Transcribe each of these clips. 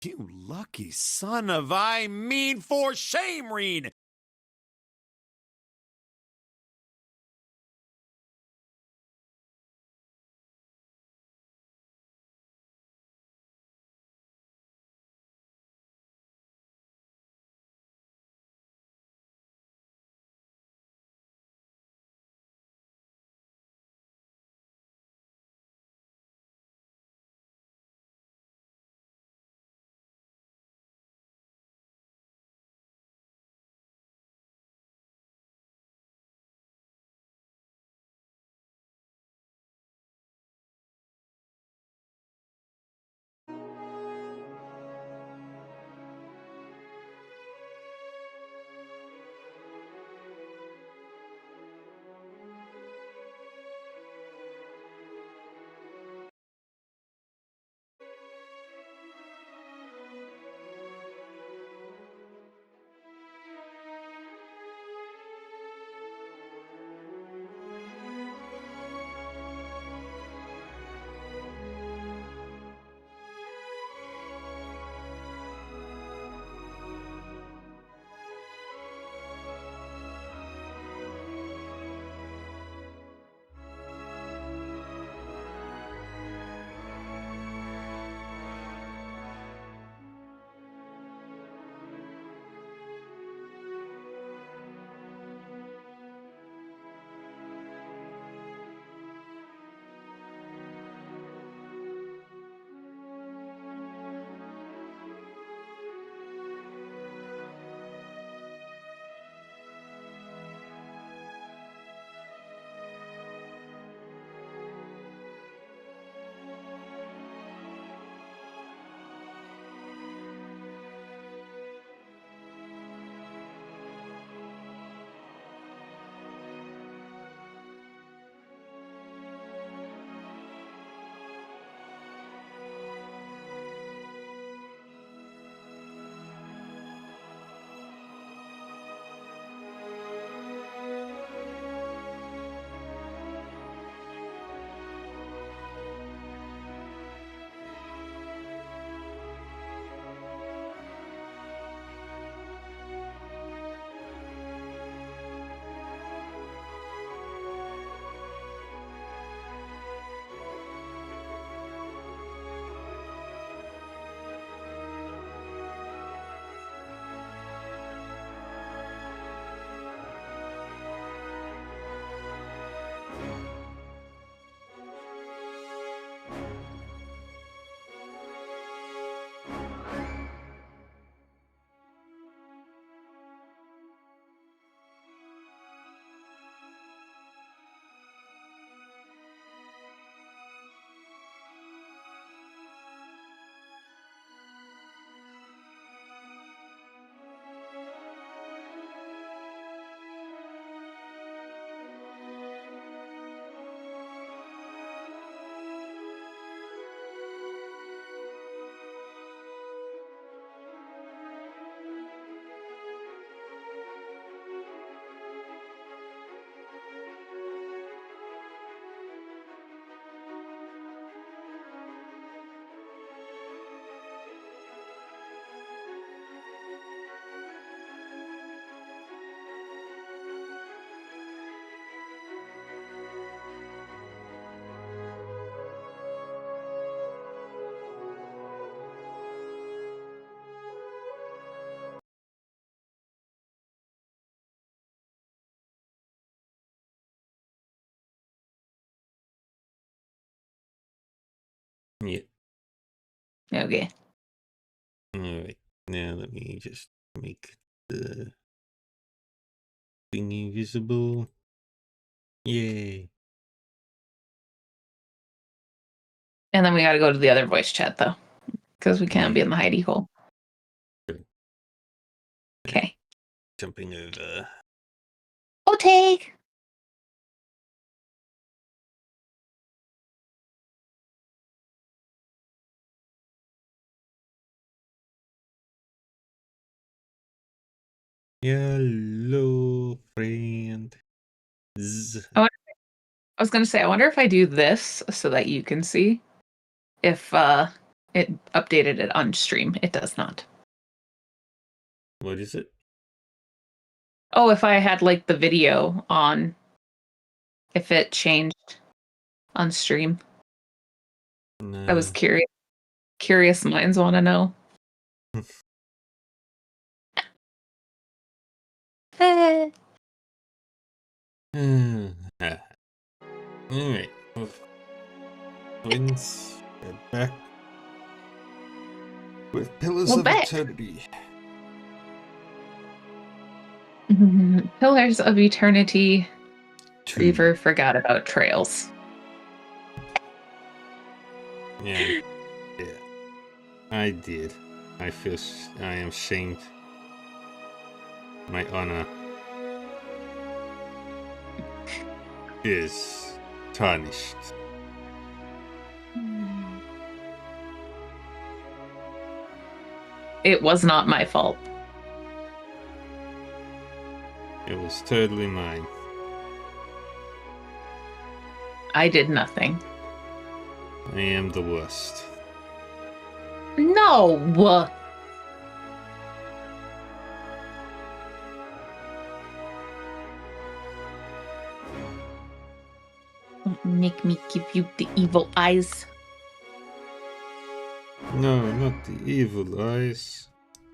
You lucky son of I mean for shame, Reen! Yeah. Okay. Alright. Now let me just make the thingy visible. Yay. And then we got to go to the other voice chat though, because we can't be in the hidey hole. Sure. Okay. Jumping over. Oh, take. Hello, friend. I was gonna say, I wonder if I do this so that you can see if It updated it on stream. It does not. What is it? Oh, if I had like the video on, if it changed on stream. No. I was curious. Curious minds want to know. Alright. Twins are back with Pillars We're of back. Eternity. Pillars of Eternity. 2. Reaver forgot about Trails. Yeah. I did. I am shamed. My honor is tarnished. It was not my fault. It was totally mine. I did nothing. I am the worst. No! Don't make me give you the evil eyes. No, not the evil eyes.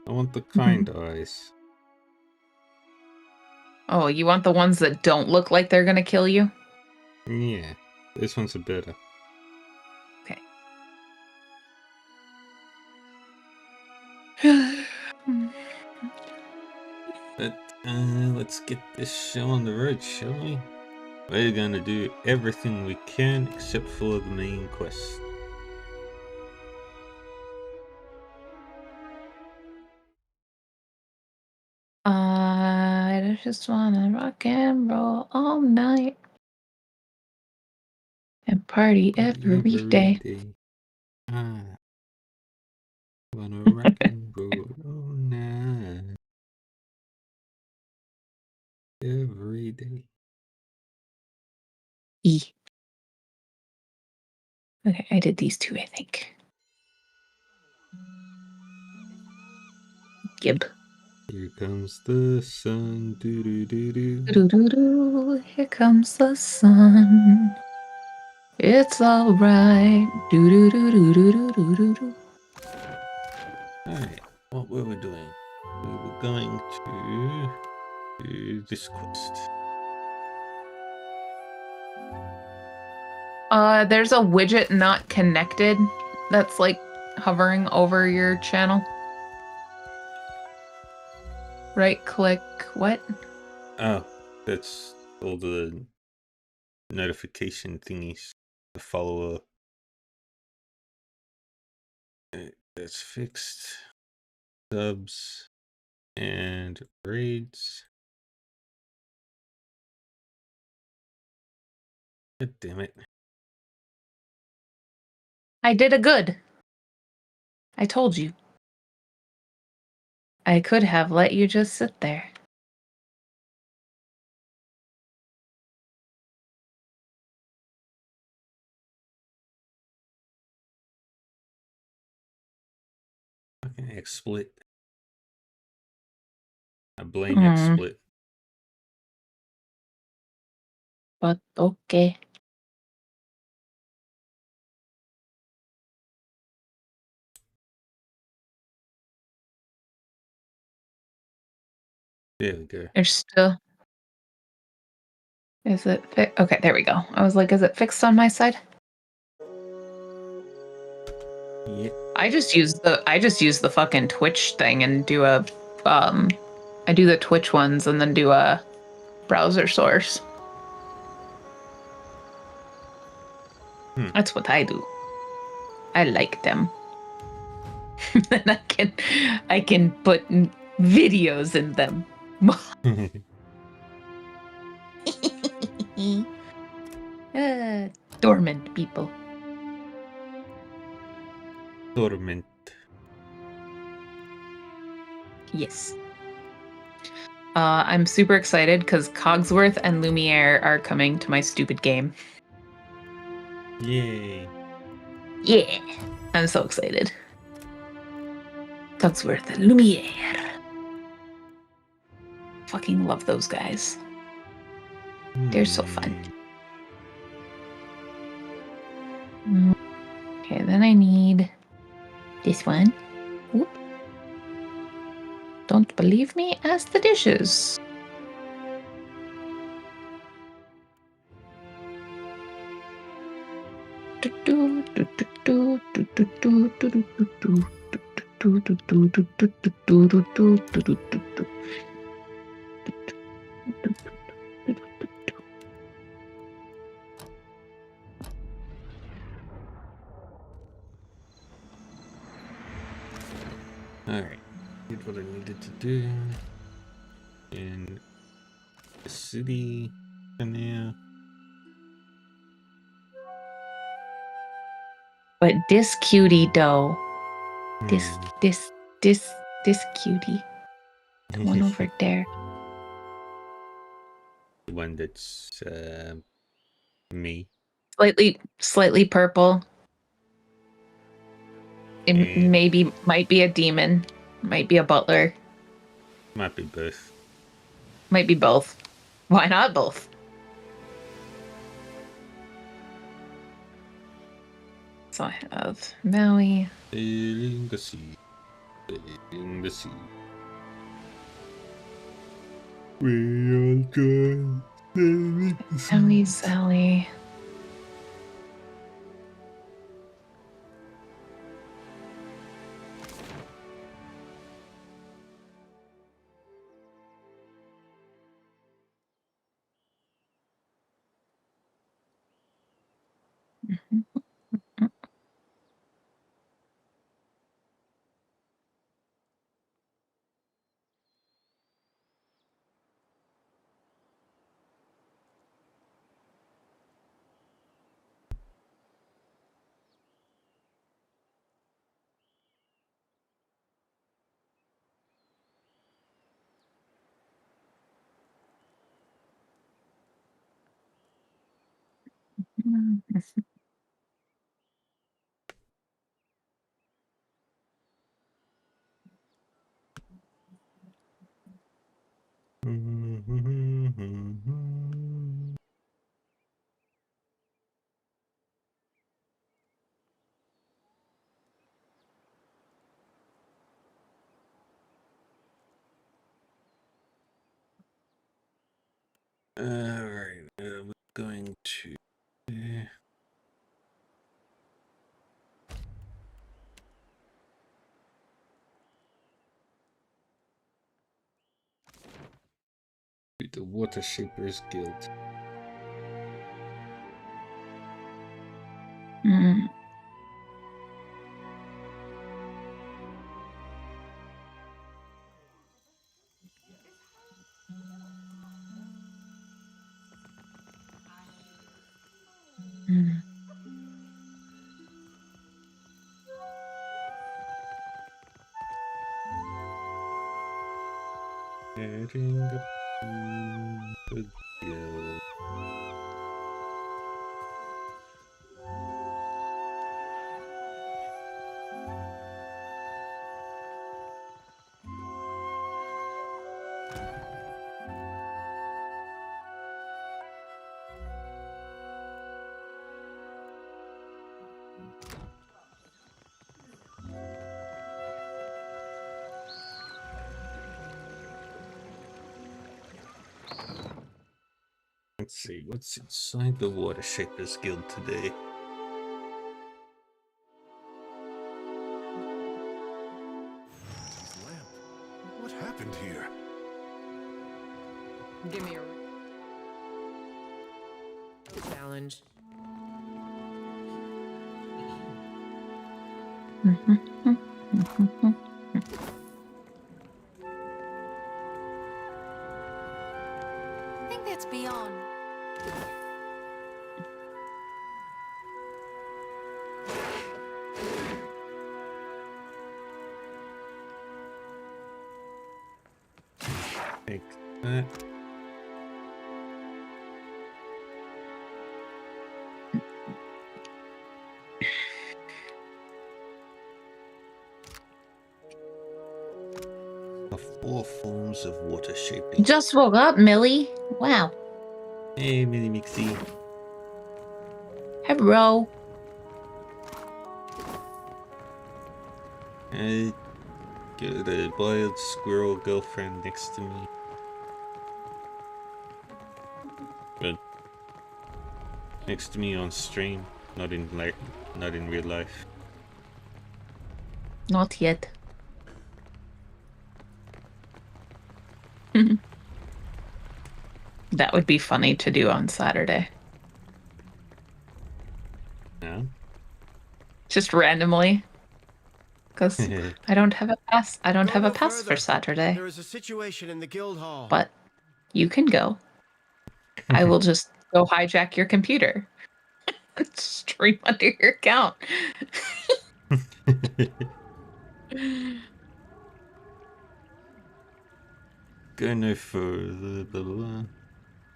I want the kind eyes. Oh, you want the ones that don't look like they're gonna kill you? Yeah, this one's a better. Okay. But let's get this show on the road, shall we? We're gonna do everything we can except for the main quest. I just wanna rock and roll all night and party every day. I wanna rock and roll all night. Every day. E. Okay, I did these two, I think. Gib. Here comes the sun. Doo doo doo doo. Doo-doo-doo, here comes the sun. It's alright. Do-do-do-do-do-do-do-do. Alright, what were we doing? We were going to do this quest. There's a widget not connected that's like hovering over your channel. Right click, what? Oh, that's all the notification thingies. The follower. That's fixed. Subs and raids. God damn it. I did a good. I told you. I could have let you just sit there. Fucking XSplit. I blame XSplit. But okay. There we go. There's still. Is it okay? There we go. I was like, is it fixed on my side? Yeah. I just use the fucking Twitch thing and do a I do the Twitch ones and then do a browser source. That's what I do. I like them. Then I can put videos in them. Dormant people. Dormant. Yes. I'm super excited because Cogsworth and Lumiere are coming to my stupid game. Yay. Yeah. I'm so excited. That's worth the Lumiere. Fucking love those guys. They're so fun. Okay, then I need this one. Oop. Don't believe me? Ask the dishes. Alright, did what I needed to do in the city for now. But this cutie though. This cutie. The one over there. The one that's me. Slightly purple. It might be a demon. Might be a butler. Might be both. Might be both. Why not both? So I have Maui. Sailing the sea. Sailing the sea. We all go sailing the sea. Maui, Sally. Alright, we're going to the Water Shapers Guild. Mm. Mm. Heading up to the guild. Let's see, what's inside the Water Shapers Guild today? Lamp. What happened here? Give me a challenge. I think that's beyond. Take that. The 4 forms of water shaping. You just woke up, Millie. Wow. Hey, Mini Mixie. Hello. I got a wild squirrel girlfriend next to me. But next to me on stream, not in real life. Not yet. That would be funny to do on Saturday. No? Just randomly. Because I don't have a pass. I don't Go have a no pass further. for Saturday. There is a situation in the guild hall. But you can go. I will just go hijack your computer. Stream under your account. Go no further. Blah, blah, blah.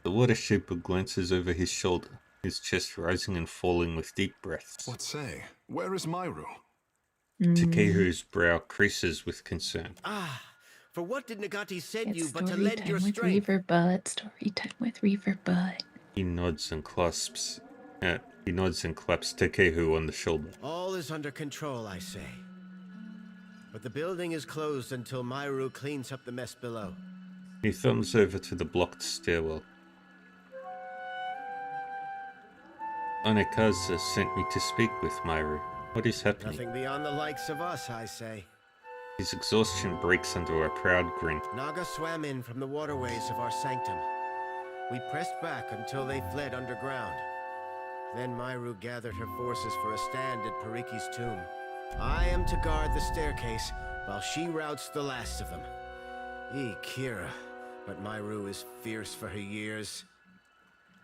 The water shaper glances over his shoulder, his chest rising and falling with deep breaths. What say? Where is Myru? Takehu's brow creases with concern. Ah, for what did Nagati send It's you but to story lend time your with strength? Reaver Butt. Story time with Reaver Butt. He nods and claps Takehu on the shoulder. All is under control, I say. But the building is closed until Myru cleans up the mess below. He thumbs over to the blocked stairwell. Onekaza sent me to speak with Myru. What is happening? Nothing beyond the likes of us, I say. His exhaustion breaks under a proud grin. Naga swam in from the waterways of our sanctum. We pressed back until they fled underground. Then Myru gathered her forces for a stand at Pariki's tomb. I am to guard the staircase while she routs the last of them. Kira, but Myru is fierce for her years.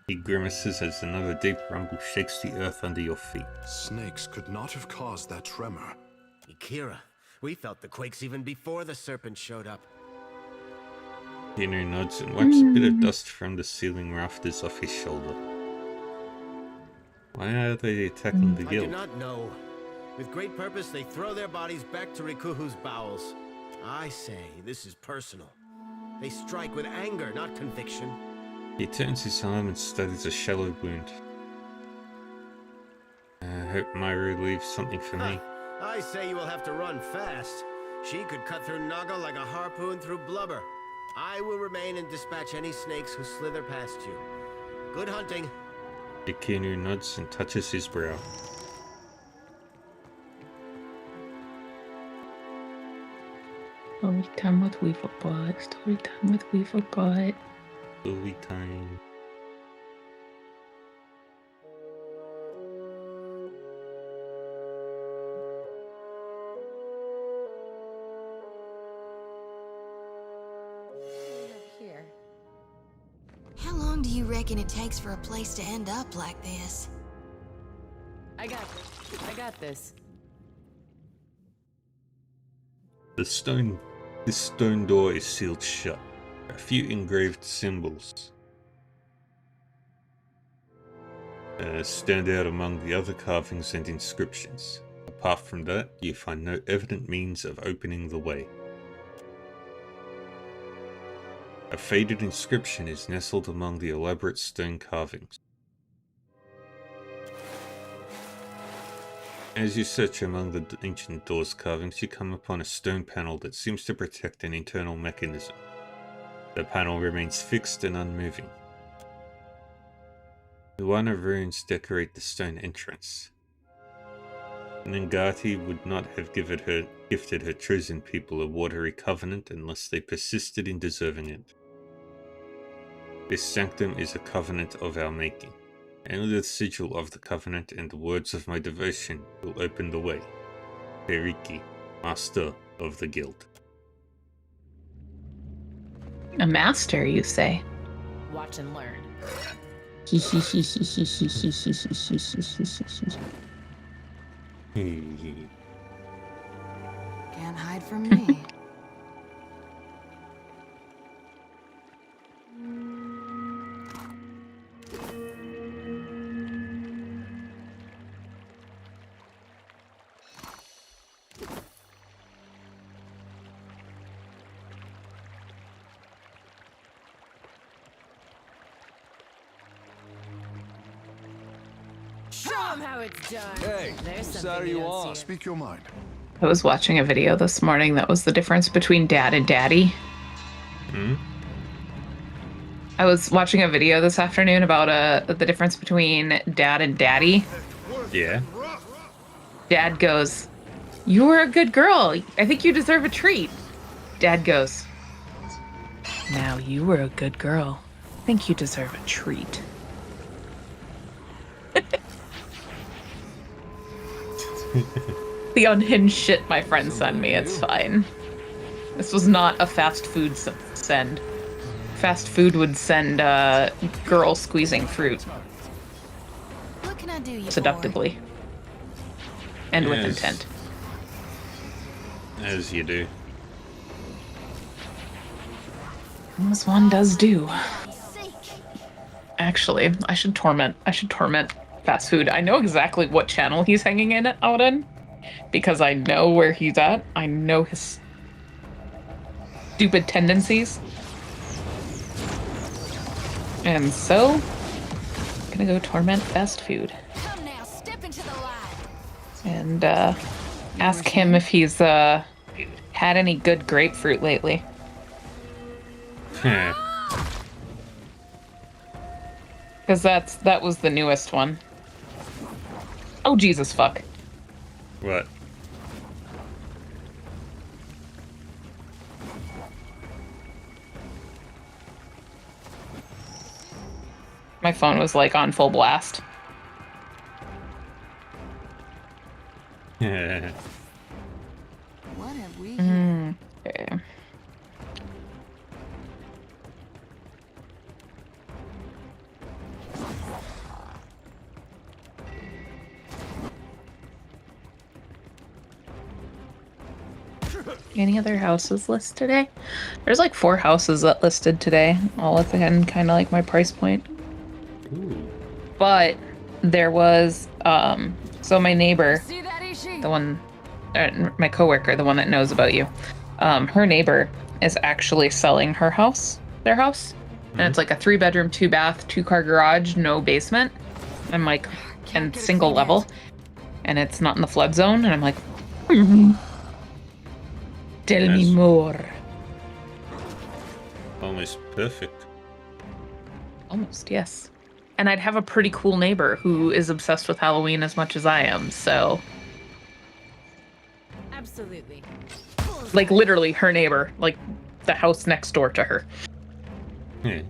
He grimaces as another deep rumble shakes the earth under your feet. Snakes could not have caused that tremor. Kira, we felt the quakes even before the serpent showed up. Kinu nods and wipes a bit of dust from the ceiling rafters off his shoulder. Why are they attacking the I guild? do not know. With great purpose, they throw their bodies back to Rikuhu's bowels. I say this is personal. They strike with anger, not conviction. He turns his arm and studies a shallow wound. I hope Myru leaves something for me. I say you will have to run fast. She could cut through Naga like a harpoon through blubber. I will remain and dispatch any snakes who slither past you. Good hunting. Ikinu nods and touches his brow. Story time with Weaver Butt. Story time with Weaver Butt. Story time. Here. How long do you reckon it takes for a place to end up like this? I got this. This stone door is sealed shut. A few engraved symbols stand out among the other carvings and inscriptions. Apart from that, you find no evident means of opening the way. A faded inscription is nestled among the elaborate stone carvings. As you search among the ancient door's carvings, you come upon a stone panel that seems to protect an internal mechanism. The panel remains fixed and unmoving. Luana runes decorate the stone entrance. Nangati would not have gifted her chosen people a watery covenant unless they persisted in deserving it. This sanctum is a covenant of our making. Only the sigil of the covenant and the words of my devotion will open the way. Periki, master of the guild. A master, you say? Watch and learn. Can't hide from me. Show them how it's done. Hey, There's whose something side are you you don't on? see. Speak your mind. I was watching a video this morning that was the difference between dad and daddy. Hmm? I was watching a video this afternoon about the difference between dad and daddy. Yeah. Dad goes, "You were a good girl. I think you deserve a treat." Dad goes, "Now you were a good girl. I think you deserve a treat." The unhinged shit my friend sent me, it's fine. This was not a fast food send. Fast food would send girl squeezing fruit What can I do you seductively. And with Yes. intent. As you do. As one does do. for? Seek. Actually, I should torment fast food. I know exactly what channel he's hanging out in. Because I know where he's at. I know his stupid tendencies. And so, I'm gonna go torment fast food. Come now, step into the light. And ask him if he's had any good grapefruit lately. Heh. Because that was the newest one. Oh, Jesus, fuck. What? My phone was like on full blast. Yeah. What have we here? Okay. Any other houses listed today? There's like 4 houses that listed today, all within kind of like my price point. Ooh. But there was so my neighbor, See that, Ishi? the one, my coworker, the one that knows about you, her neighbor is actually selling their house, and it's like a 3-bedroom, 2-bath, 2-car garage, no basement. I'm like, and single level, and it's not in the flood zone, and I'm like, tell me Nice. more. Almost perfect. Almost, yes. And I'd have a pretty cool neighbor who is obsessed with Halloween as much as I am, so Absolutely. like literally her neighbor, like the house next door to her. Yeah.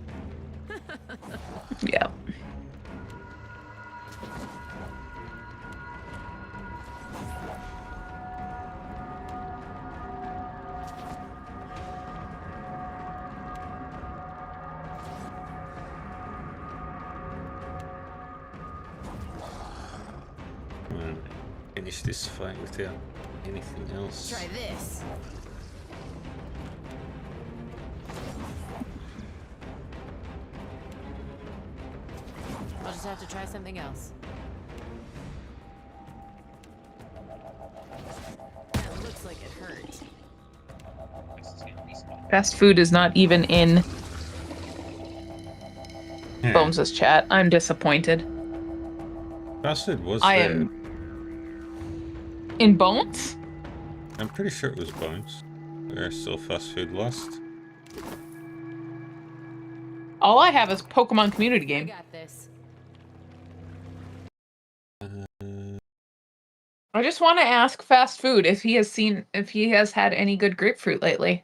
Yeah. Well, finish this fight without anything else. Try this. I'll just have to try something else. That looks like it hurt. Fast food is not even in Yeah. Bones' chat. I'm disappointed. Bastard was I there. am in Bones? I'm pretty sure it was Bones. Where still fast food lost. All I have is Pokemon community I game. got this. I just want to ask fast food if he has had any good grapefruit lately.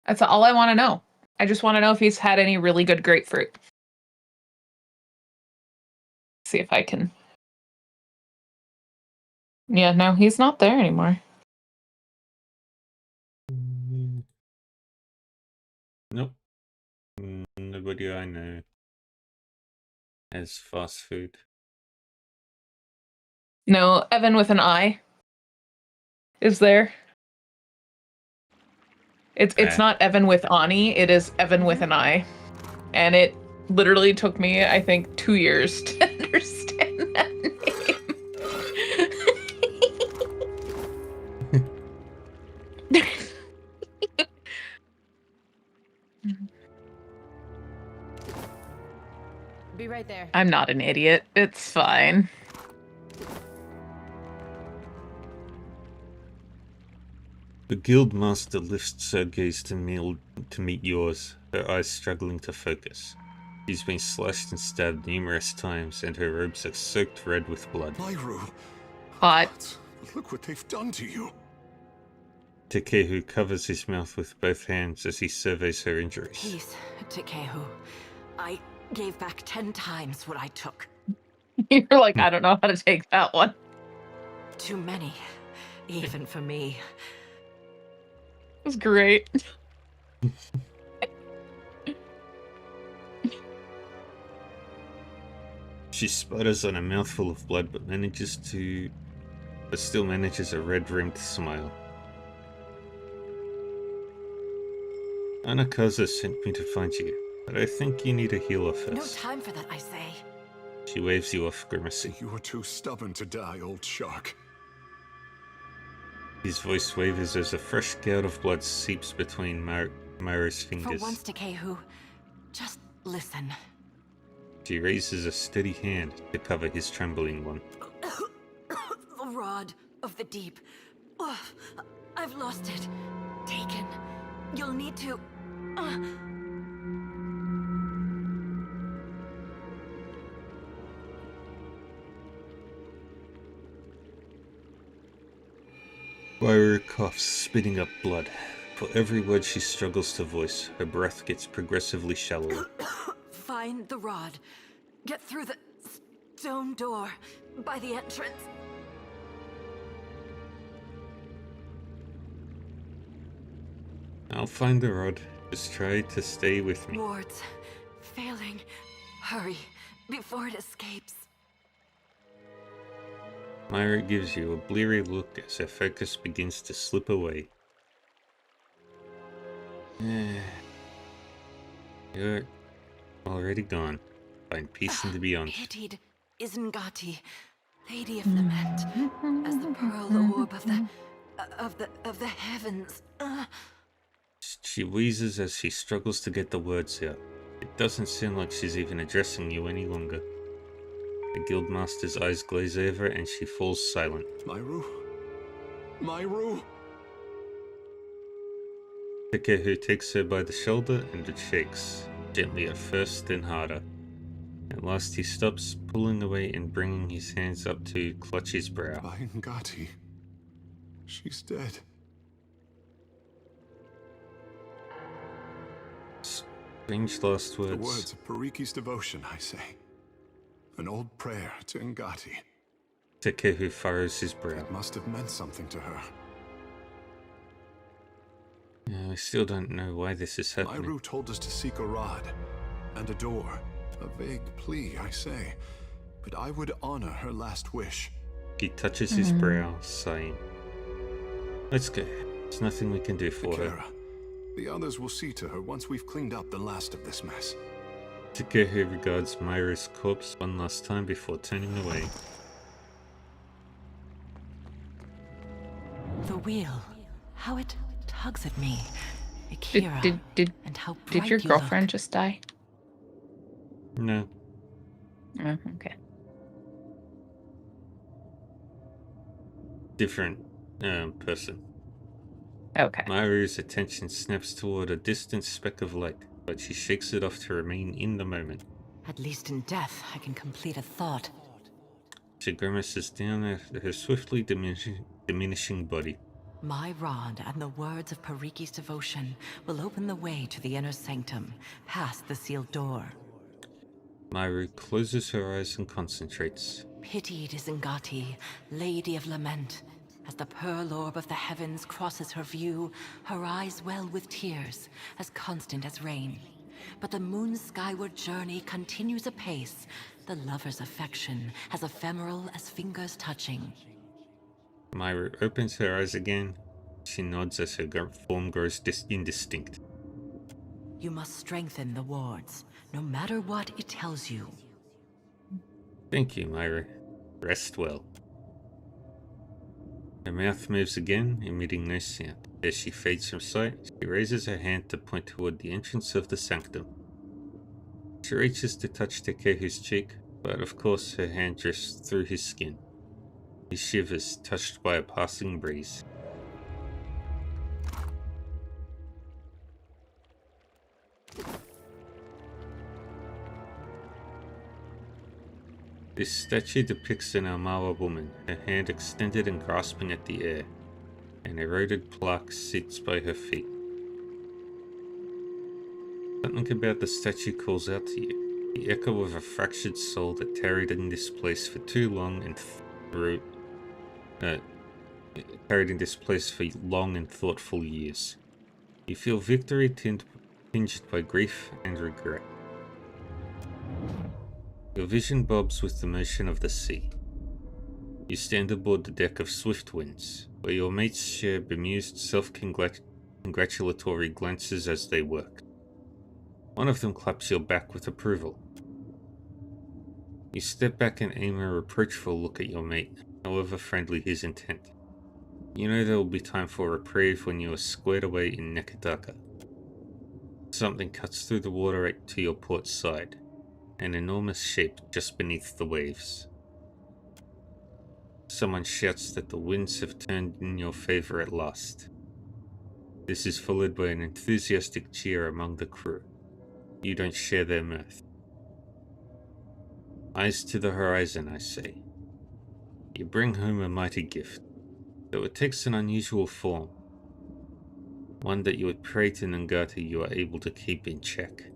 That's all I want to know. I just want to know if he's had any really good grapefruit. See if I can. Yeah, no, he's not there anymore. Nope. Nobody I know has fast food. No, Evan with an I is there. It's not Evan with Ani, it is Evan with an I. And it literally took me, I think, 2 years to understand that name. I'm not an idiot. It's fine. The guildmaster lifts her gaze to meet yours, her eyes struggling to focus. She's been slashed and stabbed numerous times, and her robes are soaked red with blood. Myru. Hot. Look what they've done to you. Takehu covers his mouth with both hands as he surveys her injuries. Peace, Takehu. I gave back 10 times what I took. You're like, I don't know how to take that one. Too many, even for me. It was great. She sputters on a mouthful of blood, but still manages a red-rimmed smile. Anakaza sent me to find you, but I think you need a healer first. No time for that, I say. She waves you off, grimacing. You were too stubborn to die, old shark. His voice wavers as a fresh gout of blood seeps between Myra's fingers. For once, Takehu, just listen. She raises a steady hand to cover his trembling one. The rod of the deep. Oh, I've lost it. Taken. You'll need to... Myra coughs, spitting up blood. For every word she struggles to voice, her breath gets progressively shallower. Find the rod. Get through the stone door by the entrance. I'll find the rod. Just try to stay with me. Wards. Failing. Hurry, before it escapes. Myra gives you a bleary look as her focus begins to slip away. You're already gone. Find peace in the beyond. Pitied Isengati, Lady of Lament, as the pearl orb of the heavens. She wheezes as she struggles to get the words out. It doesn't sound like she's even addressing you any longer. The guildmaster's eyes glaze over and she falls silent. Myru? Myru? Takehu takes her by the shoulder and it shakes, gently at first, then harder. At last he stops, pulling away and bringing his hands up to clutch his brow. Ngati. She's dead. Strange last words. The words of Pariki's devotion, I say. An old prayer to Ngati. Takehu furrows his brow. It must have meant something to her. I still don't know why this is happening. Myru told us to seek a rod and a door. A vague plea, I say. But I would honor her last wish. He touches his brow, sighing. Let's go. There's nothing we can do for her. The others will see to her once we've cleaned up the last of this mess. Takehu regards Myra's corpse one last time before turning away. The wheel. How it tugs at me. Akira. And how bright did your you girlfriend look. just die? No. Oh, okay. Different person. Okay. Myra's attention snaps toward a distant speck of light, but she shakes it off to remain in the moment. At least in death, I can complete a thought. She grimaces down at her swiftly diminishing body. My rod and the words of Pariki's devotion will open the way to the inner sanctum, past the sealed door. Myra closes her eyes and concentrates. Pitied Isengati, Lady of Lament. As the pearl orb of the heavens crosses her view, her eyes well with tears, as constant as rain. But the moon's skyward journey continues apace, the lover's affection as ephemeral as fingers touching. Myra opens her eyes again. She nods as her form grows indistinct. You must strengthen the wards, no matter what it tells you. Thank you, Myra. Rest well. Her mouth moves again, emitting no sound. As she fades from sight, she raises her hand to point toward the entrance of the sanctum. She reaches to touch Takehu's cheek, but of course her hand drifts through his skin. He shivers, touched by a passing breeze. This statue depicts an Almawa woman, her hand extended and grasping at the air. An eroded plaque sits by her feet. Something about the statue calls out to you. The echo of a fractured soul that tarried in this place for too long and carried in this place for long and thoughtful years. You feel victory tinged by grief and regret. Your vision bobs with the motion of the sea. You stand aboard the deck of Swift Winds, where your mates share bemused self-congratulatory glances as they work. One of them claps your back with approval. You step back and aim a reproachful look at your mate, however friendly his intent. You know there will be time for reprieve when you are squared away in Nekataka. Something cuts through the water to your port side, an enormous shape just beneath the waves. Someone shouts that the winds have turned in your favor at last. This is followed by an enthusiastic cheer among the crew. You don't share their mirth. Eyes to the horizon, I say. You bring home a mighty gift, though it takes an unusual form. One that you would pray to Nangata you are able to keep in check.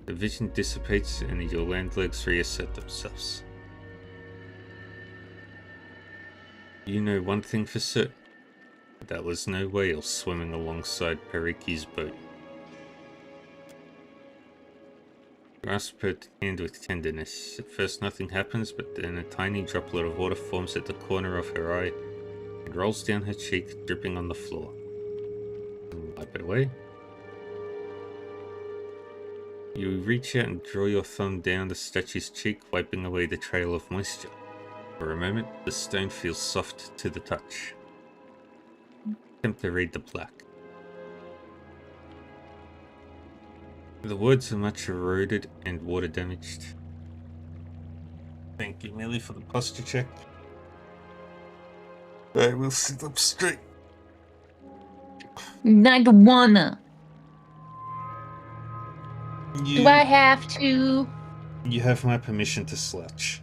The vision dissipates and your land legs reassert themselves. You know one thing for certain. That was no whale swimming alongside Periki's boat. Grasp her hand with tenderness. At first nothing happens, but then a tiny droplet of water forms at the corner of her eye and rolls down her cheek, dripping on the floor. Wipe it away. You reach out and draw your thumb down the statue's cheek, wiping away the trail of moisture. For a moment, the stone feels soft to the touch. Attempt to read the plaque. The words are much eroded and water damaged. Thank you, Millie, for the posture check. I will sit up straight. I don't wanna. You, Do I have to? You have my permission to slouch.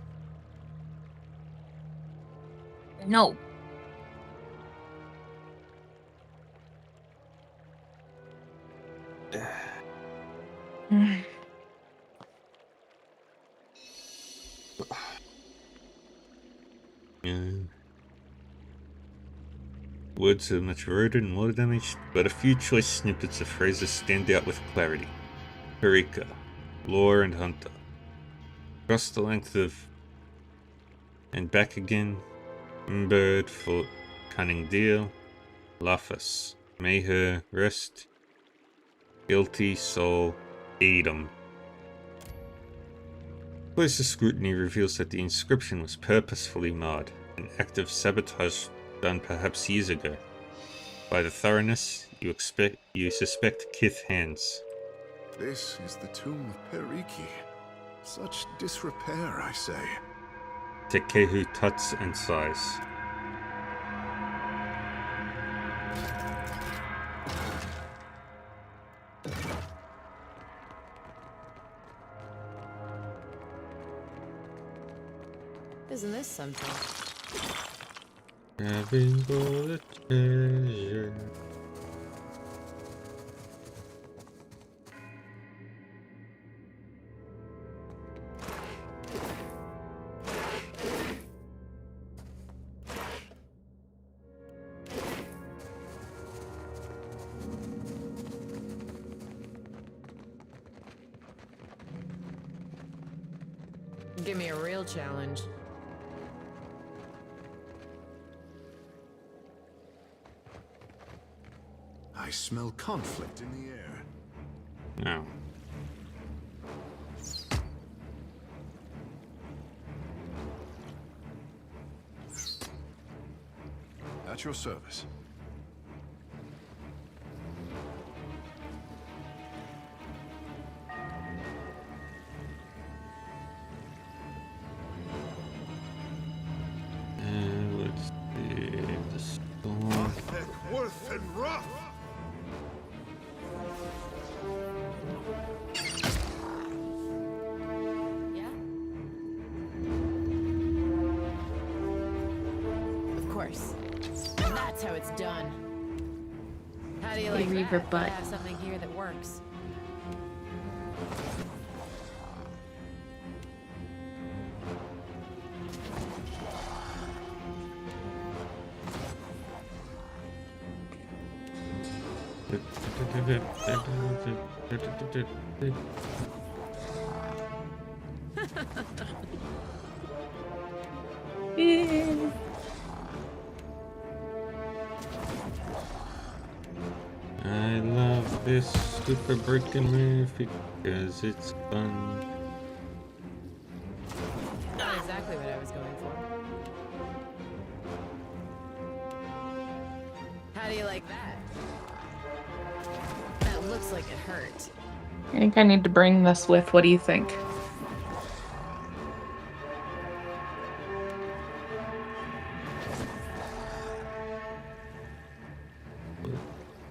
No. Words are much eroded and water damaged, but a few choice snippets of phrases stand out with clarity. Parika, lore and hunter. Across the length of and back again. Bird, foot, cunning deal. Lafus, may her rest. Guilty soul, Edom. Closer scrutiny reveals that the inscription was purposefully marred, an act of sabotage done perhaps years ago. By the thoroughness, you suspect Kith hands. This is the tomb of Periki. Such disrepair, I say. Tekehu tuts and sighs. Isn't this something? Grabbing for the treasure. Give me a real challenge. I smell conflict in the air. No. At your service. Worth and rough. Yeah? Of course. That's how it's done. How do you like Reaver that? butt. I have something here that works. I love this super breaking move because it's fun. Not exactly what I was going for. How do you like that? That looks like it hurt. I think I need to bring this with. What do you think?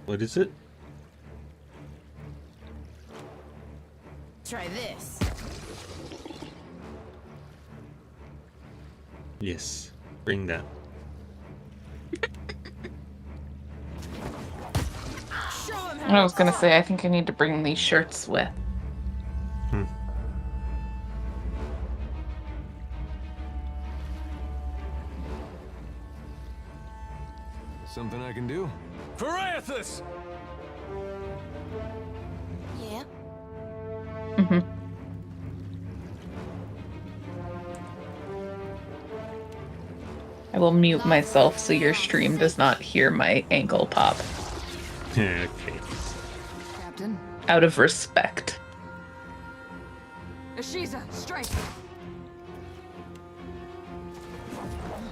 What is it? Try this. Yes, bring that. I was gonna say, I think I need to bring these shirts with. Something I can do? Pariathus! Yeah? Mm-hmm. I will mute myself so your stream does not hear my ankle pop. Okay. Captain? Out of respect. Ashiza, strike!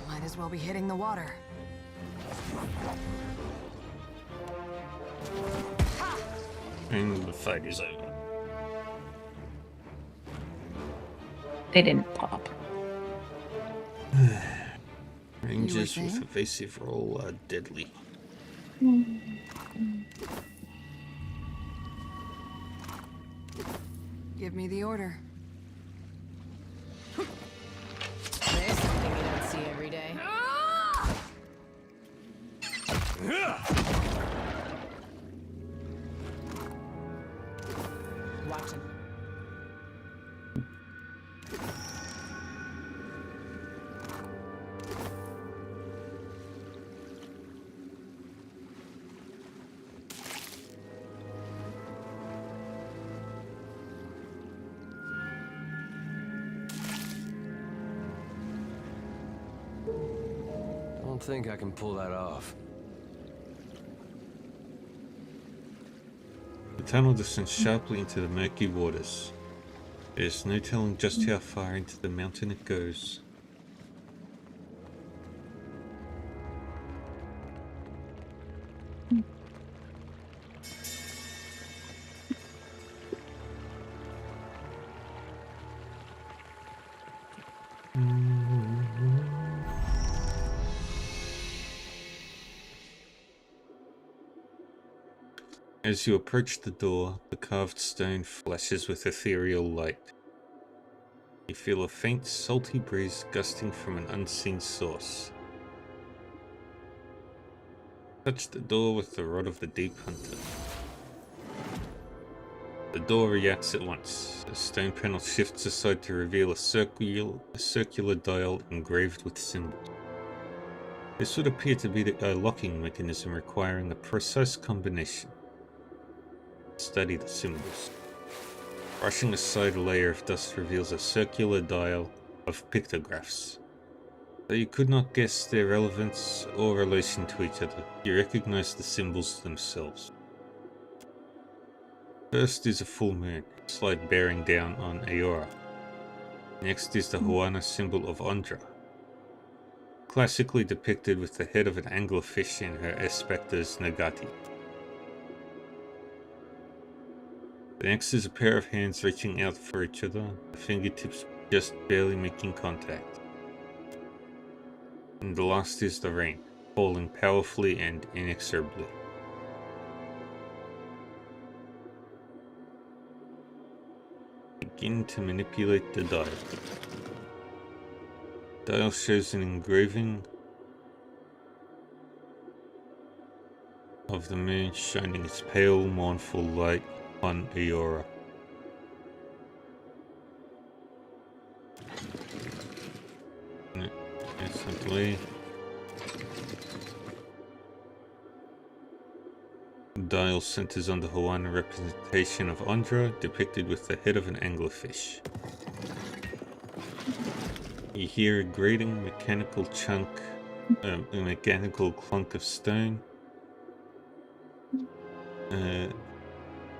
Might as well be hitting the water. And the fight is over. They didn't pop. Rangers with evasive roll are deadly. Give me the order. There's something you don't see every day. Watching. Don't think I can pull that off. The tunnel descends sharply into the murky waters. There's no telling just how far into the mountain it goes. As you approach the door, the carved stone flashes with ethereal light. You feel a faint, salty breeze gusting from an unseen source. Touch the door with the rod of the Deep Hunter. The door reacts at once. The stone panel shifts aside to reveal a circular dial engraved with symbols. This would appear to be a locking mechanism requiring a precise combination. Study the symbols. Brushing aside a layer of dust reveals a circular dial of pictographs. Though you could not guess their relevance or relation to each other, you recognize the symbols themselves. First is a full moon, its light bearing down on Aora. Next is the Huana symbol of Ondra, classically depicted with the head of an anglerfish in her Especter's Nagati. The next is a pair of hands reaching out for each other, the fingertips just barely making contact. And the last is the rain, falling powerfully and inexorably. Begin to manipulate the dial. Dial shows an engraving of the moon shining its pale, mournful light on Eora. Instantly. The dial centers on the Hawaiian representation of Andra, depicted with the head of an anglerfish. You hear a grating mechanical clunk of stone.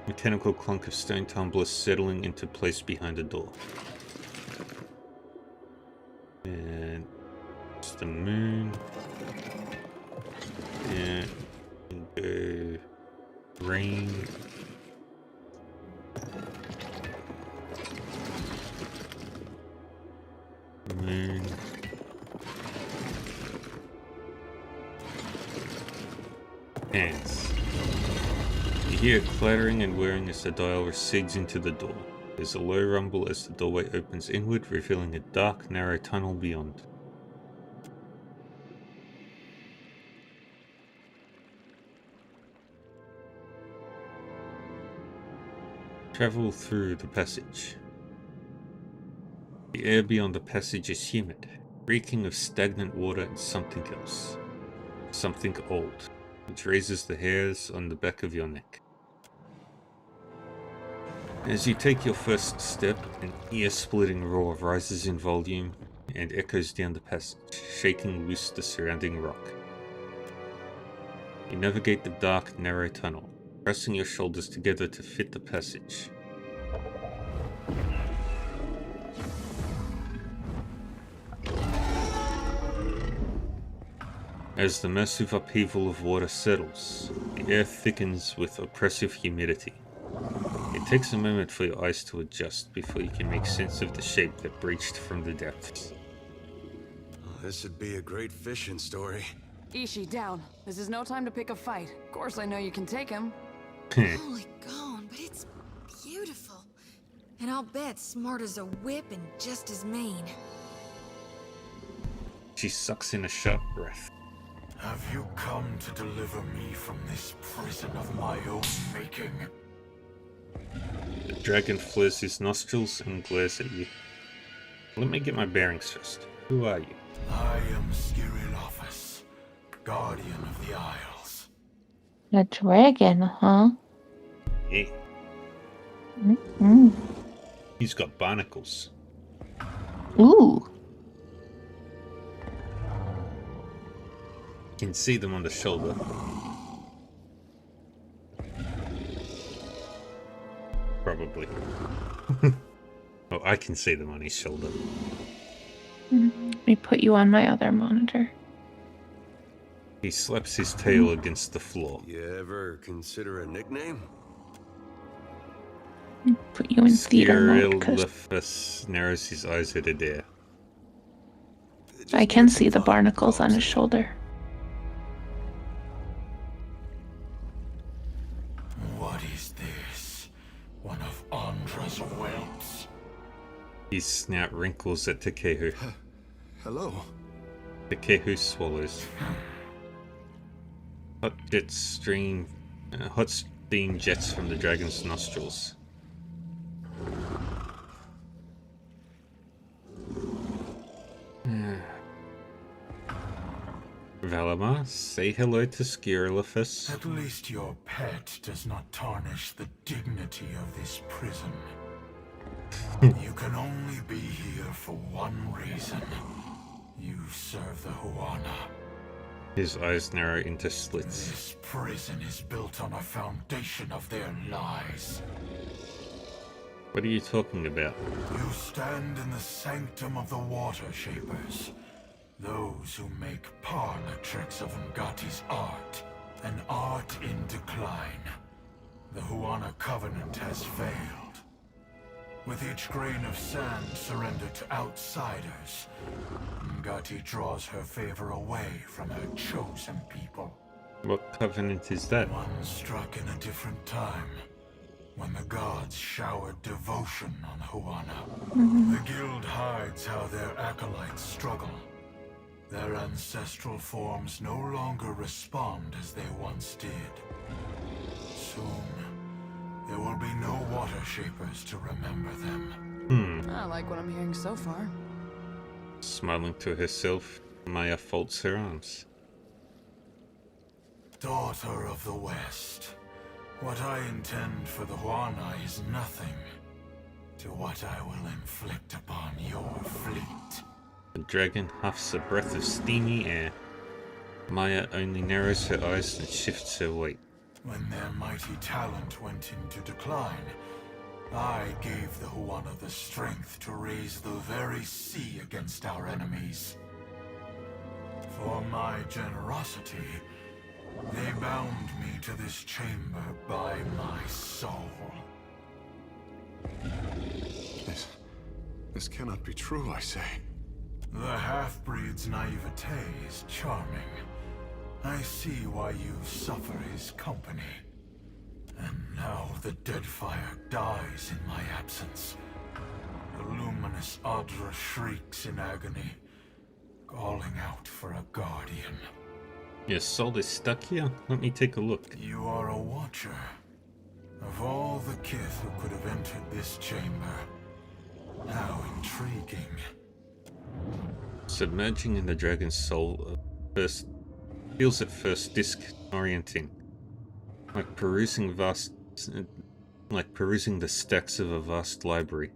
Mechanical clunk of stone tumblers settling into place behind the door. And it's the moon. And rain. Moon. Hands. You hear clattering and whirring as the dial recedes into the door. There's a low rumble as the doorway opens inward, revealing a dark, narrow tunnel beyond. Travel through the passage. The air beyond the passage is humid, reeking of stagnant water and something else. Something old, which raises the hairs on the back of your neck. As you take your first step, an ear-splitting roar rises in volume and echoes down the passage, shaking loose the surrounding rock. You navigate the dark, narrow tunnel, pressing your shoulders together to fit the passage. As the massive upheaval of water settles, the air thickens with oppressive humidity. It takes a moment for your eyes to adjust before you can make sense of the shape that breached from the depths. This would be a great fishing story. Ishi, down. This is no time to pick a fight. Of course I know you can take him. Holy gone, but it's beautiful. And I'll bet smart as a whip and just as mean. She sucks in a sharp breath. Have you come to deliver me from this prison of my own making? The dragon flares his nostrils and glares at you. Let me get my bearings first. Who are you? I am Skirilophus, guardian of the Isles. A dragon, huh? Yeah. Mm-hmm. He's got barnacles. Ooh. You can see them on the shoulder. Probably. Oh, I can see them on his shoulder. Let me put you on my other monitor. He slaps his tail against the floor. You ever consider a nickname? Put you in theater mode, 'cause Skirilophus narrows his eyes at Adair. I can see the barnacles on his shoulder. What is this? One of Andra's whelps? His snout wrinkles at Takehu. Hello. Takehu swallows. Hot steam jets from the dragon's nostrils. Valamar, say hello to Skirilophus. At least your pet does not tarnish the dignity of this prison. You can only be here for one reason. You serve the Huana. His eyes narrow into slits. This prison is built on a foundation of their lies. What are you talking about? You stand in the sanctum of the Water Shapers. Those who make parlor tricks of Ngati's art. An art in decline. The Huana Covenant has failed. With each grain of sand surrendered to outsiders, Ngati draws her favor away from her chosen people. What covenant is that? One struck in a different time, when the gods showered devotion on Huana. The guild hides how their acolytes struggle. Their ancestral forms no longer respond as they once did. Soon, there will be no water shapers to remember them. I like what I'm hearing so far. Smiling to herself, Maya folds her arms. Daughter of the West, what I intend for the Huana is nothing to what I will inflict upon your fleet. The dragon huffs a breath of steamy air. Maya only narrows her eyes and shifts her weight. When their mighty talent went into decline, I gave the Huana the strength to raise the very sea against our enemies. For my generosity, they bound me to this chamber by my soul. This cannot be true, I say. The half-breed's naivete is charming. I see why you suffer his company. And now the Deadfire dies in my absence. The luminous Adra shrieks in agony, calling out for a guardian. Your soul is stuck here? Let me take a look. You are a watcher. Of all the kith who could have entered this chamber, how intriguing. Submerging in the dragon's soul feels at first disorienting, like perusing the stacks of a vast library.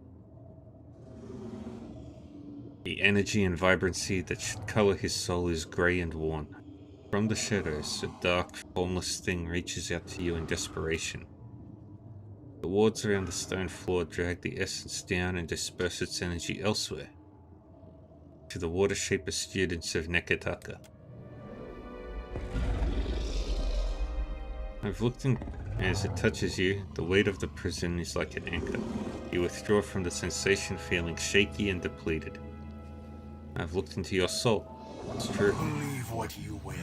The energy and vibrancy that should color his soul is grey and worn. From the shadows, a dark, formless thing reaches out to you in desperation. The wards around the stone floor drag the essence down and disperse its energy elsewhere, to the water shaper students of Neketaka. I've looked in. As it touches you, the weight of the prison is like an anchor. You withdraw from the sensation feeling shaky and depleted. I've looked into your soul. It's true. Believe what you will.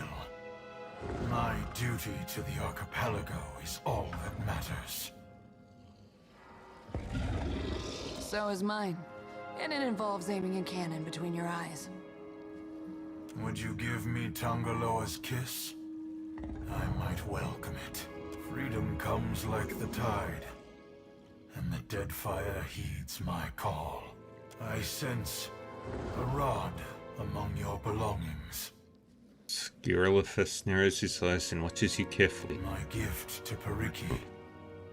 My duty to the archipelago is all that matters. So is mine. And it involves aiming a cannon between your eyes. Would you give me Tangaloa's kiss? I might welcome it. Freedom comes like the tide, and the Deadfire heeds my call. I sense a rod among your belongings. Skirillifus narrows his eyes and watches you carefully. My gift to Periki.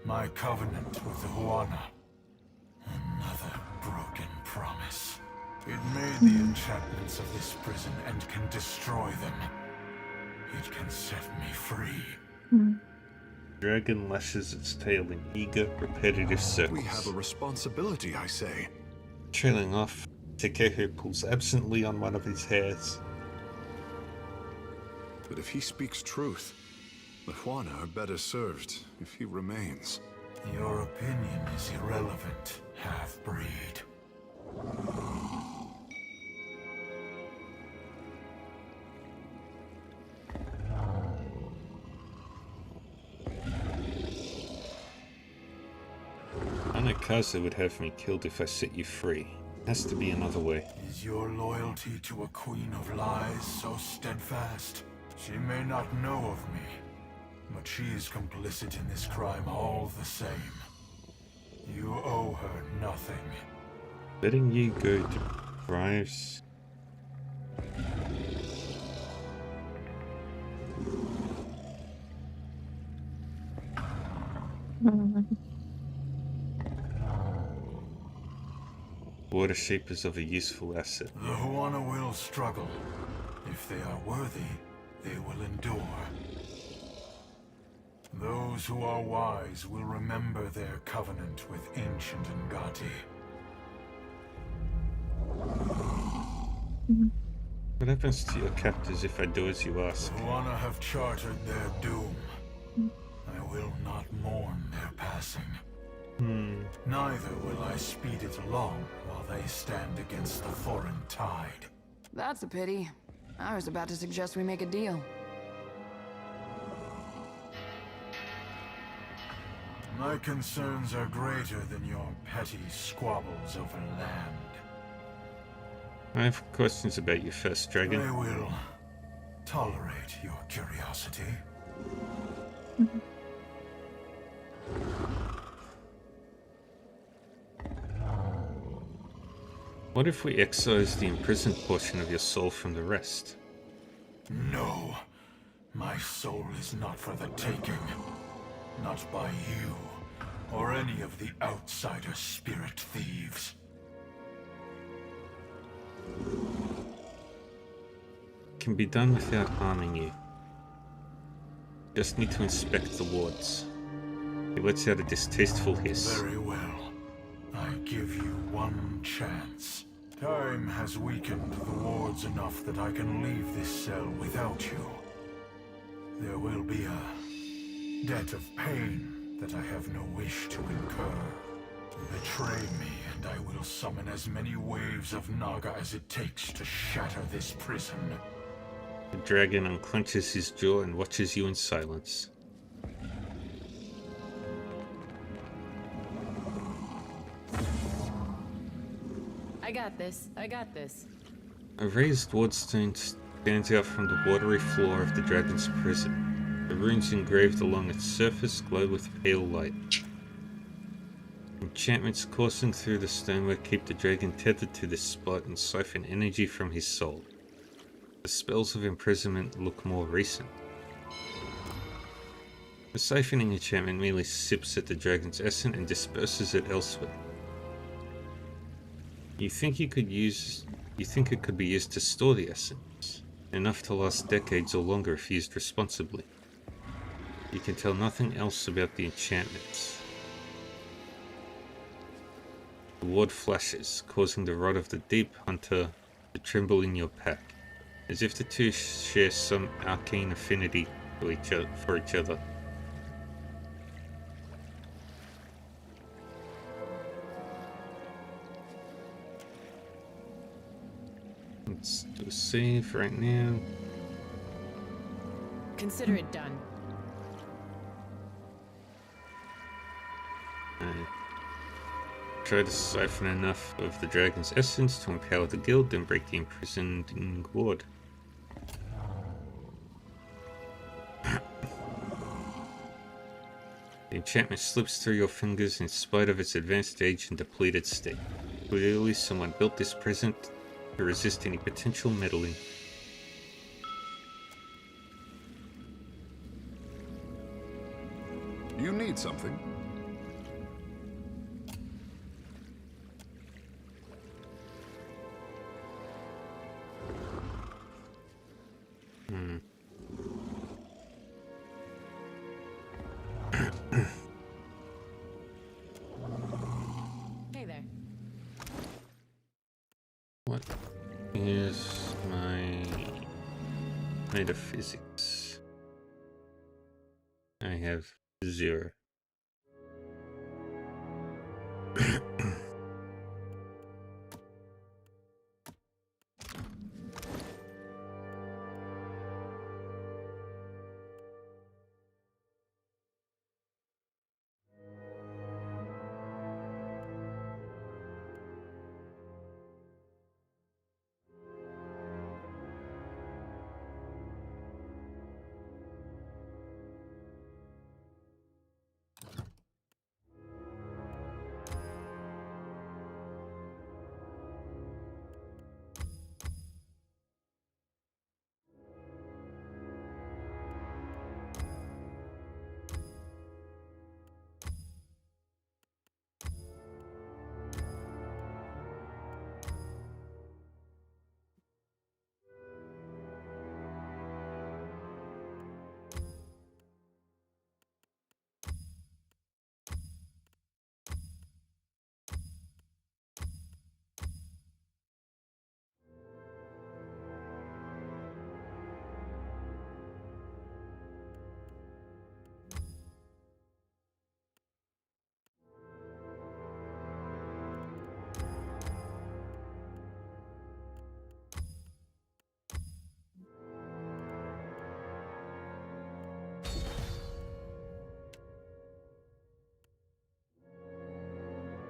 My covenant with the Huana. Another broken promise. It made the enchantments of this prison and can destroy them. It can set me free. Dragon lashes its tail in eager, repetitive circles. We have a responsibility, I say. Trailing off, Takehu pulls absently on one of his hairs. But if he speaks truth, the Huana are better served if he remains. Your opinion is irrelevant, half-breed. Anakaza would have me killed if I set you free. Has to be another way. Is your loyalty to a queen of lies so steadfast? She may not know of me, but she is complicit in this crime all the same. You owe her nothing. Letting you go deprives... Water shapers of a useful asset. The Huana will struggle. If they are worthy, they will endure. Those who are wise will remember their covenant with ancient Ngati. What happens to your captors if I do as you ask? The Huana have chartered their doom. I will not mourn their passing. Neither will I speed it along while they stand against the foreign tide. That's a pity. I was about to suggest we make a deal. My concerns are greater than your petty squabbles over land. I have questions about your first dragon. I will tolerate your curiosity. What if we excise the imprisoned portion of your soul from the rest? No. My soul is not for the taking. Not by you, or any of the outsider spirit thieves. Can be done without harming you. Just need to inspect the wards. He lets out a distasteful hiss. Very well. I give you one chance. Time has weakened the wards enough that I can leave this cell without you. There will be a debt of pain that I have no wish to incur. Betray me and I will summon as many waves of Naga as it takes to shatter this prison. The dragon unclenches his jaw and watches you in silence. I got this. I got this. A raised wardstone stands out from the watery floor of the dragon's prison. The runes engraved along its surface glow with pale light. Enchantments coursing through the stonework keep the dragon tethered to this spot and siphon energy from his soul. The spells of imprisonment look more recent. The siphoning enchantment merely sips at the dragon's essence and disperses it elsewhere. You think it could be used to store the essence, enough to last decades or longer if used responsibly. You can tell nothing else about the enchantments. The ward flashes, causing the rod of the deep hunter to tremble in your pack, as if the two share some arcane affinity for each other. Let's do a save right now. Consider it done. Try to siphon enough of the dragon's essence to empower the guild and break the imprisoned ward. The enchantment slips through your fingers in spite of its advanced age and depleted state. Clearly someone built this prison to resist any potential meddling. You need something? Hey there. What is my metaphysics? I have 0.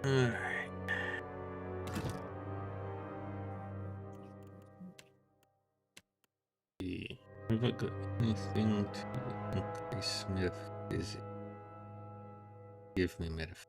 Alright. Have I got anything to increase metaphysics? Give me metaphysics.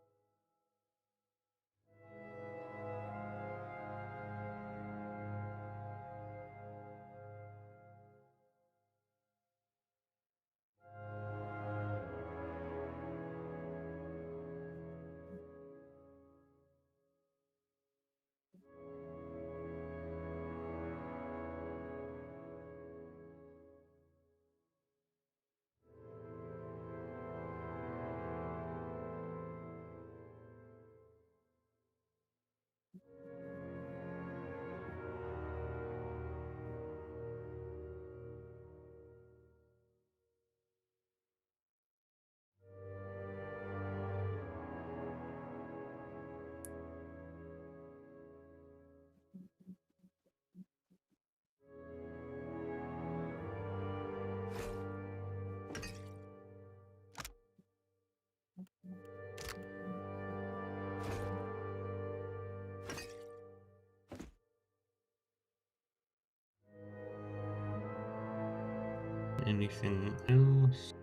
Anything else?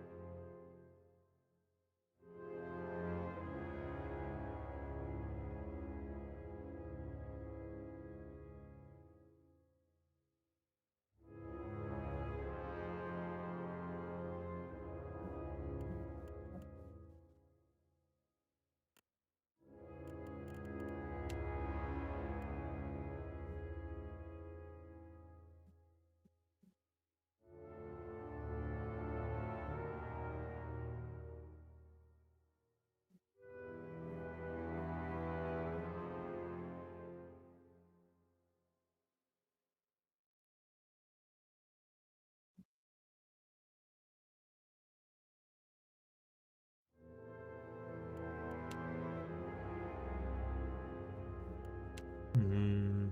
Hmm.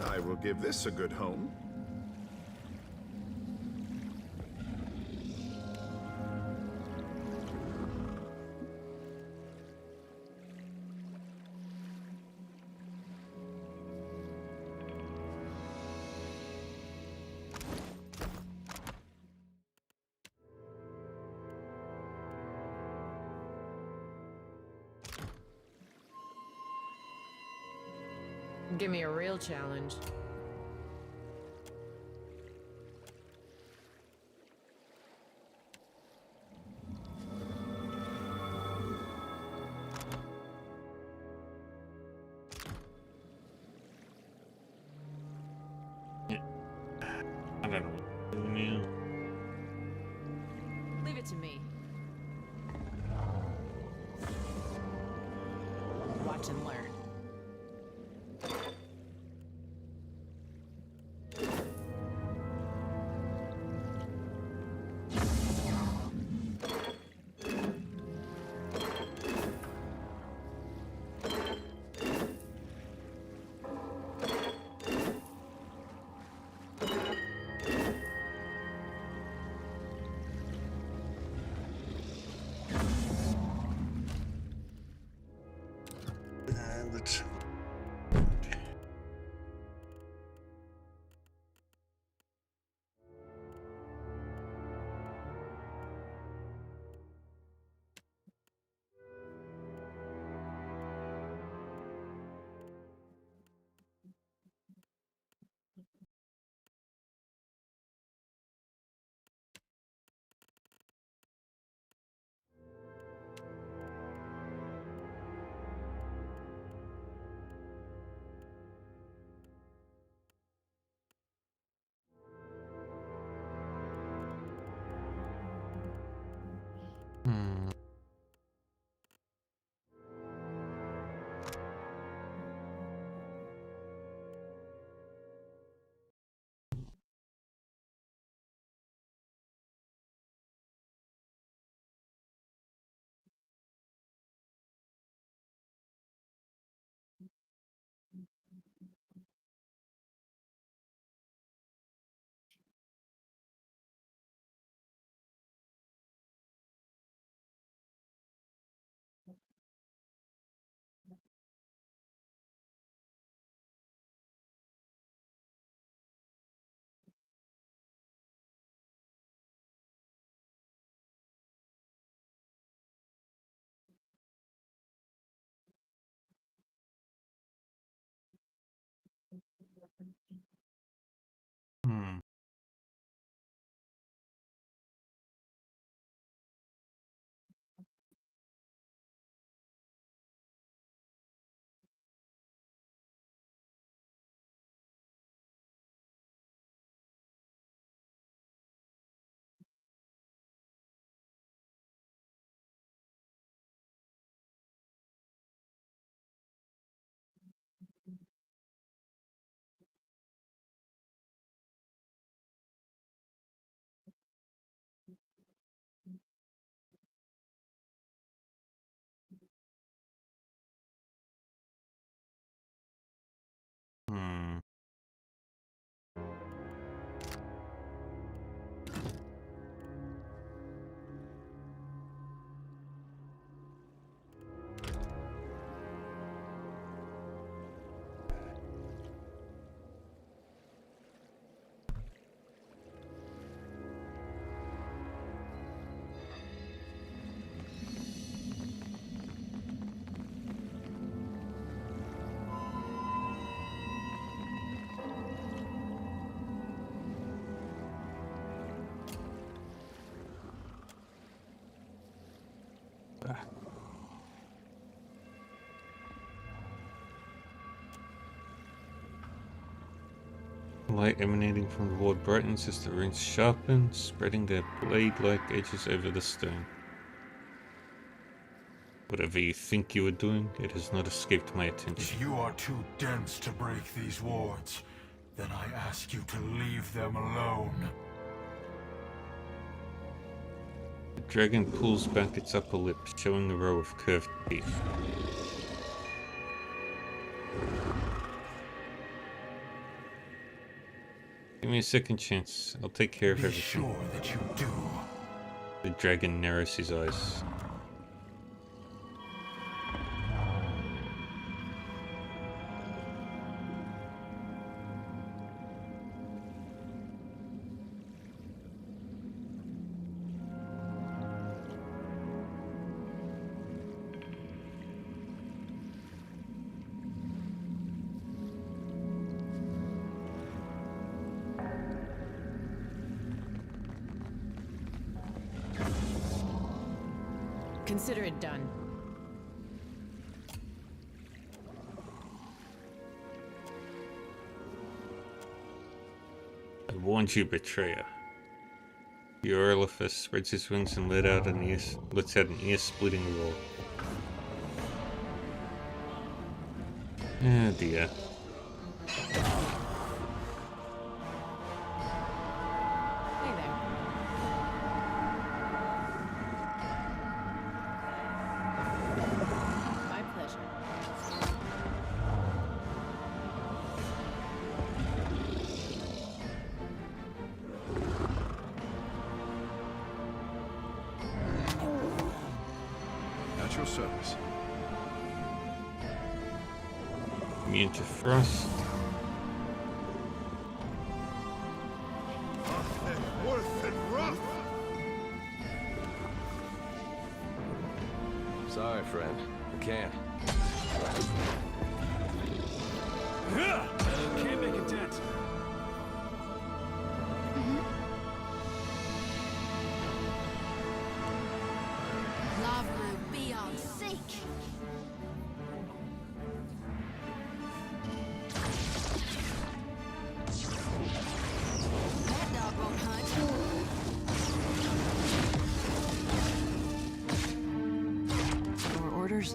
I will give this a good home. Give me a real challenge. Yeah. I don't know what to do now. Leave it to me. Watch and learn. Let's. Light emanating from the ward brightens as the runes sharpen, spreading their blade-like edges over the stone. Whatever you think you are doing, it has not escaped my attention. If you are too dense to break these wards, then I ask you to leave them alone. The dragon pulls back its upper lip, showing a row of curved teeth. Give me a second chance. I'll take care of Be everything. sure that you do. The dragon narrows his eyes. Consider it done. I warned you, betrayer. The Orliphus spreads his wings and lets out an ear-splitting roar. Oh dear. Hey there. My pleasure. At your service. Immune to frost. Sorry, friend. I can't. Can't make a dent. Lavru, be on sync. That dog won't hunt. Your orders?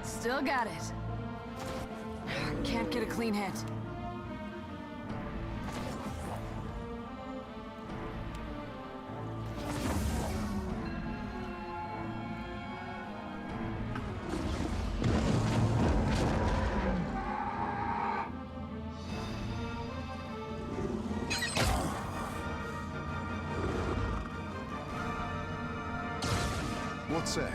Still got it. Can't get a clean hit. What say?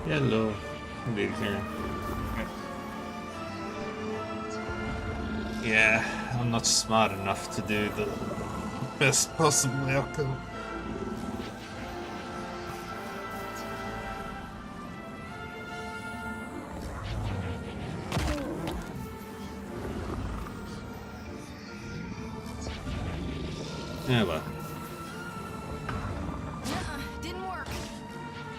Hello. Indeed, here. Yeah, I'm not smart enough to do the best possible outcome. Yeah, well. Didn't work.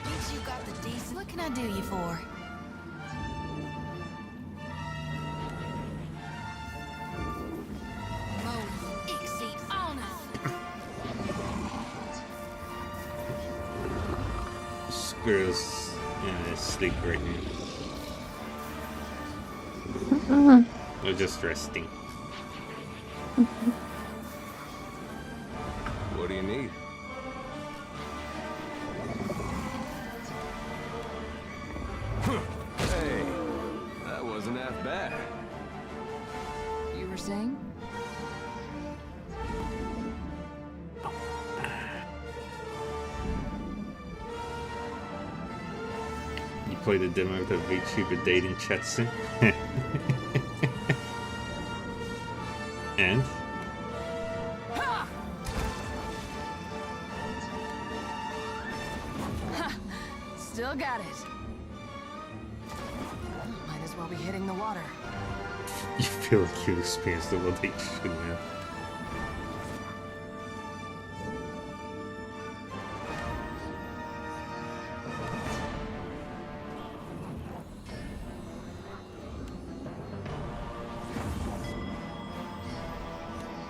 Thinks you got the decent. What can I do you for? Squirrel's asleep right now. We're just resting. What do you need? Hey, that wasn't half bad. You were saying? play the demo of the VTuber dating chat sim. And? Still got it. Might as well be hitting the water. You feel like you experienced the world that you shouldn't have.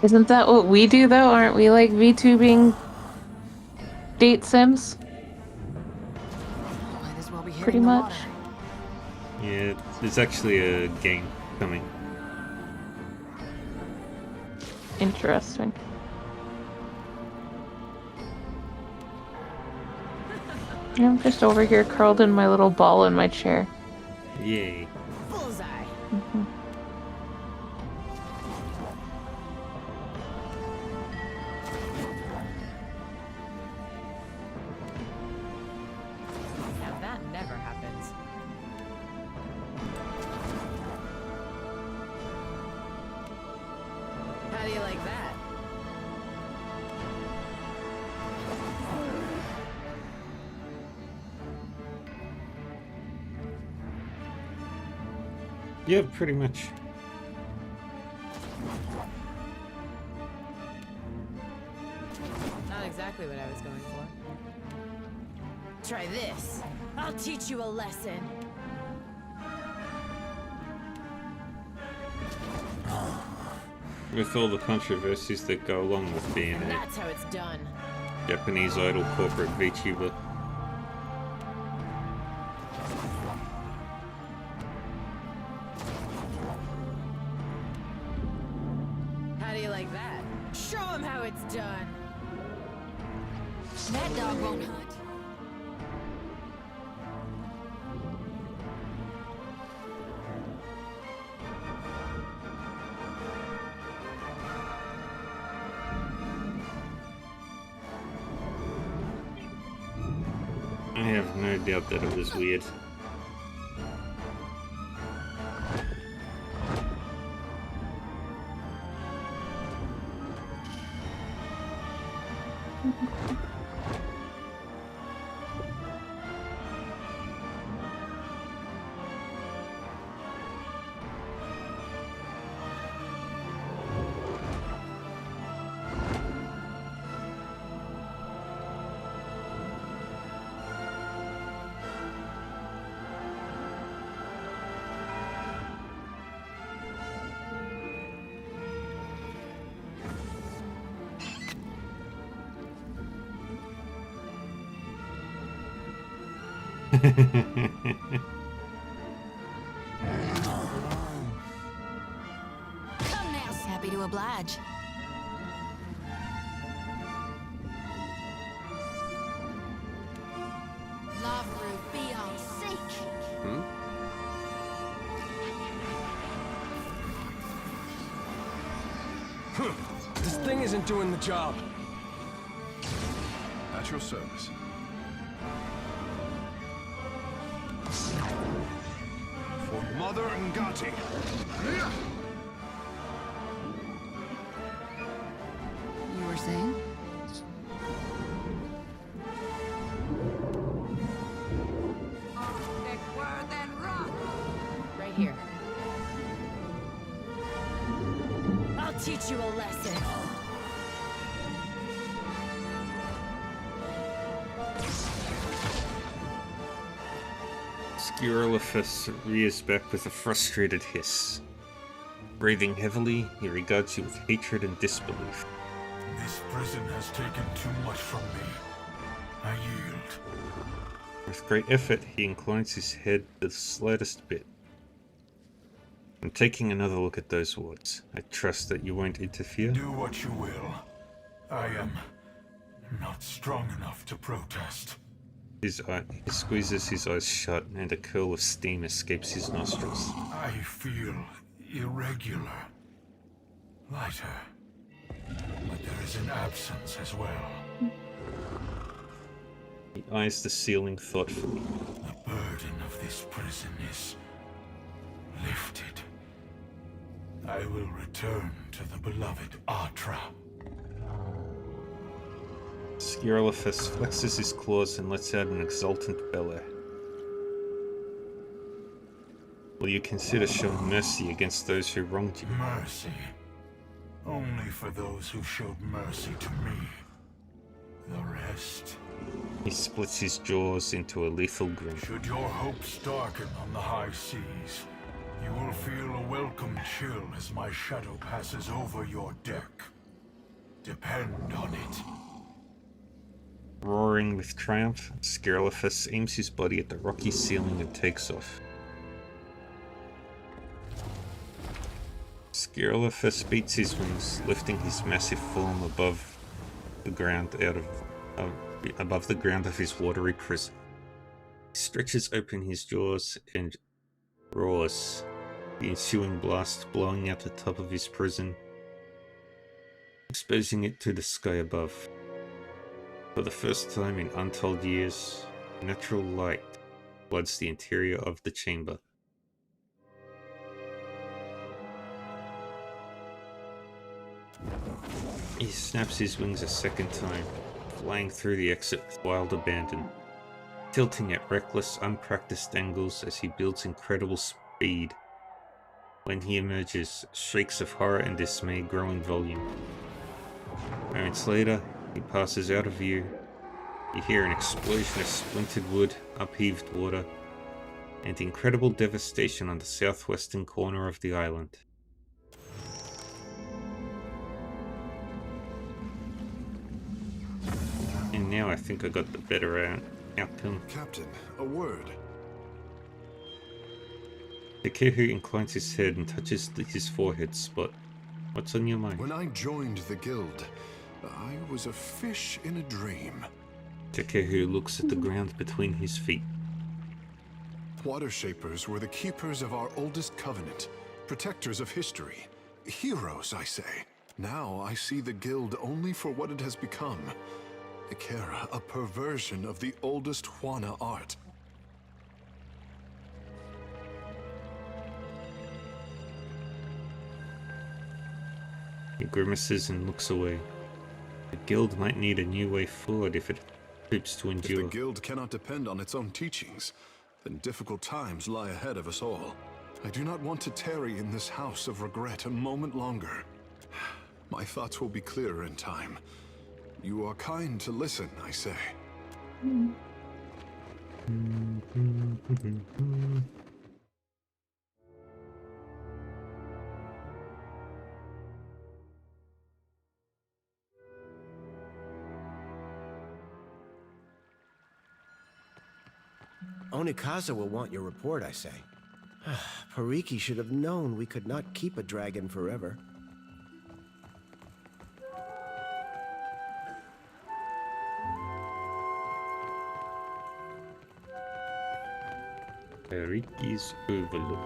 Isn't that what we do though? Aren't we like VTubing date sims? Might as well be hitting Pretty the much. water. Yeah, there's actually a game coming. Interesting. I'm just over here curled in my little ball in my chair. Yay. Bullseye. Now that never happens. How do you like that? Yeah, pretty much. Not exactly what I was going for. Try this. I'll teach you a lesson. With all the controversies that go along with being And a that's how it's done. Japanese idol corporate VTuber. How do you like that? Show him how it's done. That dog won't hunt. I have no doubt that it was weird. Come now. Happy to oblige. Love Root, be on seek. This thing isn't doing the job. At your service. For Mother Ngati. You were saying? Right here. I'll teach you a lesson. Skirolithus rears back with a frustrated hiss. Breathing heavily, he regards you with hatred and disbelief. This prison has taken too much from me. I yield. With great effort, he inclines his head the slightest bit. I'm taking another look at those wards. I trust that you won't interfere. Do what you will. I am not strong enough to protest. He squeezes his eyes shut, and a curl of steam escapes his nostrils. I feel irregular. Lighter. But there is an absence as well. He eyes the ceiling thoughtfully. The burden of this prison is lifted, I will return to the beloved Atra. Skirlifus flexes his claws and lets out an exultant bellow. Will you consider showing mercy against those who wronged you? Mercy? Only for those who showed mercy to me. The rest... He splits his jaws into a lethal grin. Should your hopes darken on the high seas, you will feel a welcome chill as my shadow passes over your deck. Depend on it. Roaring with triumph, Skirlifus aims his body at the rocky ceiling and takes off. Skirlifus beats his wings, lifting his massive form above the ground above the ground of his watery prison. He stretches open his jaws and roars, the ensuing blast blowing out the top of his prison, exposing it to the sky above. For the first time in untold years, natural light floods the interior of the chamber. He snaps his wings a second time, flying through the exit with wild abandon, tilting at reckless, unpracticed angles as he builds incredible speed. When he emerges, shrieks of horror and dismay grow in volume. Moments later, he passes out of view. You hear an explosion of splintered wood, upheaved water, and incredible devastation on the southwestern corner of the island. And now I think I got the better outcome. Captain, a word. Takeru inclines his head and touches his forehead spot. What's on your mind? When I joined the guild, I was a fish in a dream. Takeru looks at the ground between his feet. Water Shapers were the keepers of our oldest covenant, protectors of history. Heroes, I say. Now I see the guild only for what it has become. Ikera, a perversion of the oldest Juana art. He grimaces and looks away. The guild might need a new way forward if it hopes to endure. If the guild cannot depend on its own teachings, then difficult times lie ahead of us all. I do not want to tarry in this house of regret a moment longer. My thoughts will be clearer in time. You are kind to listen, I say. Onikaza will want your report, I say. Pariki should have known we could not keep a dragon forever. Pariki's Overlook.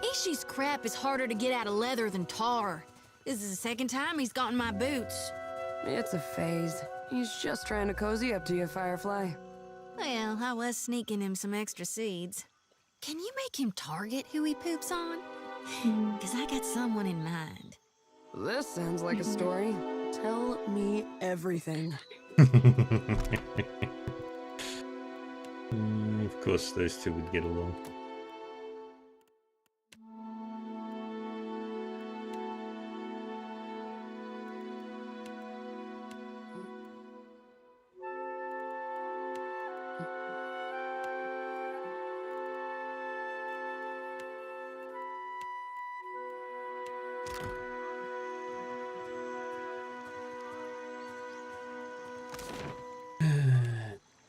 Ishi's crap is harder to get out of leather than tar. This is the second time he's gotten my boots. It's a phase. He's just trying to cozy up to you, Firefly. Well, I was sneaking him some extra seeds. Can you make him target who he poops on? Because I got someone in mind. This sounds like a story. Tell me everything. Of course, those two would get along.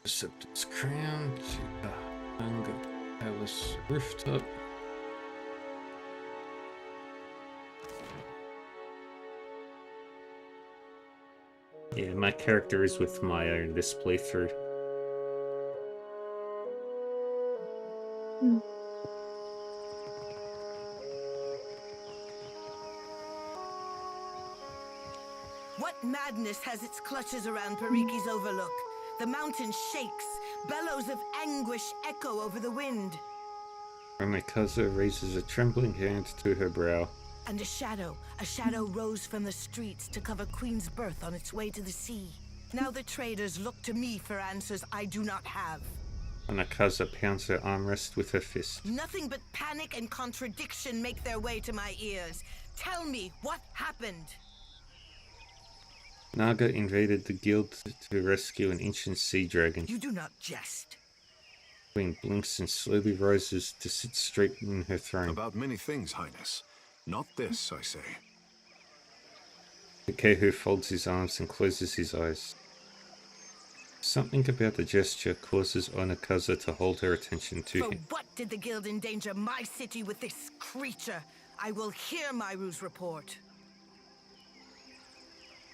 Receptors crown, Hunger Palace rooftop. Yeah, my character is with Maya in this playthrough. What madness has its clutches around Pariki's overlook? The mountain shakes. Bellows of anguish echo over the wind. Ramikaza raises a trembling hand to her brow. And a shadow rose from the streets to cover Queen's Birth on its way to the sea. Now the traders look to me for answers I do not have. Ramikaza pounds her armrest with her fist. Nothing but panic and contradiction make their way to my ears. Tell me what happened. Naga invaded the guild to rescue an ancient sea dragon. You do not jest. Queen blinks and slowly rises to sit straight in her throne. About many things, Highness. Not this, I say. Takehu folds his arms and closes his eyes. Something about the gesture causes Onakaza to hold her attention to For him. what did the guild endanger my city with this creature? I will hear Myru's report.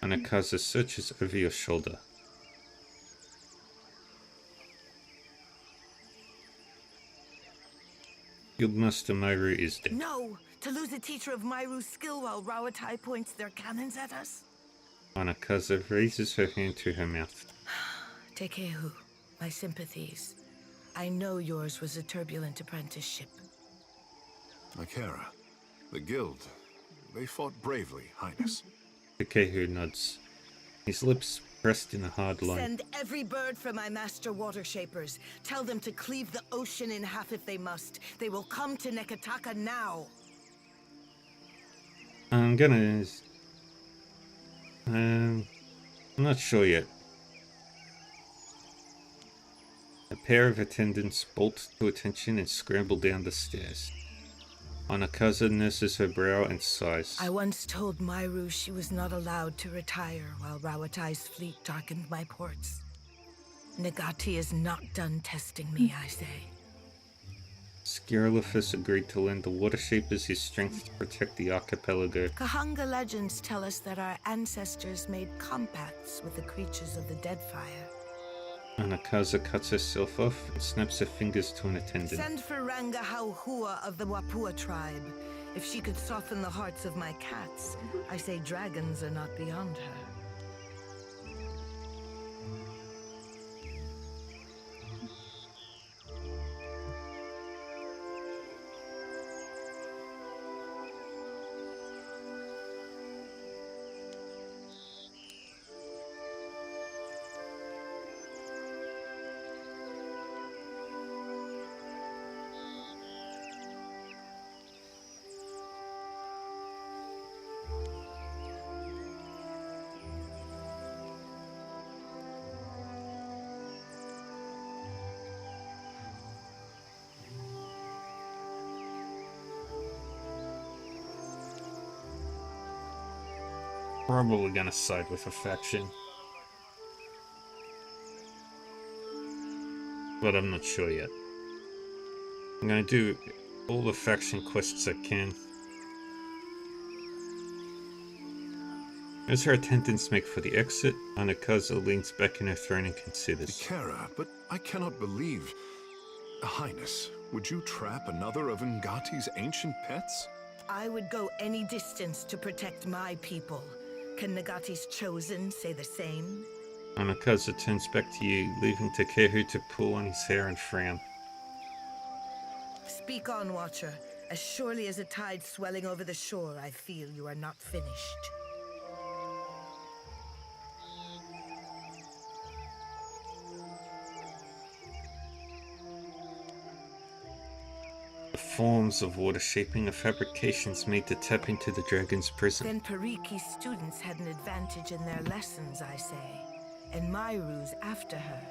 Onakaza searches over your shoulder. Guildmaster Myru is dead. No! To lose a teacher of Myru's skill while Rawatai points their cannons at us? Onakaza raises her hand to her mouth. Tekehu, my sympathies. I know yours was a turbulent apprenticeship. Akera, the guild, they fought bravely, Highness. Takehu nods, his lips pressed in a hard line. Send every bird for my master water shapers. Tell them to cleave the ocean in half if they must. They will come to Nekataka now. I'm not sure yet. A pair of attendants bolt to attention and scramble down the stairs. Onakaza nurses her brow and sighs. I once told Myru she was not allowed to retire while Rawatai's fleet darkened my ports. Nagati is not done testing me, I say. Skirolithus agreed to lend the water shapers his strength to protect the archipelago. Kahanga legends tell us that our ancestors made compacts with the creatures of the Deadfire. Onakaza cuts herself off and snaps her fingers to an attendant. Send for Ranga Hauhua of the Wapua tribe. If she could soften the hearts of my cats, I say dragons are not beyond her. Probably gonna side with a faction. But I'm not sure yet. I'm gonna do all the faction quests I can. As her attendants make for the exit, Onakaza leans back in her throne and considers. Akera, but I cannot believe... Highness, would you trap another of Ngati's ancient pets? I would go any distance to protect my people. Can Nagati's chosen say the same? Onakaza turns back to you, leaving Takehu to pull on his hair and frown. Speak on, Watcher. As surely as a tide swelling over the shore, I feel you are not finished. The forms of water shaping are fabrications made to tap into the dragon's prison. Then Pariki's students had an advantage in their lessons, I say. And Myru's after her.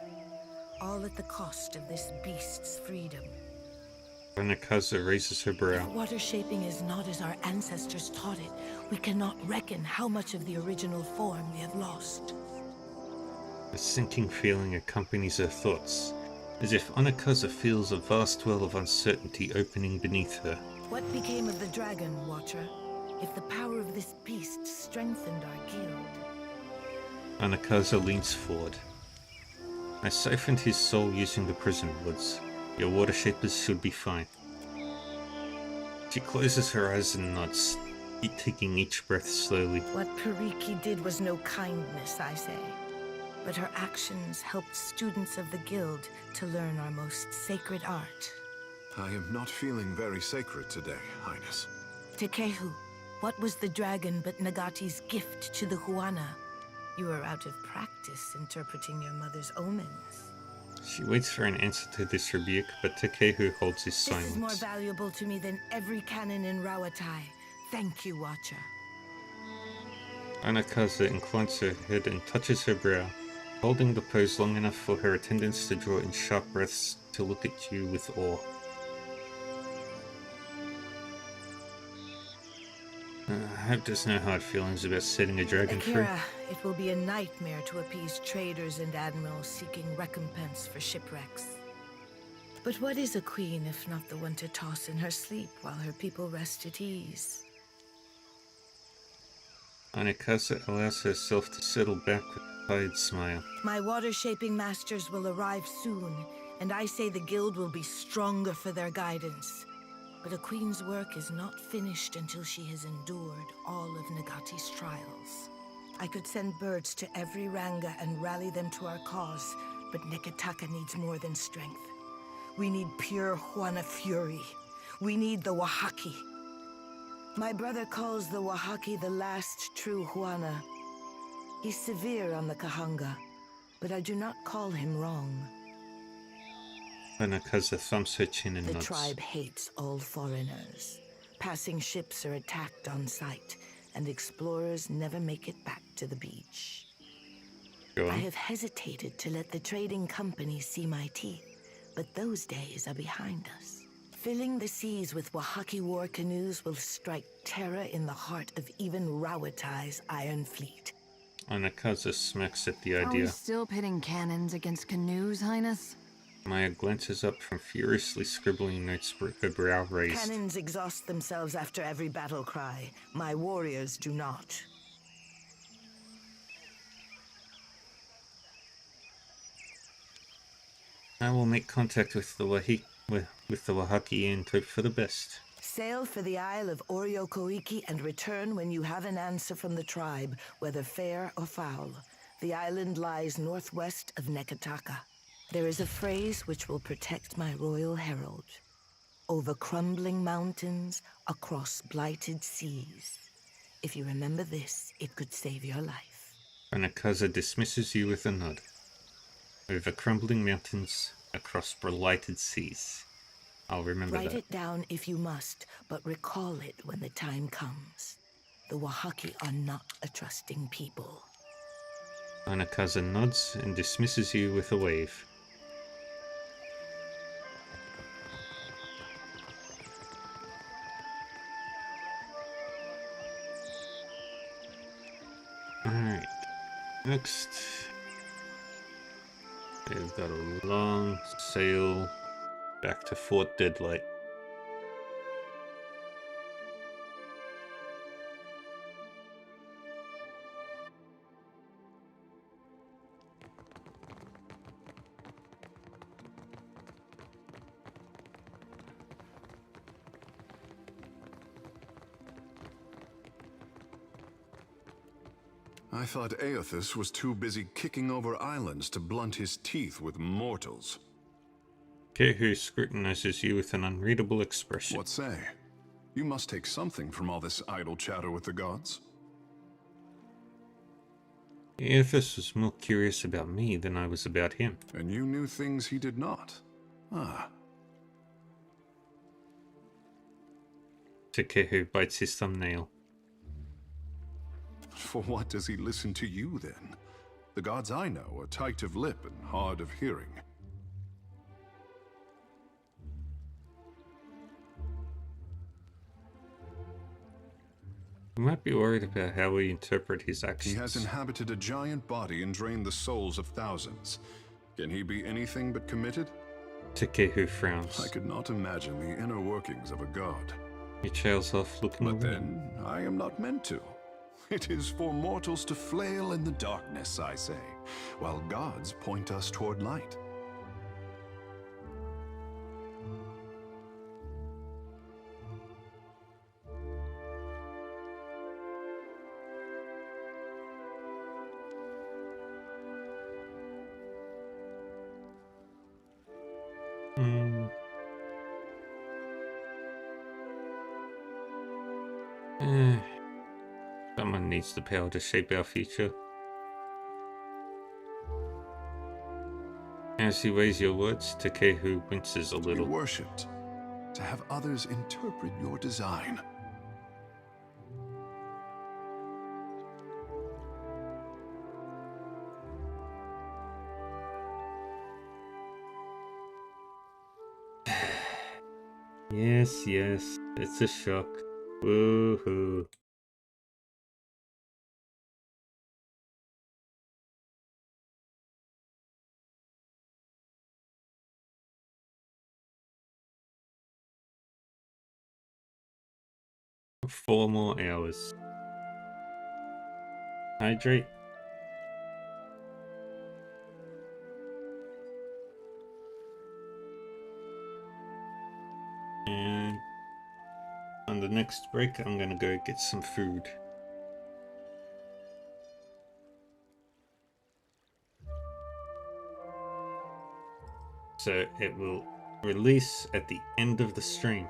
All at the cost of this beast's freedom. Onakaza raises her brow. If water shaping is not as our ancestors taught it, we cannot reckon how much of the original form we have lost. A sinking feeling accompanies her thoughts, as if Onakaza feels a vast well of uncertainty opening beneath her. What became of the dragon, Watcher? If the power of this beast strengthened our guild? Onakaza leans forward. I siphoned his soul using the prison woods. Your water shapers should be fine. She closes her eyes and nods, taking each breath slowly. What Periki did was no kindness, I say. But her actions helped students of the guild to learn our most sacred art. I am not feeling very sacred today, Highness. Tekehu, what was the dragon but Nagati's gift to the Huana? You are out of practice interpreting your mother's omens. She waits for an answer to this rebuke, but Tekehu holds his silence. This is more valuable to me than every cannon in Rawatai. Thank you, Watcher. Anakaza inclines her head and touches her brow, holding the pose long enough for her attendants to draw in sharp breaths to look at you with awe. I hope there's no hard feelings about setting a dragon free. Akira, it will be a nightmare to appease traders and admirals seeking recompense for shipwrecks. But what is a queen if not the one to toss in her sleep while her people rest at ease? Anakaza allows herself to settle back with a tired smile. My water-shaping masters will arrive soon, and I say the guild will be stronger for their guidance. But a queen's work is not finished until she has endured all of Nagati's trials. I could send birds to every Ranga and rally them to our cause, but Neketaka needs more than strength. We need pure Huana fury. We need the Wahaki. My brother calls the Wahaki the last true Huana. He's severe on the Kahanga, but I do not call him wrong. Anakaza thumps her chin and The nods. tribe hates all foreigners. Passing ships are attacked on sight, and explorers never make it back to the beach. Go on. I have hesitated to let the trading companies see my teeth, but those days are behind us. Filling the seas with Wahaki war canoes will strike terror in the heart of even Rawatai's Iron Fleet. Anakaza smacks at the Are we idea. still pitting cannons against canoes, Highness? Maya glances up from furiously scribbling notes, her brow raised. Cannons exhaust themselves after every battle cry. My warriors do not. I will make contact with the Wahaki and hope for the best. Sail for the Isle of Oryokoiki and return when you have an answer from the tribe, whether fair or foul. The island lies northwest of Neketaka. There is a phrase which will protect my royal herald. Over crumbling mountains, across blighted seas. If you remember this, it could save your life. Anakaza dismisses you with a nod. Over crumbling mountains, across blighted seas. I'll remember Write that. it down if you must, but recall it when the time comes. The Wahaki are not a trusting people. Anakaza nods and dismisses you with a wave. Alright, next we've got a long sail back to Fort Deadlight. I thought Aothus was too busy kicking over islands to blunt his teeth with mortals. Kehu scrutinizes you with an unreadable expression. What say? You must take something from all this idle chatter with the gods. Aothus was more curious about me than I was about him. And you knew things he did not. Ah. Tekehu bites his thumbnail. For what does he listen to you, then? The gods I know are tight of lip and hard of hearing. You might be worried about how we interpret his actions. He has inhabited a giant body and drained the souls of thousands. Can he be anything but committed? Tekehu frowns. I could not imagine the inner workings of a god. He trails off looking But away. then, I am not meant to. It is for mortals to flail in the darkness, I say, while gods point us toward light. Someone needs the power to shape our future. As he weighs your words, Takehu winces a To be little. worshipped, to have others interpret your design. Yes, it's a shock. Woohoo. Four more hours. Hydrate. And on the next break, I'm gonna go get some food. So it will release at the end of the stream.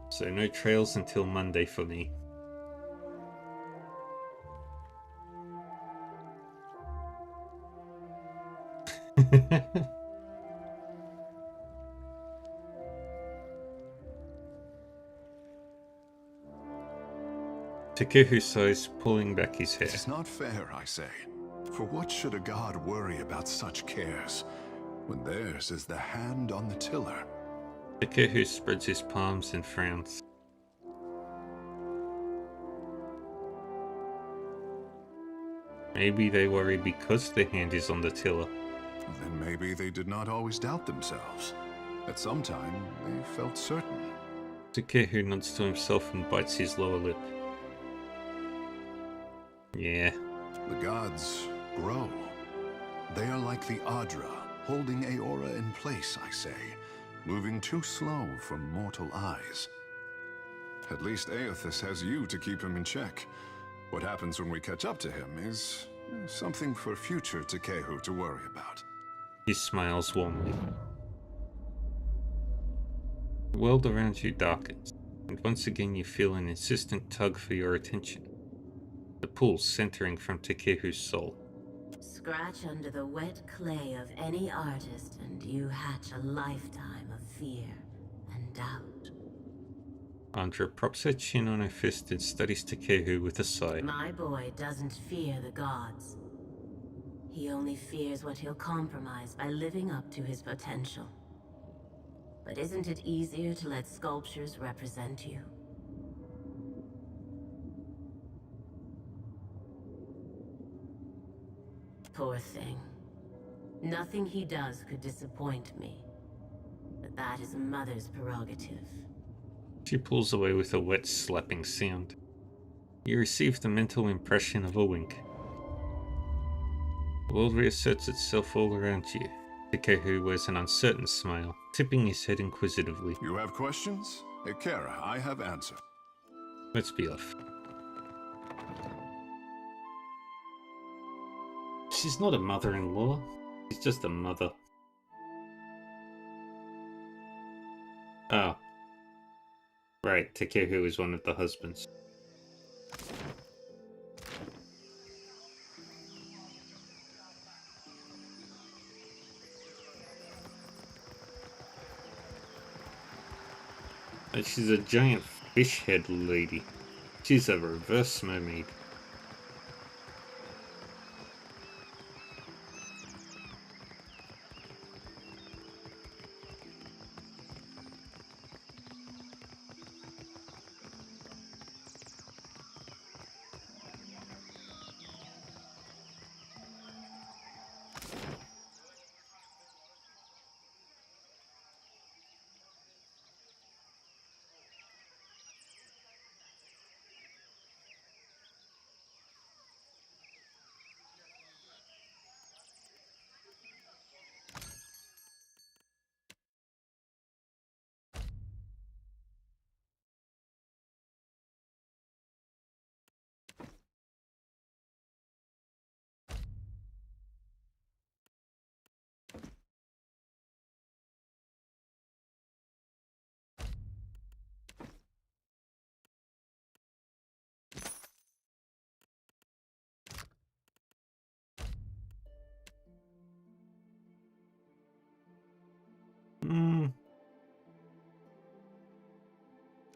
So no trails until Monday for me. Takehu sighs, pulling back his hair. It is not fair, I say. For what should a god worry about such cares, when theirs is the hand on the tiller? Takehu spreads his palms and frowns. Maybe they worry because their hand is on the tiller. Then maybe they did not always doubt themselves. At some time, they felt certain. Takehu nods to himself and bites his lower lip. Yeah. The gods grow. They are like the Adra, holding Aora in place, I say, moving too slow for mortal eyes. At least Aethys has you to keep him in check. What happens when we catch up to him is something for future Takehu to worry about. He smiles warmly. The world around you darkens, and once again you feel an insistent tug for your attention. The pull centering from Takehu's soul. Scratch under the wet clay of any artist and you hatch a lifetime of fear and doubt. Andra props her chin on her fist and studies Takehu with a sigh. My boy doesn't fear the gods. He only fears what he'll compromise by living up to his potential. But isn't it easier to let sculptures represent you? Poor thing. Nothing he does could disappoint me. But that is a mother's prerogative. She pulls away with a wet slapping sound. You receive the mental impression of a wink. The world reasserts itself all around you. Takehu wears an uncertain smile, tipping his head inquisitively. You have questions? Ikera, I have answered. Let's be off. She's not a mother-in-law. She's just a mother. Oh. Right, Takehu is one of the husbands. And she's a giant fish head lady. She's a reverse mermaid.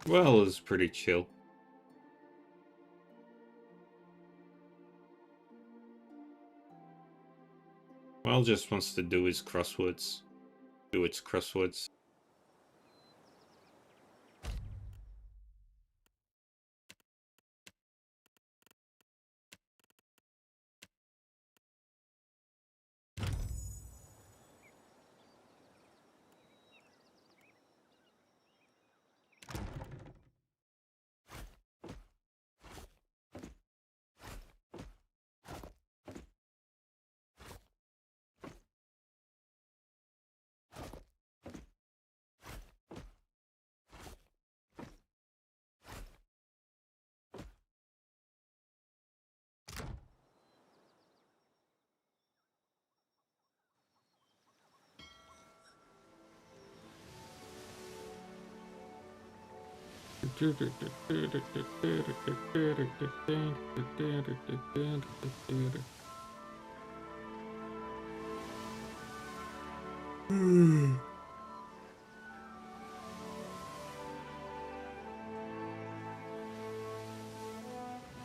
Well, it's pretty chill. Well just wants to do his crosswords. Do its crosswords.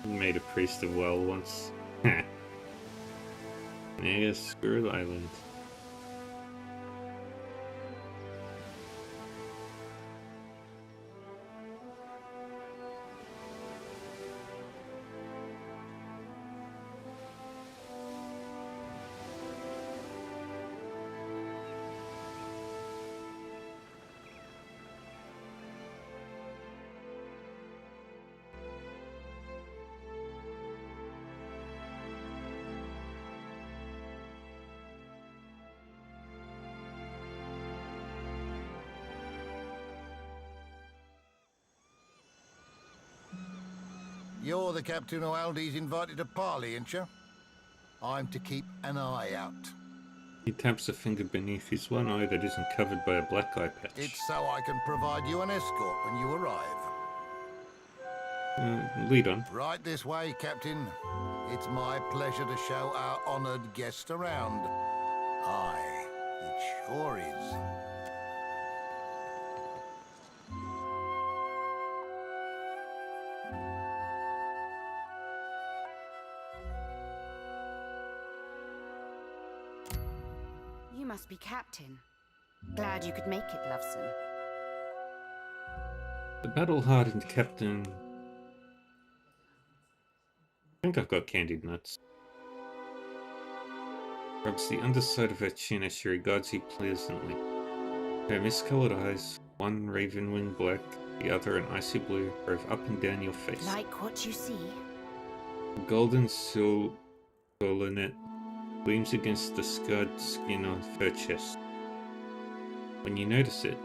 Made a priest of well once. Yeah, Squirrel Island. You're the captain who Aldi's invited to parley, ain't you? I'm to keep an eye out. He taps a finger beneath his one eye that isn't covered by a black eye patch. It's so I can provide you an escort when you arrive. Lead on. Right this way, Captain. It's my pleasure to show our honoured guest around. Aye, it sure is. You must be Captain. Glad you could make it, Loveson. The battle-hardened captain... I think I've got candied nuts. Rubs the underside of her chin as she regards you pleasantly. Her mist-colored eyes, one raven-wing black, the other an icy blue, rove up and down your face. Like what you see? A golden solonette gleams against the scarred skin of her chest. When you notice it,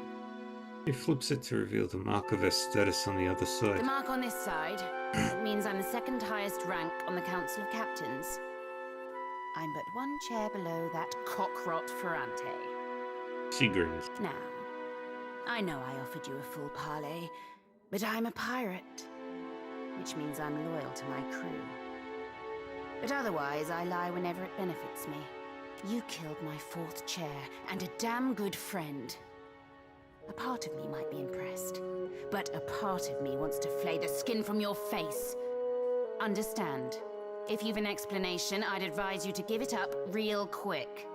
he flips it to reveal the mark of her status on the other side. The mark on this side means I'm the second highest rank on the Council of Captains. I'm but one chair below that cockrot Ferrante. She grins. Now, I know I offered you a full parley, but I'm a pirate, which means I'm loyal to my crew. But otherwise, I lie whenever it benefits me. You killed my fourth chair, and a damn good friend. A part of me might be impressed, but a part of me wants to flay the skin from your face. Understand? If you've an explanation, I'd advise you to give it up real quick.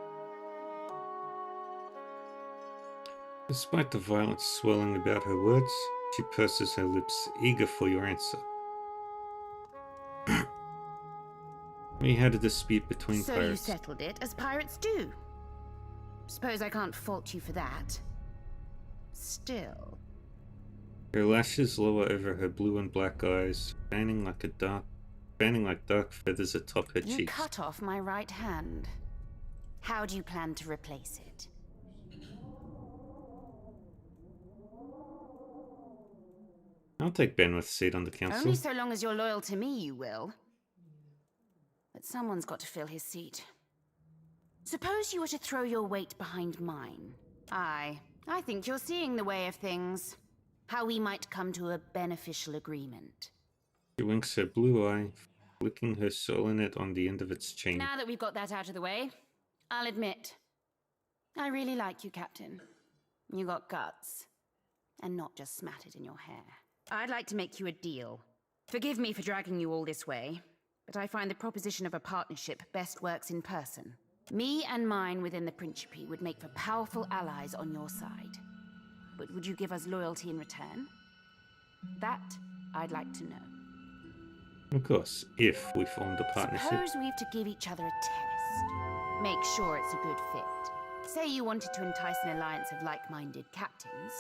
Despite the violence swelling about her words, she purses her lips, eager for your answer. We had a dispute between So pirates. you settled it, as pirates do. Suppose I can't fault you for that. Still. Her lashes lower over her blue and black eyes, fanning like dark feathers atop her You cheeks. cut off my right hand. How do you plan to replace it? I'll take Benwith's seat on the council. Only so long as you're loyal to me, you will. But someone's got to fill his seat. Suppose you were to throw your weight behind mine. I think you're seeing the way of things. How we might come to a beneficial agreement. She winks her blue eye, flicking her solonette on the end of its chain. Now that we've got that out of the way, I'll admit, I really like you, Captain. You got guts. And not just smattered in your hair. I'd like to make you a deal. Forgive me for dragging you all this way, but I find the proposition of a partnership best works in person. Me and mine within the Principe would make for powerful allies on your side. But would you give us loyalty in return? That I'd like to know. Of course, if we formed a partnership. Suppose we have to give each other a test. Make sure it's a good fit. Say you wanted to entice an alliance of like-minded captains.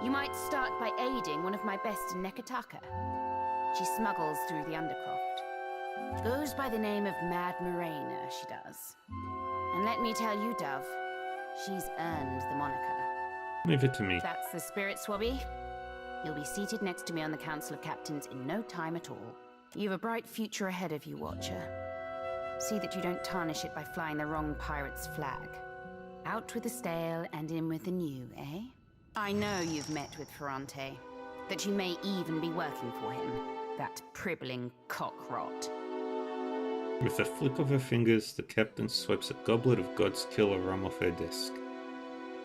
You might start by aiding one of my best in Nekataka. She smuggles through the Undercroft. Goes by the name of Mad Morena, she does. And let me tell you, Dove, she's earned the moniker. Leave it to me. That's the spirit, Swabby. You'll be seated next to me on the Council of Captains in no time at all. You've a bright future ahead of you, Watcher. See that you don't tarnish it by flying the wrong pirate's flag. Out with the stale and in with the new, eh? I know you've met with Ferrante. That you may even be working for him. That pribbling cockrot. With a flick of her fingers, the captain swipes a goblet of God's killer rum off her desk.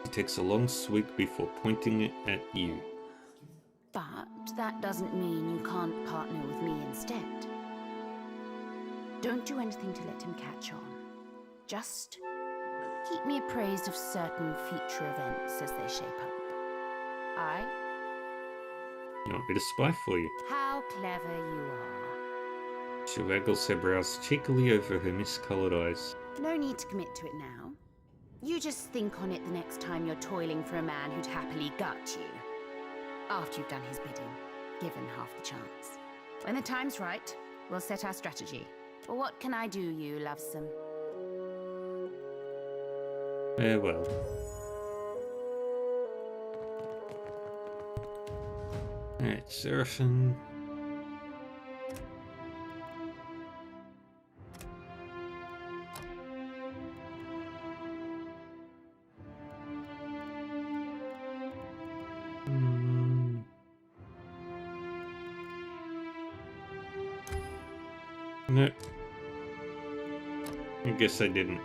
She takes a long swig before pointing it at you. But that doesn't mean you can't partner with me instead. Don't do anything to let him catch on. Just keep me appraised of certain future events as they shape up. You want me to spy for you? How clever you are. She waggles her brows cheekily over her mist-coloured eyes. No need to commit to it now. You just think on it the next time you're toiling for a man who'd happily gut you. After you've done his bidding, given half the chance. When the time's right, we'll set our strategy. But what can I do, you lovesome? Farewell. Alright, Seraphim. No. I guess I didn't.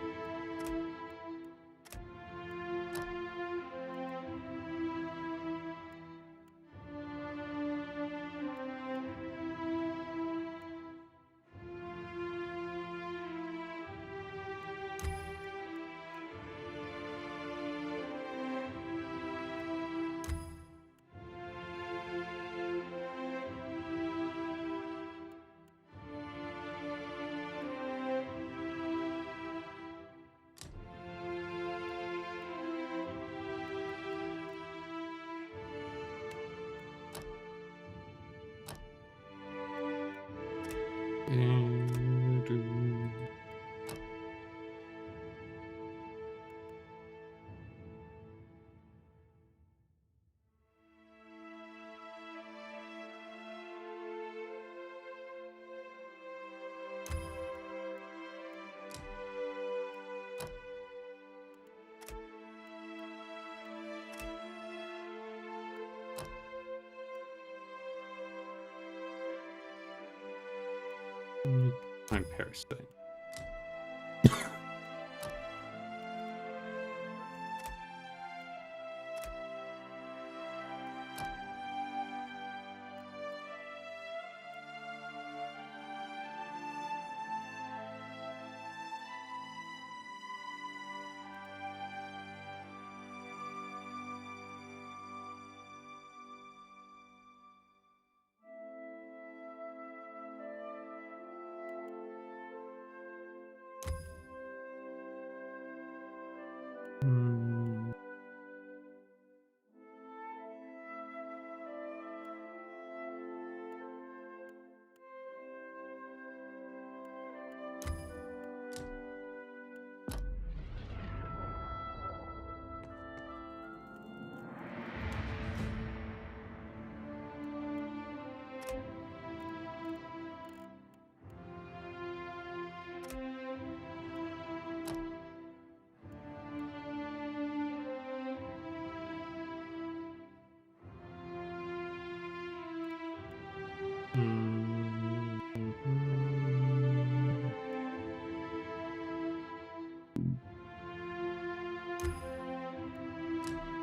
I'm Parasite.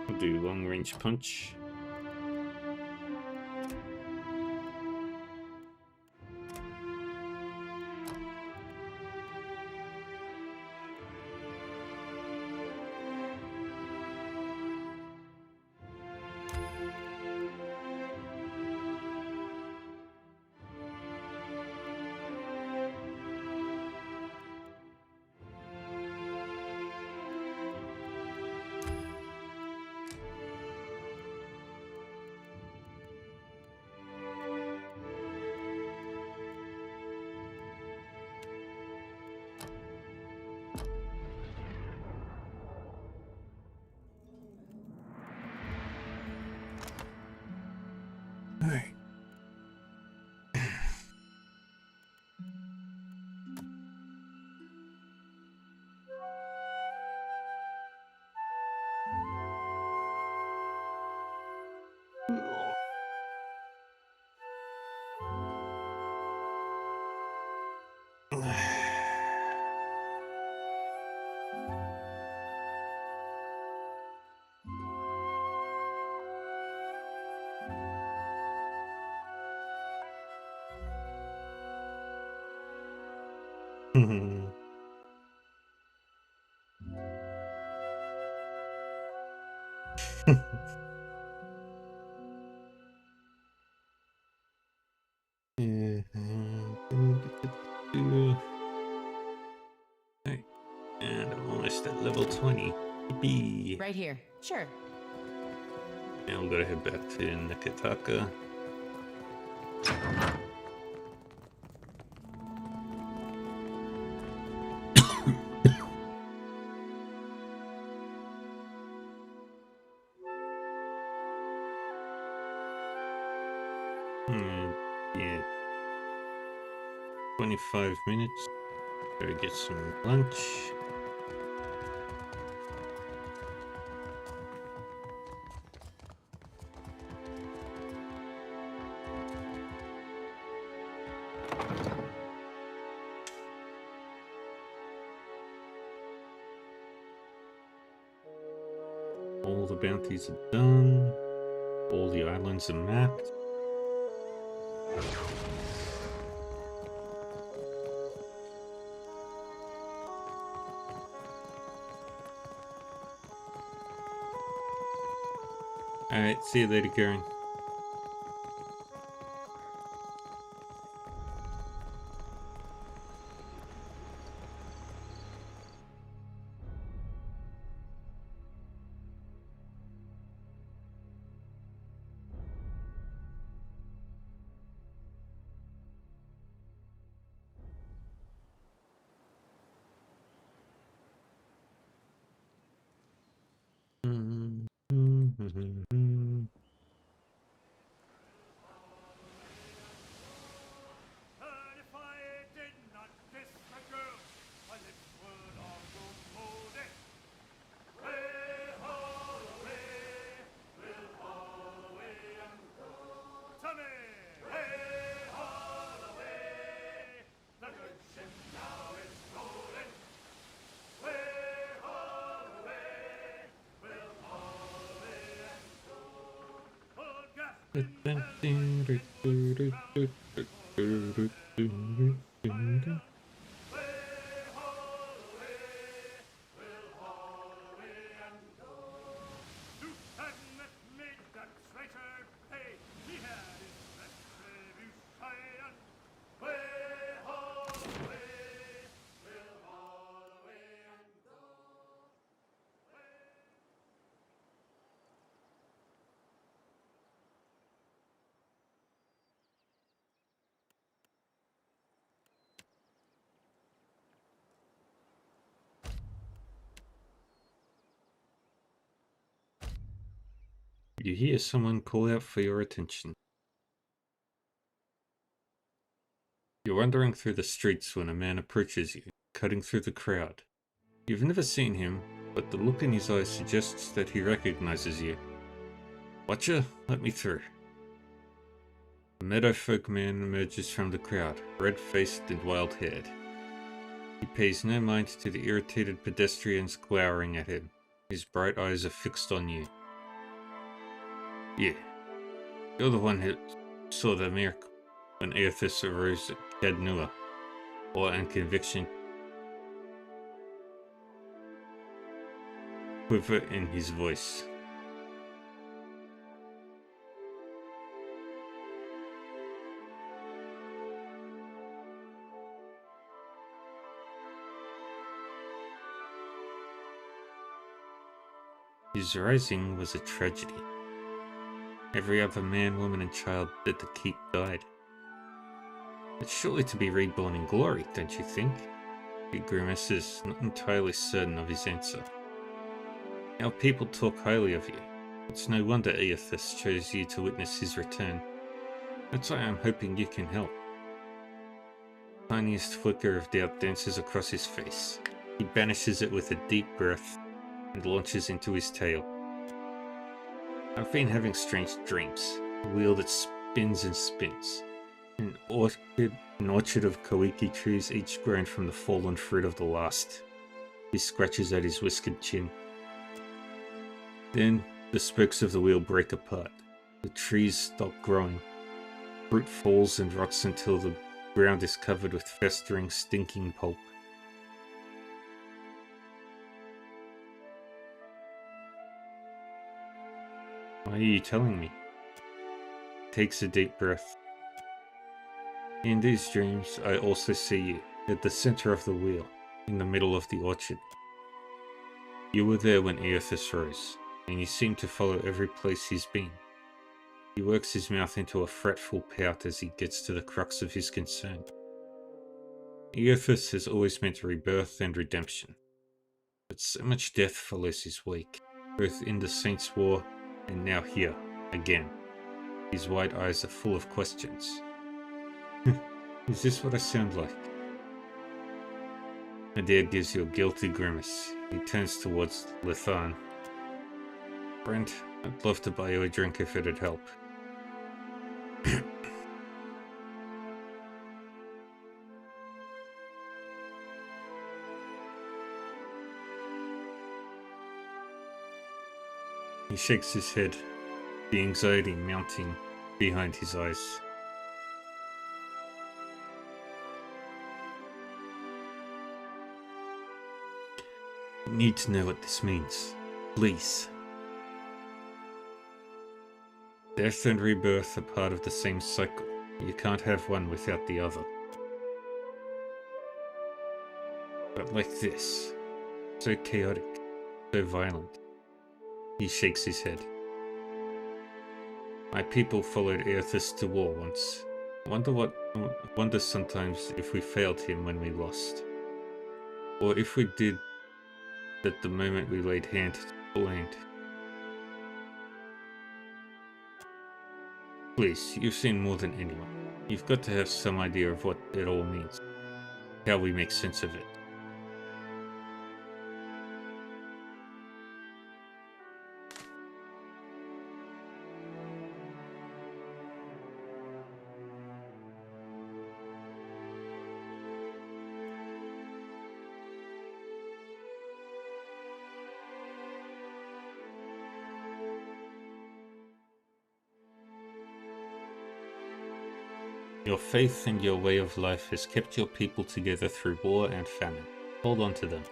I'll do long range punch. Right. And I'm almost at level 20. Yippee. Right here. Sure. Now we've got to head back to Nakataka. Yeah. 25 minutes. Gotta get some lunch. All the bounties are done. All the islands are mapped. Alright, see you later, Karen. You hear someone call out for your attention. You're wandering through the streets when a man approaches you, cutting through the crowd. You've never seen him, but the look in his eyes suggests that he recognizes you. Watcher, let me through. A meadowfolk man emerges from the crowd, red-faced and wild-haired. He pays no mind to the irritated pedestrians glowering at him. His bright eyes are fixed on you. Yeah, you're the one who saw the miracle when Aethys arose at Cadnua, awe and conviction quiver in his voice. His rising was a tragedy. Every other man, woman, and child at the keep died. It's surely to be reborn in glory, don't you think? He grimaces, not entirely certain of his answer. Our people talk highly of you. It's no wonder Aethys chose you to witness his return. That's why I'm hoping you can help. The tiniest flicker of doubt dances across his face. He banishes it with a deep breath and launches into his tale. I've been having strange dreams. A wheel that spins and spins. An orchard of koiki trees, each grown from the fallen fruit of the last. He scratches at his whiskered chin. Then, the spokes of the wheel break apart. The trees stop growing. Fruit falls and rots until the Ground is covered with festering, stinking pulp. Why are you telling me? Takes a deep breath. In these dreams, I also see you, at the center of the wheel, in the middle of the orchard. You were there when Eothas rose, and you seem to follow every place he's been. He works his mouth into a fretful pout as he gets to the crux of his concern. Eothas has always meant rebirth and redemption, but so much death follows his wake, both in the Saints' War and now here, again. His wide eyes are full of questions. Is this what I sound like? Adair gives you a guilty grimace. He turns towards Lethan. Brent, I'd love to buy you a drink if it'd help. He shakes his head, the anxiety mounting behind his eyes. You need to know what this means. Please. Death and rebirth are part of the same cycle. You can't have one without the other. But like this, so chaotic, so violent. He shakes his head. My people followed Eothas to war once. Wonder sometimes if we failed him when we lost. Or if we did at the moment we laid hand to the land. Please, you've seen more than anyone. You've got to have some idea of what it all means. How we make sense of it. Your faith and your way of life has kept your people together through war and famine. Hold on to them.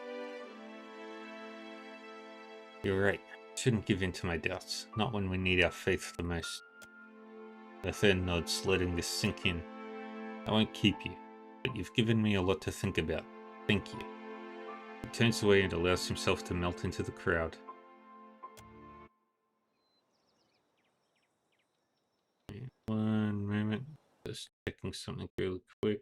You're right. Shouldn't give in to my doubts. Not when we need our faith the most. Lethan nods, letting this sink in. I won't keep you, but you've given me a lot to think about. Thank you. He turns away and allows himself to melt into the crowd. One moment. Just checking something really quick.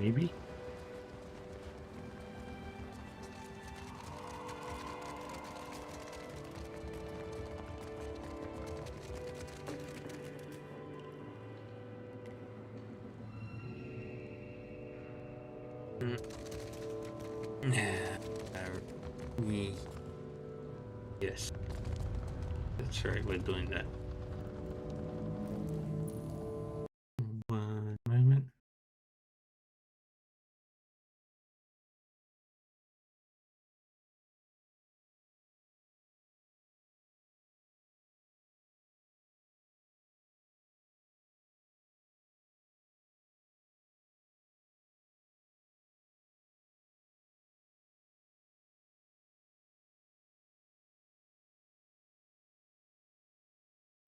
Maybe? Yes. That's right, we're doing that. One moment.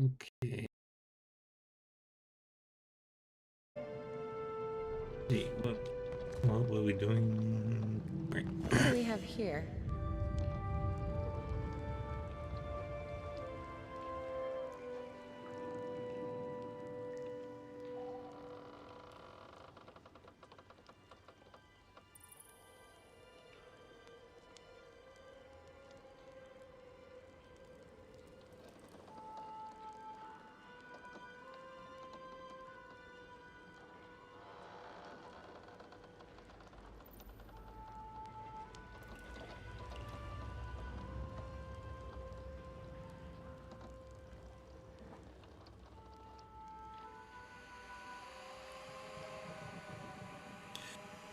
Okay. See, what were we doing? Right. What do we have here?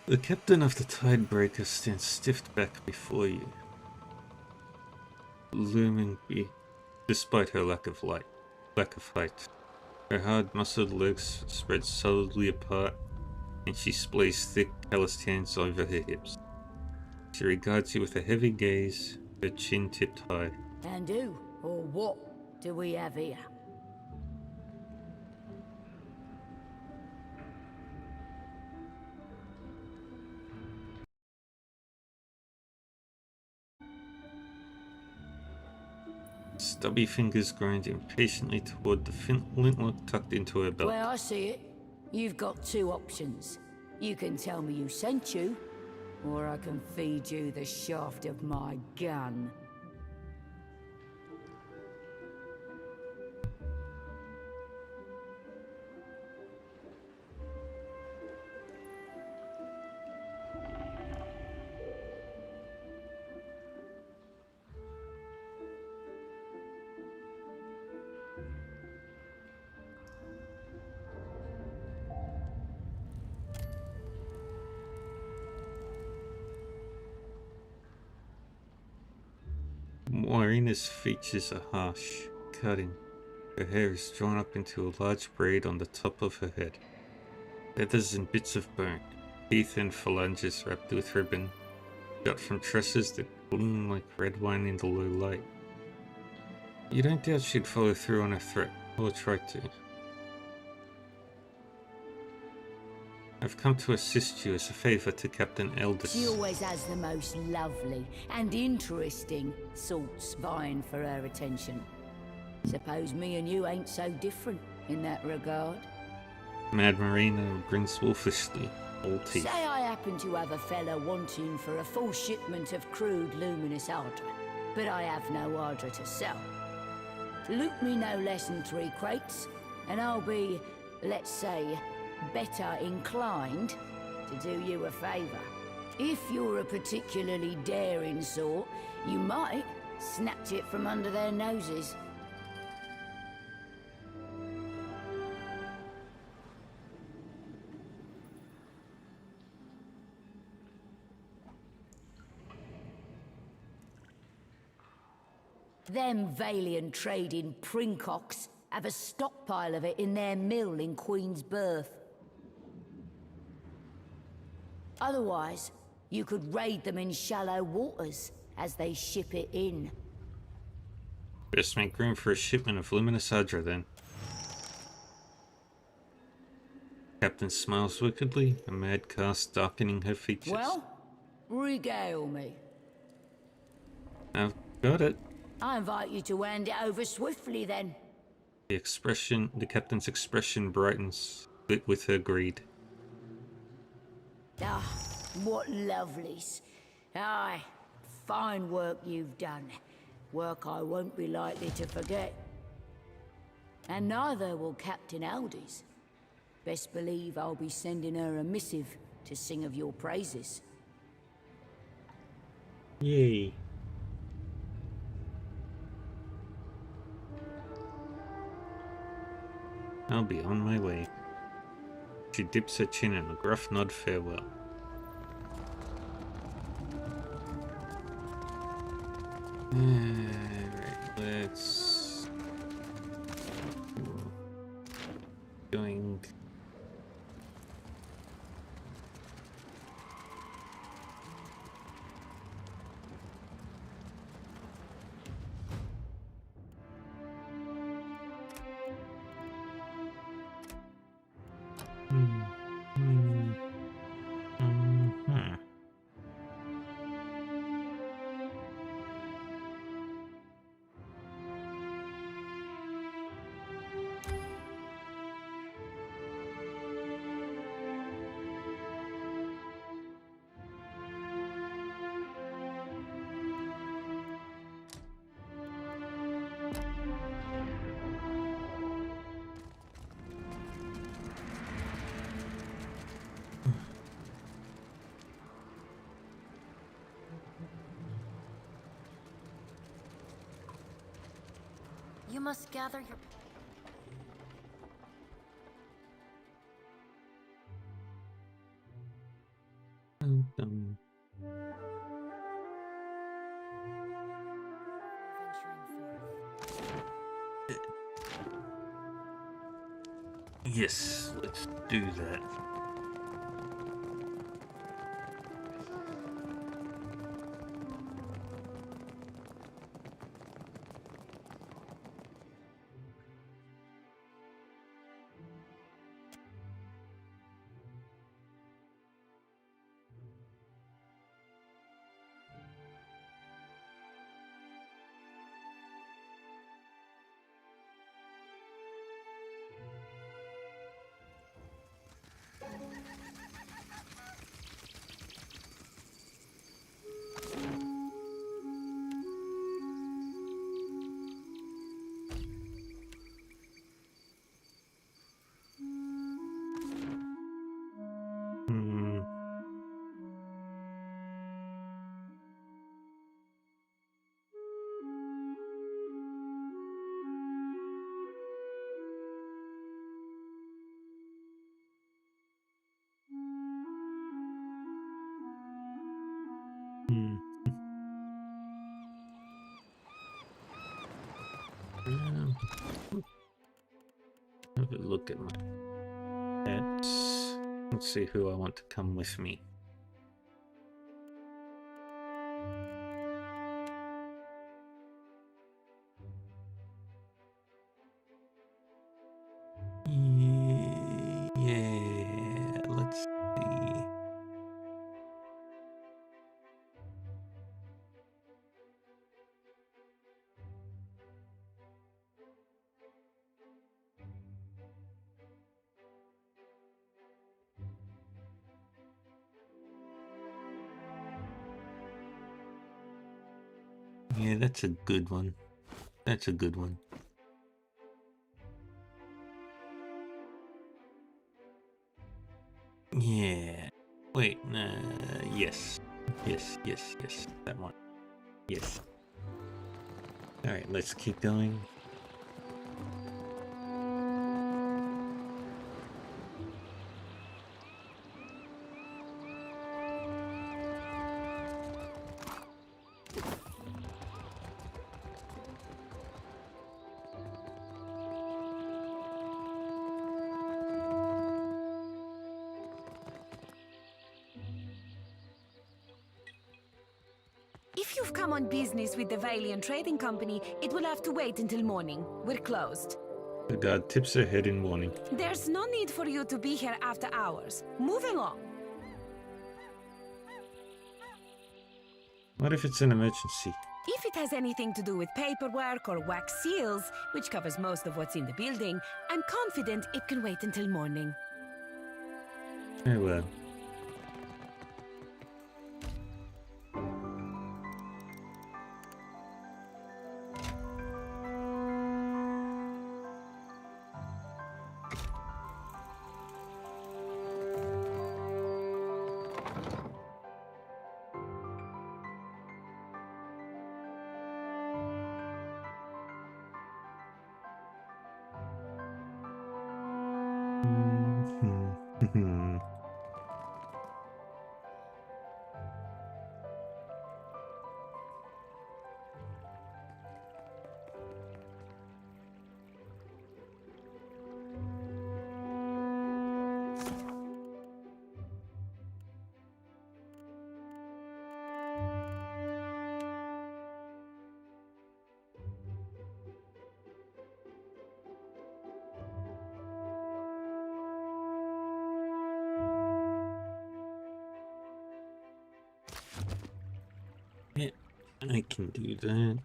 The captain of the Tidebreaker stands stiff back before you, looming despite her lack of height. Her hard, muscled legs spread solidly apart, and she splays thick, calloused hands over her hips. She regards you with a heavy gaze, her chin tipped high. And who, or what, do we have here? Stubby fingers grind impatiently toward the flintlock tucked into her belt. Well, I see it. You've got two options. You can tell me who sent you, or I can feed you the shaft of my gun. Moirina's features are harsh, cutting. Her hair is drawn up into a large braid on the top of her head. Feathers and bits of bone, teeth and phalanges wrapped with ribbon, cut from tresses that gleam like red wine in the low light. You don't doubt she'd follow through on her threat, or try to. I've come to assist you as a favor to Captain Eldis. She always has the most lovely and interesting sorts vying for her attention. Suppose me and you ain't so different in that regard. Mad Marina grins wolfishly, all teeth. Say I happen to have a fella wanting for a full shipment of crude luminous ardra, but I have no ardra to sell. Loot me no less than 3 crates, and I'll be, let's say, better inclined to do you a favor. If you're a particularly daring sort, you might snatch it from under their noses. Them Valiant trading princocks have a stockpile of it in their mill in Queen's Berth. Otherwise, you could raid them in shallow waters as they ship it in. Best make room for a shipment of luminous ardra then. Captain smiles wickedly, a mad cast darkening her features. Well, regale me. I've got it. I invite you to hand it over swiftly then. The captain's expression brightens, lit with her greed. Ah, what lovelies. Aye, fine work you've done. Work I won't be likely to forget. And neither will Captain Aldi's. Best believe I'll be sending her a missive to sing of your praises. Yay. I'll be on my way. She dips her chin in a gruff nod farewell. Alright, let's... Going... You must gather your... Yes, let's do that. Have a look at my pets. Let's see who I want to come with me. Yeah, let's see. Yeah, that's a good one. That's a good one. Yeah. Wait, yes. Yes, yes, yes. That one. Yes. Alright, let's keep going. If you've come on business with the Valiant Trading Company, it will have to wait until morning. We're closed. The guard tips her head in warning. There's no need for you to be here after hours. Move along. What if it's an emergency? If it has anything to do with paperwork or wax seals, which covers most of what's in the building, I'm confident it can wait until morning. Very well. Yeah, I can do that.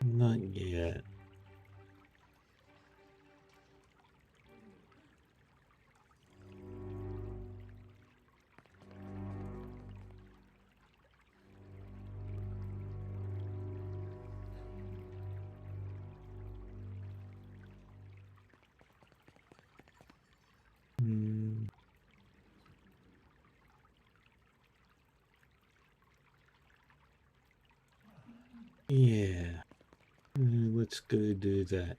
Not yet. Yeah. Let's go do that.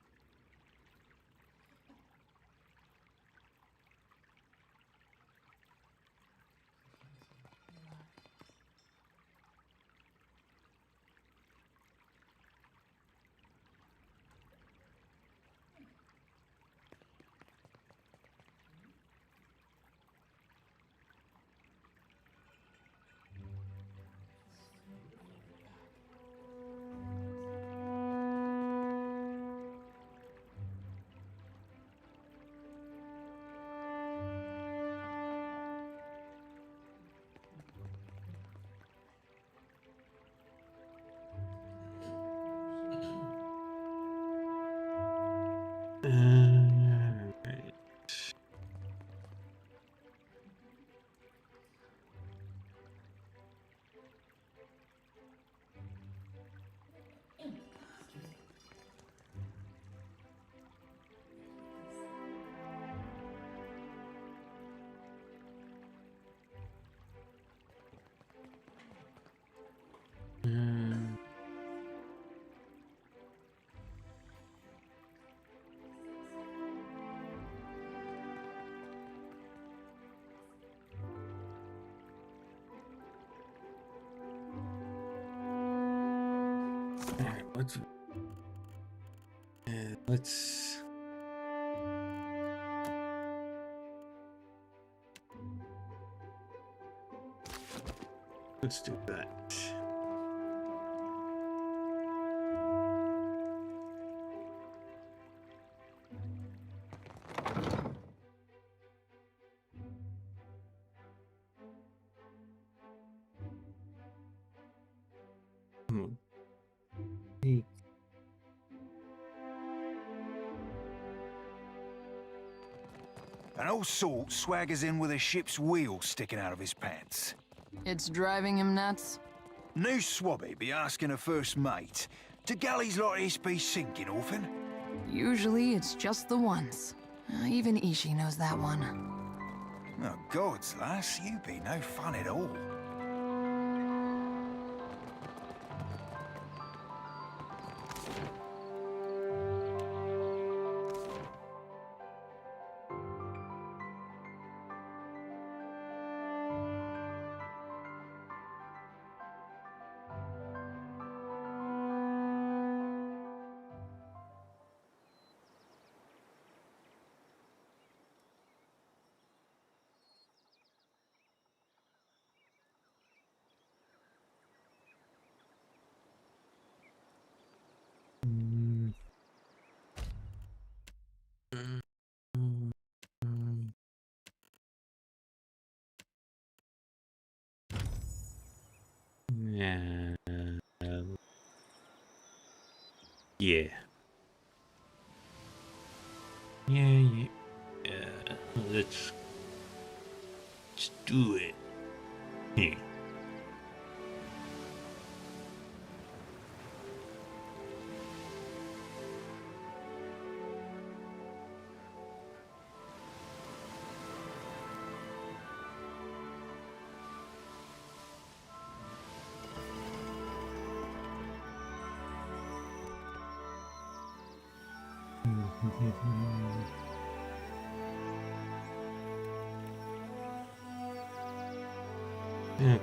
Right. Let's do that. An old salt swaggers in with a ship's wheel sticking out of his pants. It's driving him nuts? New swabby be asking a first mate, do galleys like this be sinking often? Usually it's just the ones. Even Ishi knows that one. Oh, gods, lass, you be no fun at all. Yeah. Yeah. Yeah. Let's do it. Yeah. Yeah.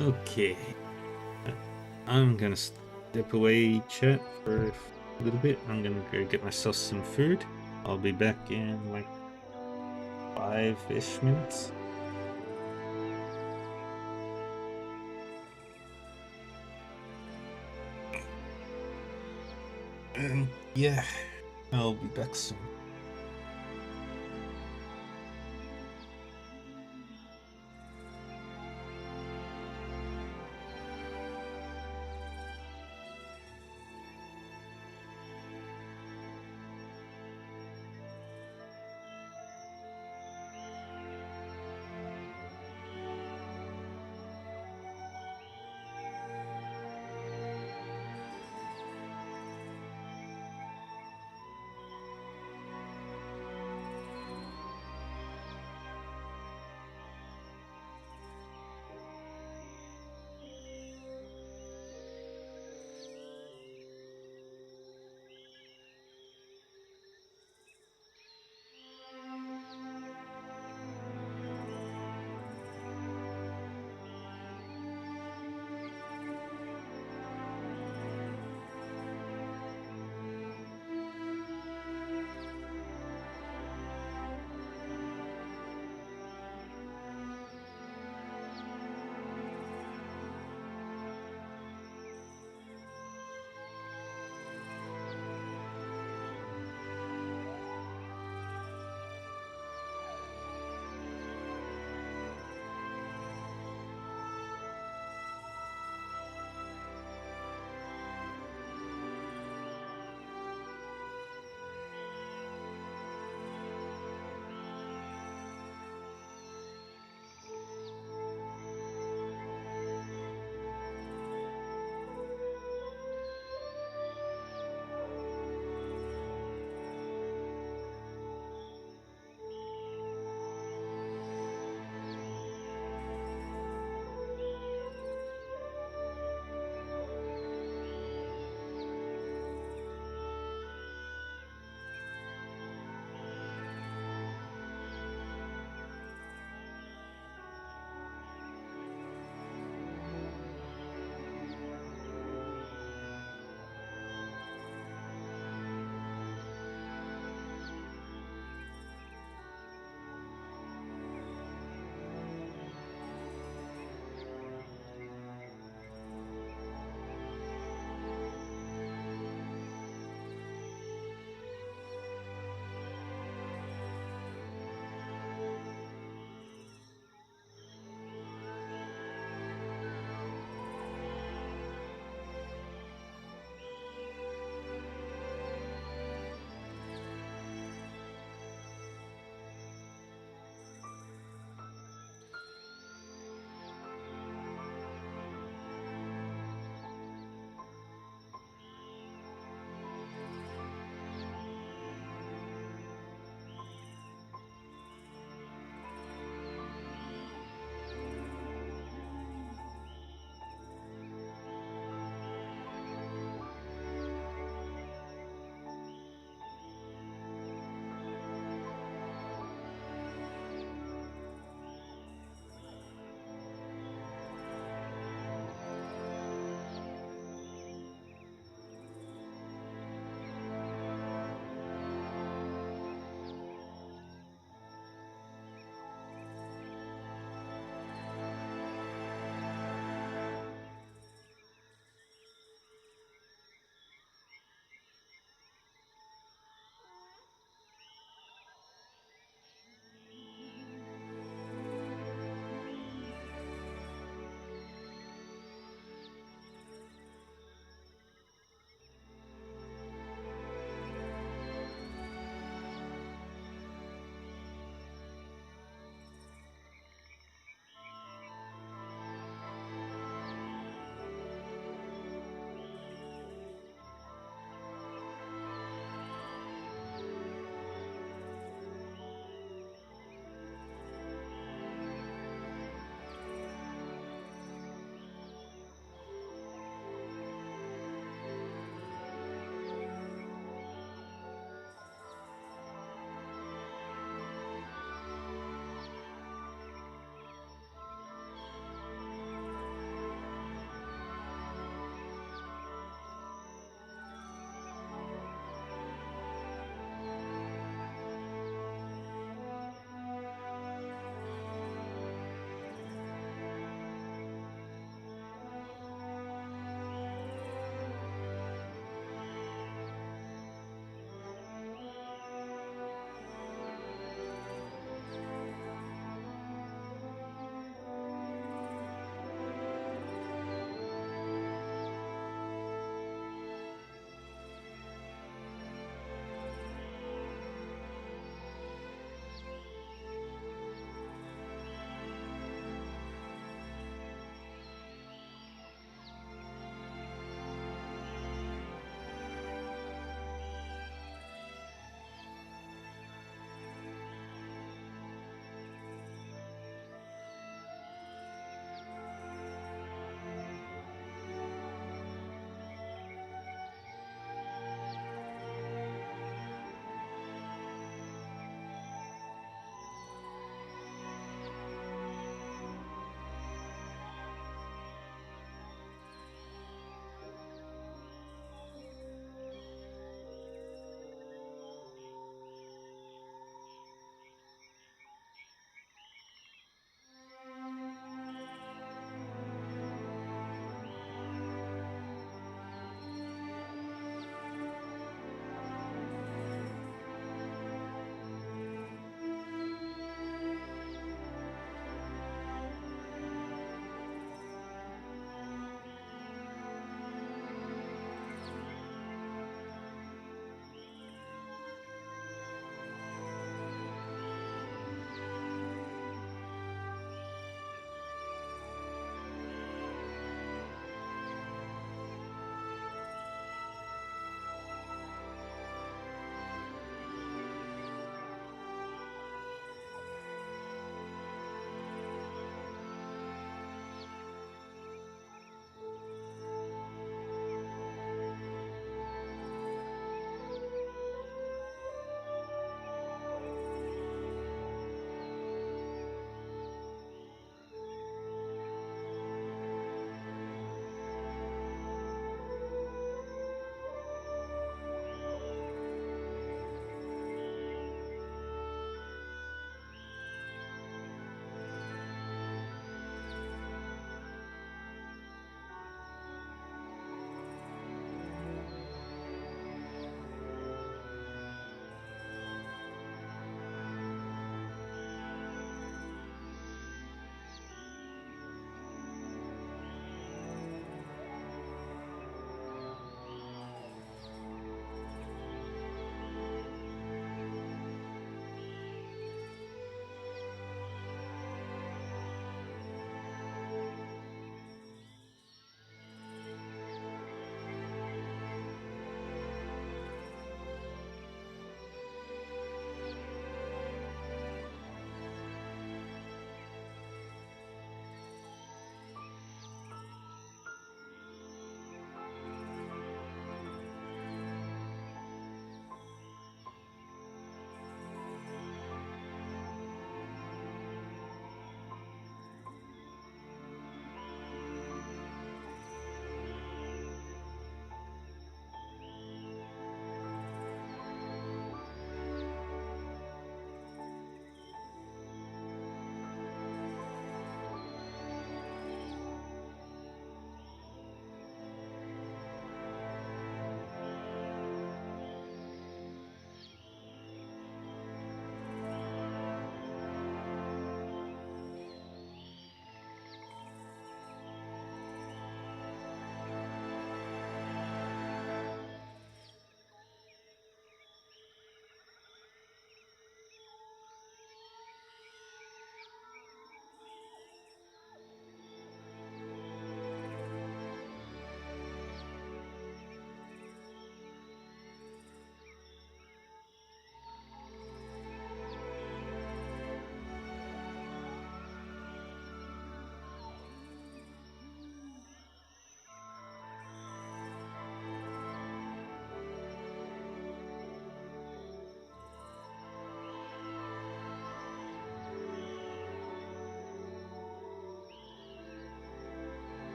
Okay. I'm gonna step away, chat, for a little bit. I'm gonna go get myself some food. I'll be back in like 5-ish minutes. And yeah, I'll be back soon.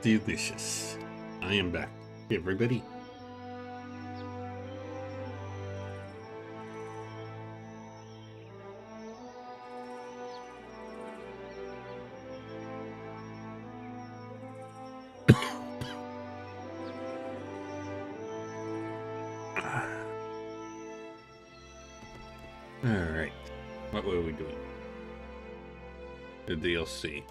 Delicious. I am back, everybody. Alright. What were we doing? The DLC.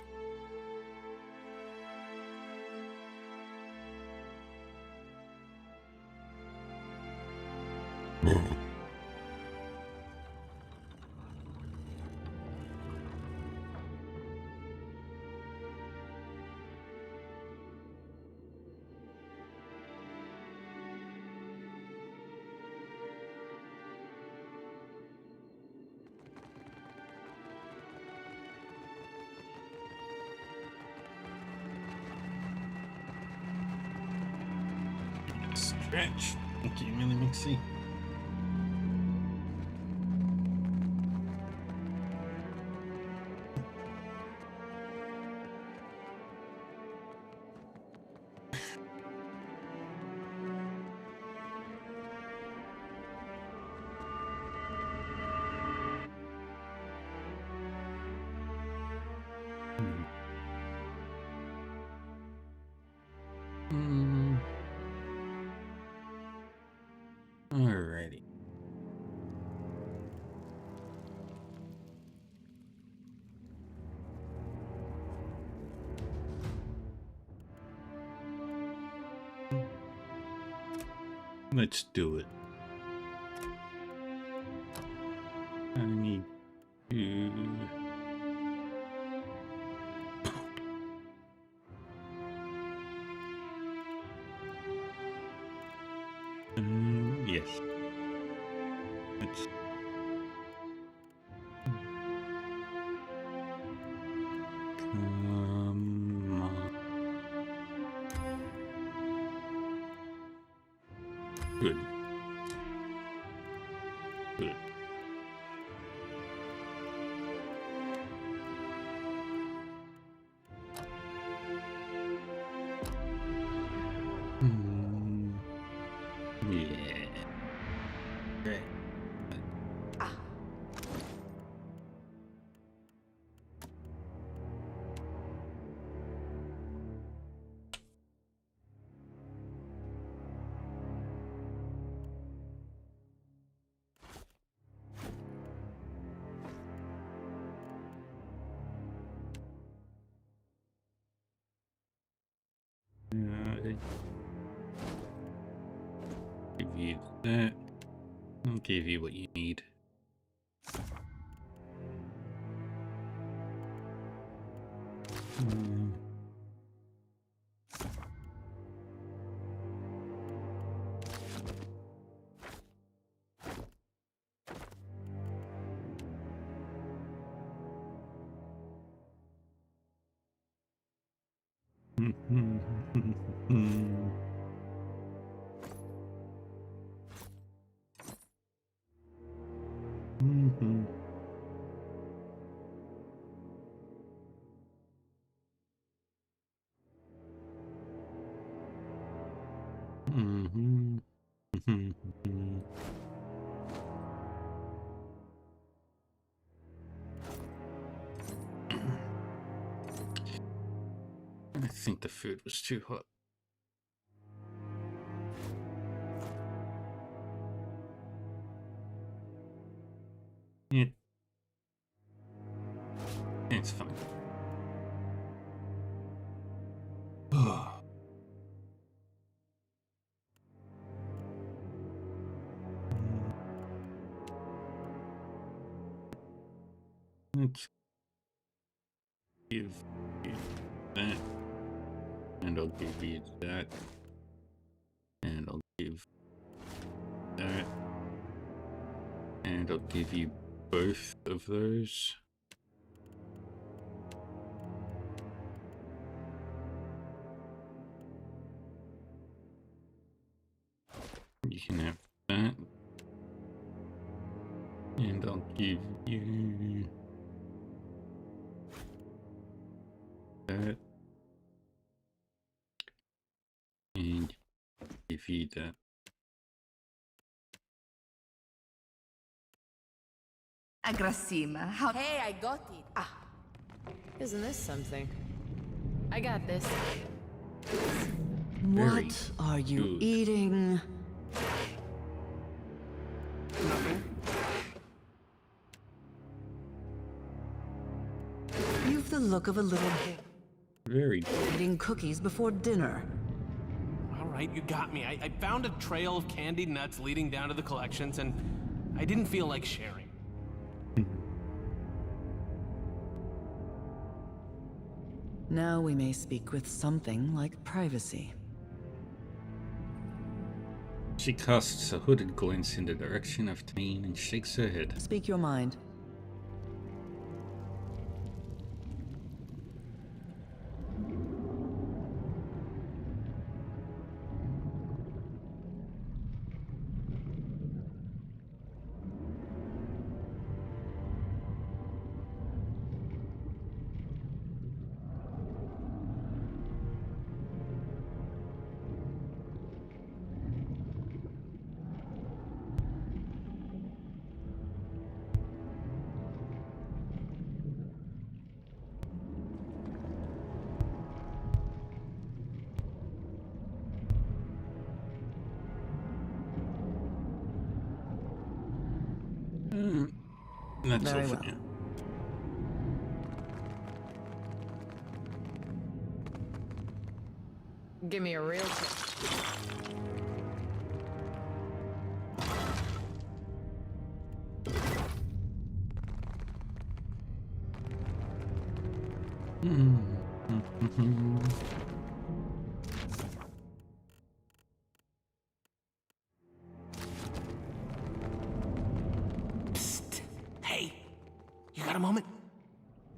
Stretch. Thank you, Millie Mixie. Alrighty. Let's do it. I need to... yes. Let's... Come on. Good. Good. Yeah. Great. Give you that. I'll give you what you need. I think the food was too hot. Yeah. It's fine. Let's give you that. And I'll give you that. And I'll give that. And I'll give you both of those. You can have that. And I'll give you that. if you eat that. Agrasima, how... Hey, I got it. Ah. Isn't this something? I got this. What are you eating? Nothing. You've the look of a little boy Very good. eating cookies before dinner. All right, you got me. I found a trail of candied nuts leading down to the collections, and I didn't feel like sharing. Now we may speak with something like privacy. She casts a hooded glance in the direction of Tane and shakes her head. Speak your mind. That's Very all for well. now. Give me a real tip. Psst. Hey, you got a moment?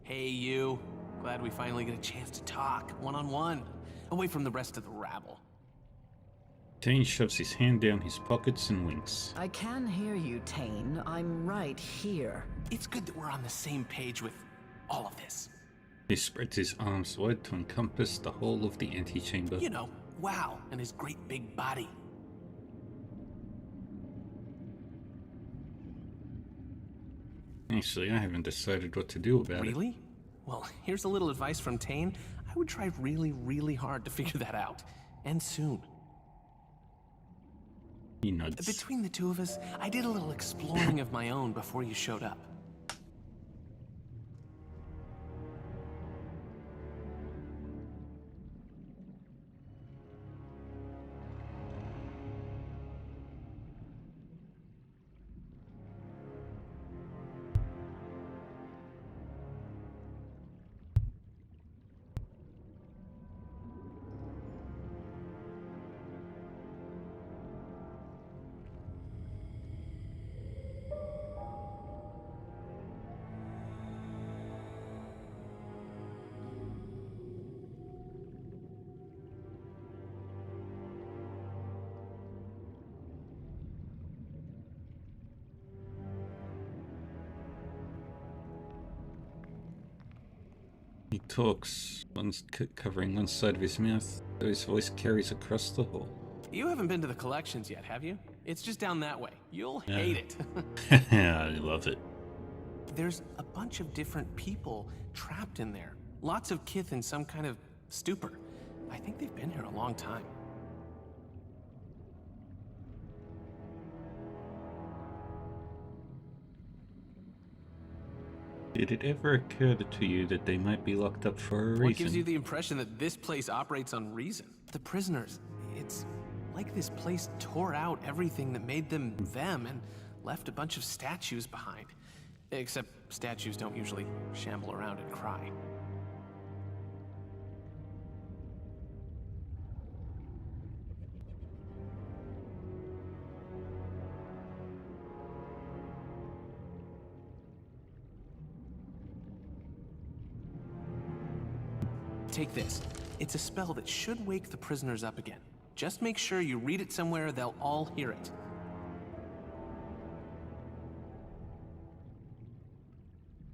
Hey, you. Glad we finally get a chance to talk, one-on-one, away from the rest of the rabble. Tane shoves his hand down his pockets and winks. I can hear you, Tane. I'm right here. It's good that we're on the same page with all of this. He spreads his arms wide to encompass the whole of the antechamber. You know, wow, and his great big body. Actually, I haven't decided what to do about it. Really? Well, here's a little advice from Tane. I would try really, really hard to figure that out. And soon. He nods. Between the two of us, I did a little exploring of my own before you showed up. He talks, covering one side of his mouth, though his voice carries across the hall. You haven't been to the collections yet, have you? It's just down that way. You'll hate it. I love it. There's a bunch of different people trapped in there. Lots of kith in some kind of stupor. I think they've been here a long time. Did it ever occur to you that they might be locked up for a reason? What gives you the impression that this place operates on reason? The prisoners, it's like this place tore out everything that made them them and left a bunch of statues behind. Except statues don't usually shamble around and cry. Take this. It's a spell that should wake the prisoners up again. Just make sure you read it somewhere they'll all hear it.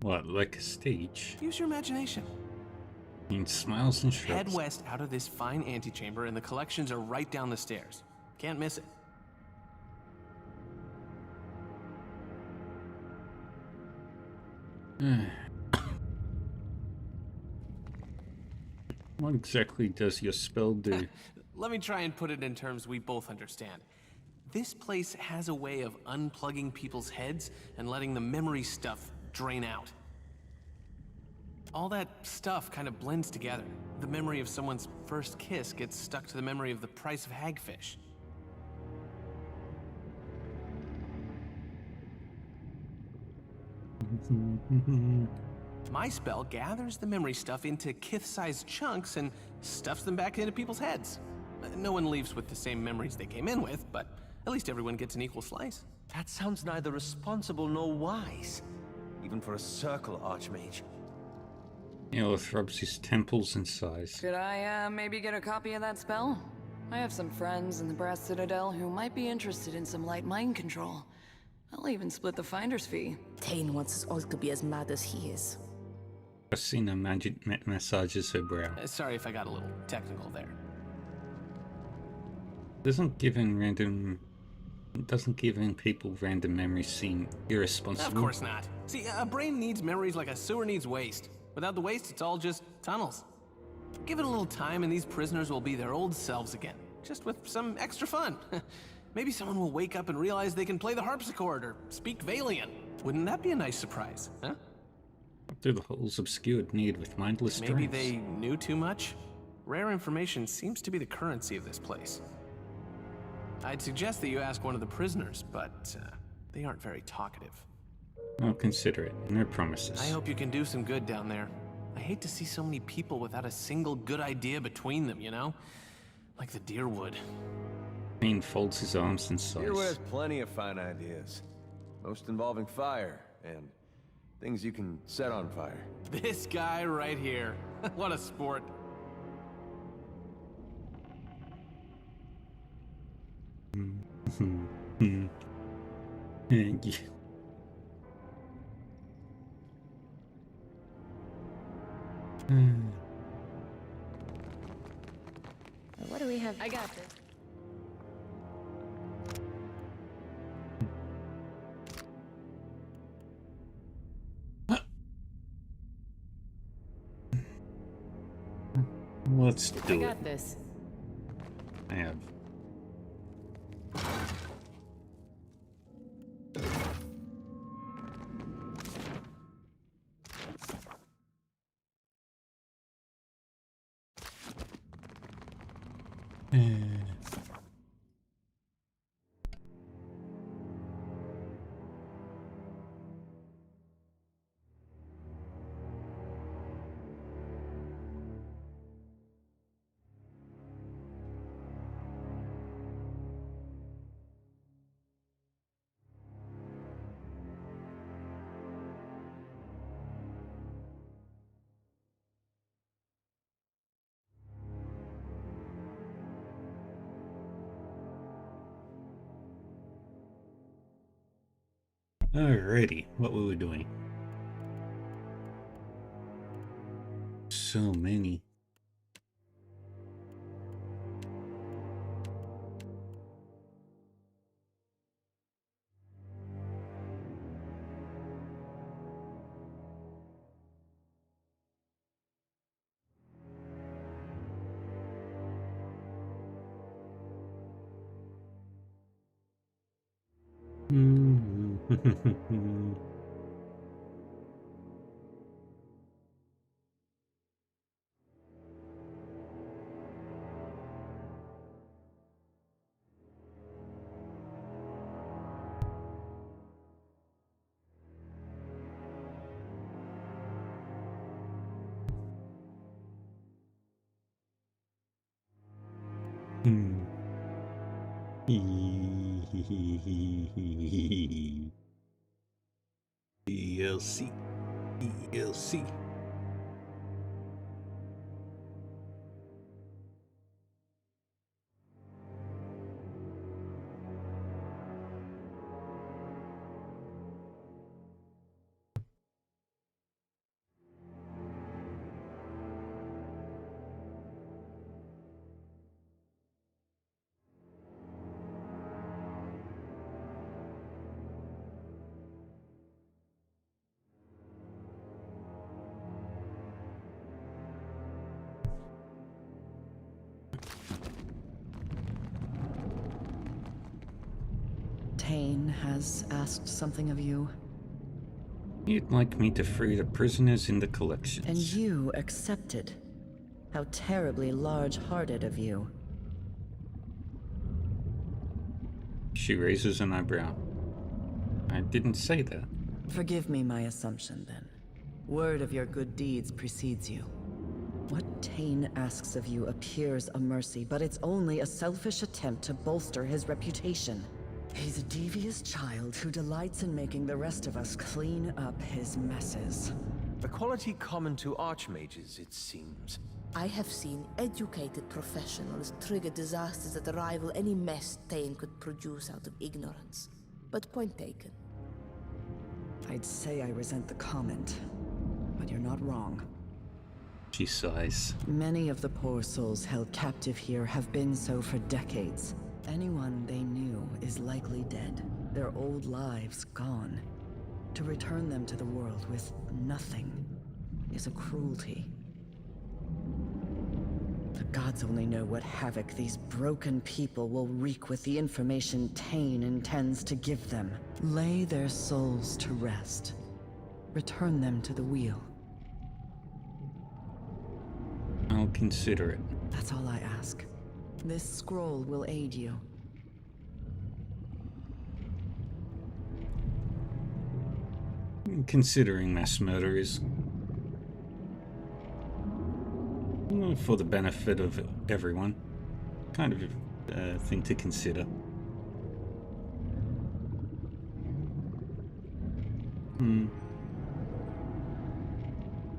What, like a stage? Use your imagination. He smiles and shrugs. Head west out of this fine antechamber and the collections are right down the stairs. Can't miss it. What exactly does your spell do? Let me try and put it in terms we both understand. This place has a way of unplugging people's heads and letting the memory stuff drain out. All that stuff kind of blends together. The memory of someone's first kiss gets stuck to the memory of the price of hagfish. My spell gathers the memory stuff into kith-sized chunks and stuffs them back into people's heads. No one leaves with the same memories they came in with, but at least everyone gets an equal slice. That sounds neither responsible nor wise, even for a circle archmage. Aelith rubs his temples in sighs. Could I, maybe get a copy of that spell? I have some friends in the Brass Citadel who might be interested in some light mind control. I'll even split the finder's fee. Tane wants us all to be as mad as he is. Christina massages her brow. Sorry if I got a little technical there. Doesn't giving people random memories seem irresponsible? Of course not. See, a brain needs memories like a sewer needs waste. Without the waste, it's all just tunnels. Give it a little time and these prisoners will be their old selves again, just with some extra fun. Maybe someone will wake up and realize they can play the harpsichord or speak Valian. Wouldn't that be a nice surprise, huh? Through the holes obscured need with mindless Maybe dreams. they knew too much? Rare information seems to be the currency of this place. I'd suggest that you ask one of the prisoners, but they aren't very talkative. I'll consider it. No promises. I hope you can do some good down there. I hate to see so many people without a single good idea between them, you know? Like the Deerwood. Dean folds his arms and sighs. Deerwood has plenty of fine ideas. Most involving fire, and things you can set on fire. This guy right here. What a sport. What do we have? I got this. Let's do it. I got this. I have. Alrighty, what were we doing? So many. DLC. DLC. Tane has asked something of you. You'd like me to free the prisoners in the collections. And you accepted. How terribly large-hearted of you. She raises an eyebrow. I didn't say that. Forgive me my assumption, then. Word of your good deeds precedes you. What Tane asks of you appears a mercy, but it's only a selfish attempt to bolster his reputation. He's a devious child who delights in making the rest of us clean up his messes. A quality common to archmages, it seems. I have seen educated professionals trigger disasters that rival any mess Tane could produce out of ignorance. But point taken. I'd say I resent the comment, but you're not wrong. She sighs. Many of the poor souls held captive here have been so for decades. Anyone they knew is likely dead, their old lives gone. To return them to the world with nothing is a cruelty. The gods only know what havoc these broken people will wreak with the information Tane intends to give them. Lay their souls to rest. Return them to the wheel. I'll consider it. That's all I ask. This scroll will aid you. Considering mass murder is for the benefit of everyone. Kind of a thing to consider.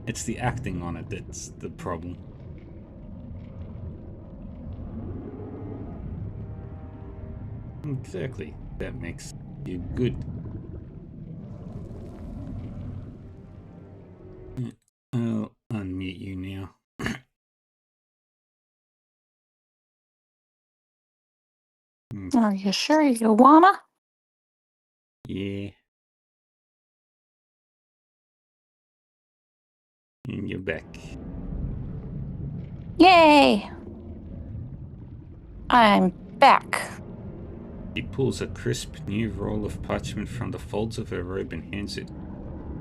It's the acting on it that's the problem. Exactly. That makes you good. I'll unmute you now. Are you sure you wanna? Yeah. And you're back. Yay! I'm back. She pulls a crisp new roll of parchment from the folds of her robe and hands it,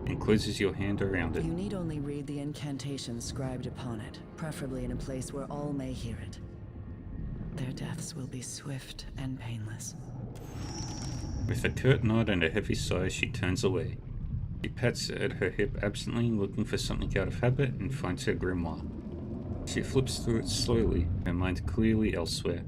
and closes your hand around it. You need only read the incantation scribed upon it, preferably in a place where all may hear it. Their deaths will be swift and painless. With a curt nod and a heavy sigh, she turns away. She pats at her hip absently, looking for something out of habit, and finds her grimoire. She flips through it slowly, her mind clearly elsewhere.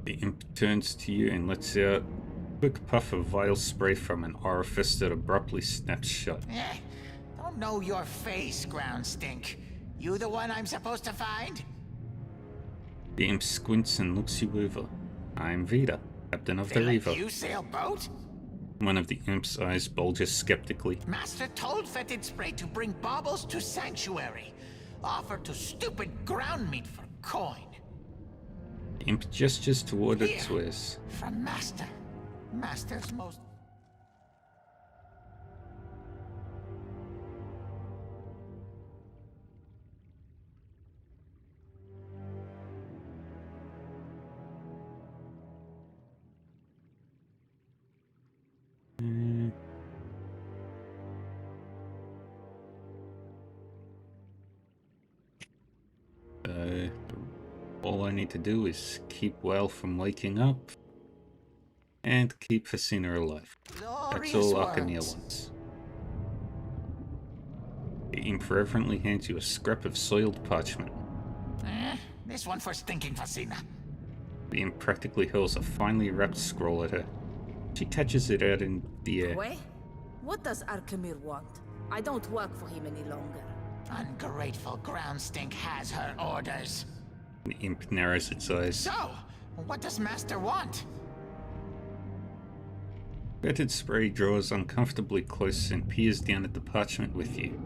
The imp turns to you and lets out a quick puff of vile spray from an orifice that abruptly snaps shut. Don't know your face, ground stink. You the one I'm supposed to find? The imp squints and looks you over. I'm Vita, captain of the Reaver. You sail boat? One of the imp's eyes bulges skeptically. Master told Fetid Spray to bring baubles to Sanctuary. Offer to stupid ground meat for coin. The imp gestures toward Here, its wares. From Master. Master's most... All I need to do is keep well from waking up and keep Hasina alive. That's all Archania wants. The imp reverently hands you a scrap of soiled parchment. This one for stinking Fasina. The imp practically hurls a finely wrapped scroll at her. She catches it out in the air. Wait, what does Arkemir want? I don't work for him any longer. Ungrateful ground stink has her orders. The imp narrows its eyes. So, what does Master want? Fetid Spray draws uncomfortably close and peers down at the parchment with you.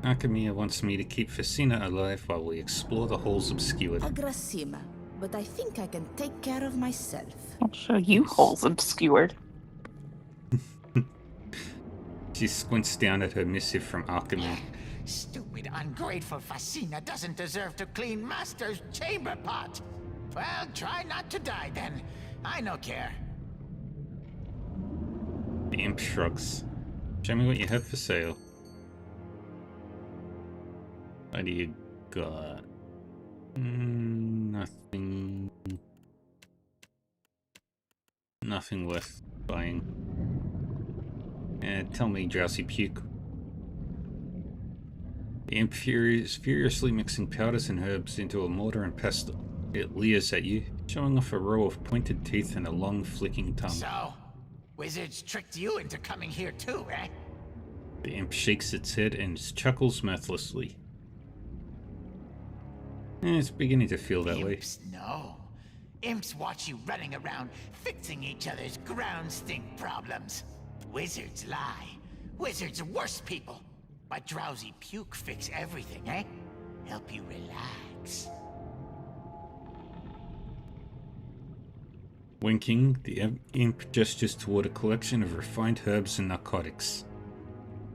Archimia wants me to keep Fasina alive while we explore the holes obscured. Agrasima, but I think I can take care of myself. I'll show you holes obscured. She squints down at her missive from Archimedes. Stupid, ungrateful Facina doesn't deserve to clean Master's chamber pot. Well, try not to die then. I no care. The imp shrugs. Show me what you have for sale. What do you got? Nothing. Nothing worth buying. Tell me, Drowsy Puke. The imp is furiously mixing powders and herbs into a mortar and pestle. It leers at you, showing off a row of pointed teeth and a long flicking tongue. So, wizards tricked you into coming here too, eh? The imp shakes its head and chuckles mirthlessly. It's beginning to feel that way. Imps, no. Imps watch you running around, fixing each other's ground stink problems. Wizards lie. Wizards are worse people. But Drowsy Puke fix everything, eh? Help you relax. Winking, the imp gestures toward a collection of refined herbs and narcotics.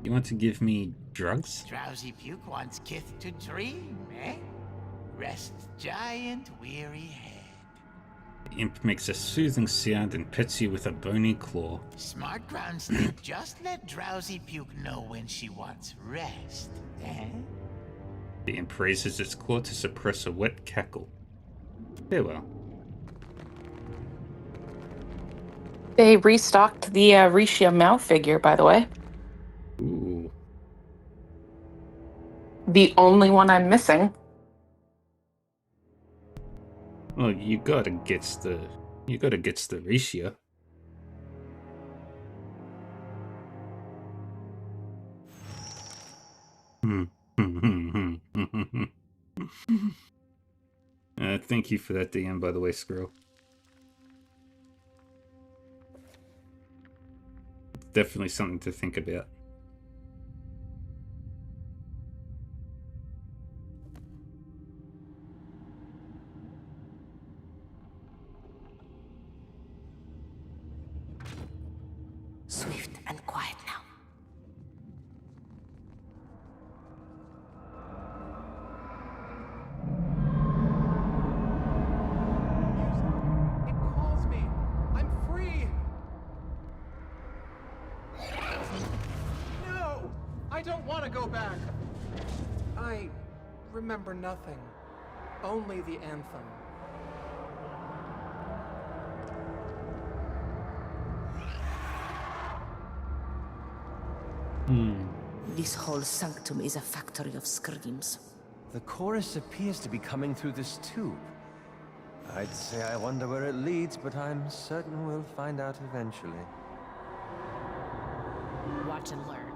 You want to give me drugs? Drowsy Puke wants Kith to dream, eh? Rest giant weary head. The imp makes a soothing sound and pets you with a bony claw. Smart ground stink just let Drowsy Puke know when she wants rest, eh? The imp raises its claw to suppress a wet cackle. Farewell. They restocked the Risha Mao figure, by the way. Ooh. The only one I'm missing. Well, you gotta get the Risha. Thank you for that DM, by the way, Squirrel. Definitely something to think about. Swift and quiet now. It calls me. I'm free. No! I don't want to go back. I remember nothing. Only the anthem. This whole sanctum is a factory of screams. The chorus appears to be coming through this tube. I'd say I wonder where it leads, but I'm certain we'll find out eventually. Watch and learn.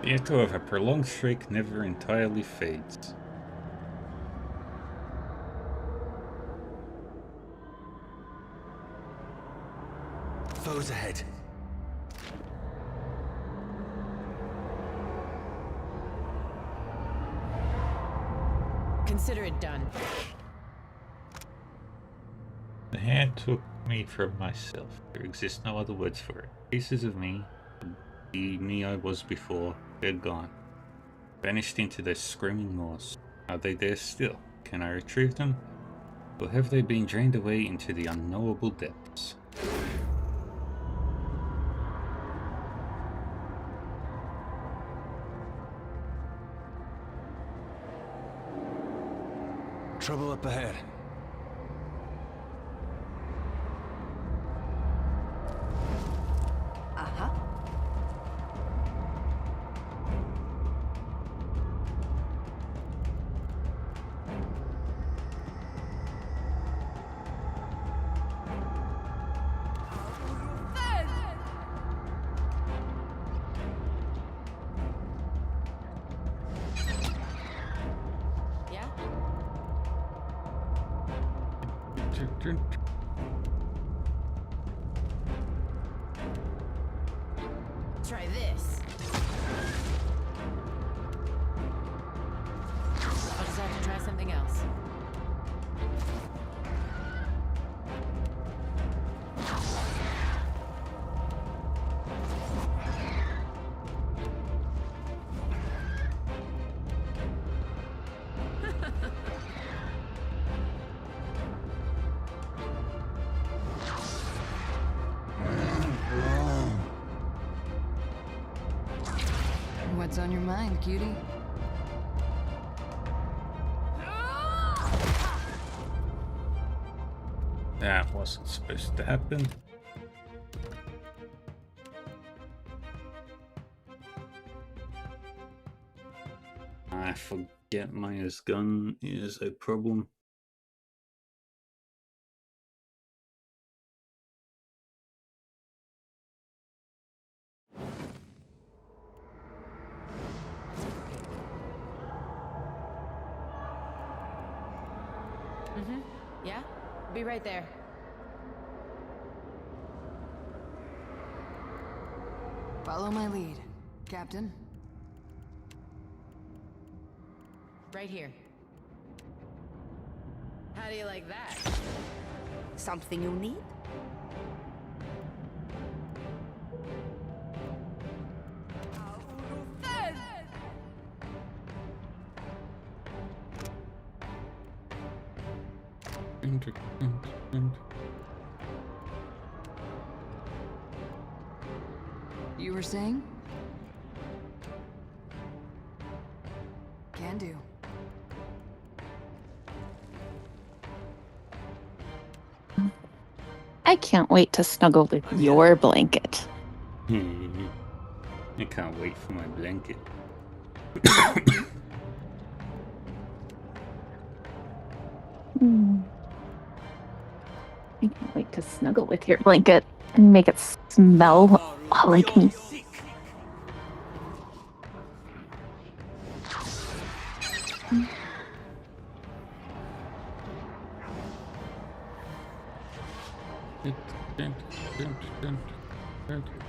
The echo of a prolonged shriek never entirely fades. Foes ahead. Consider it done. The hand took me from myself. There exists no other words for it. Pieces of me, the me I was before, they're gone. Vanished into their screaming maws. Are they there still? Can I retrieve them? Or have they been drained away into the unknowable depths? Trouble up ahead. Uh-huh. Yeah? Try this. I'll just have to try something else. What's on your mind, cutie? That wasn't supposed to happen. I forget Maya's gun is a problem. Yeah? Be right there. Follow my lead, Captain. Right here. How do you like that? Something you need? You were saying? Can do. I can't wait to snuggle with your blanket. I can't wait for my blanket. I can't wait to snuggle with your blanket and make it smell like me.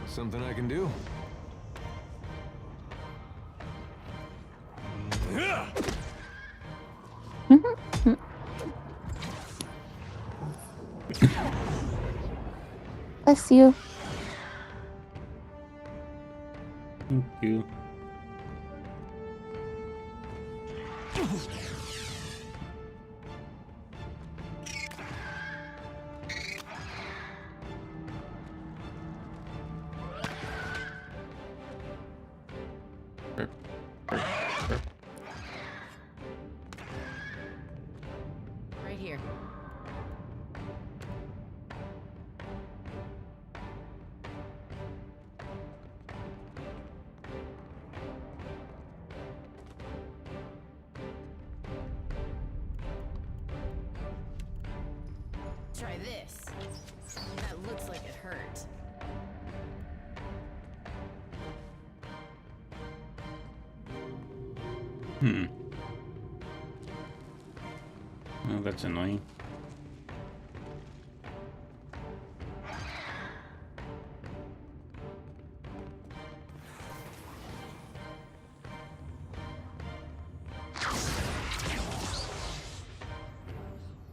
Something I can do? Bless you. Thank you. Right here. Try this. That looks like it hurt. Oh, that's annoying.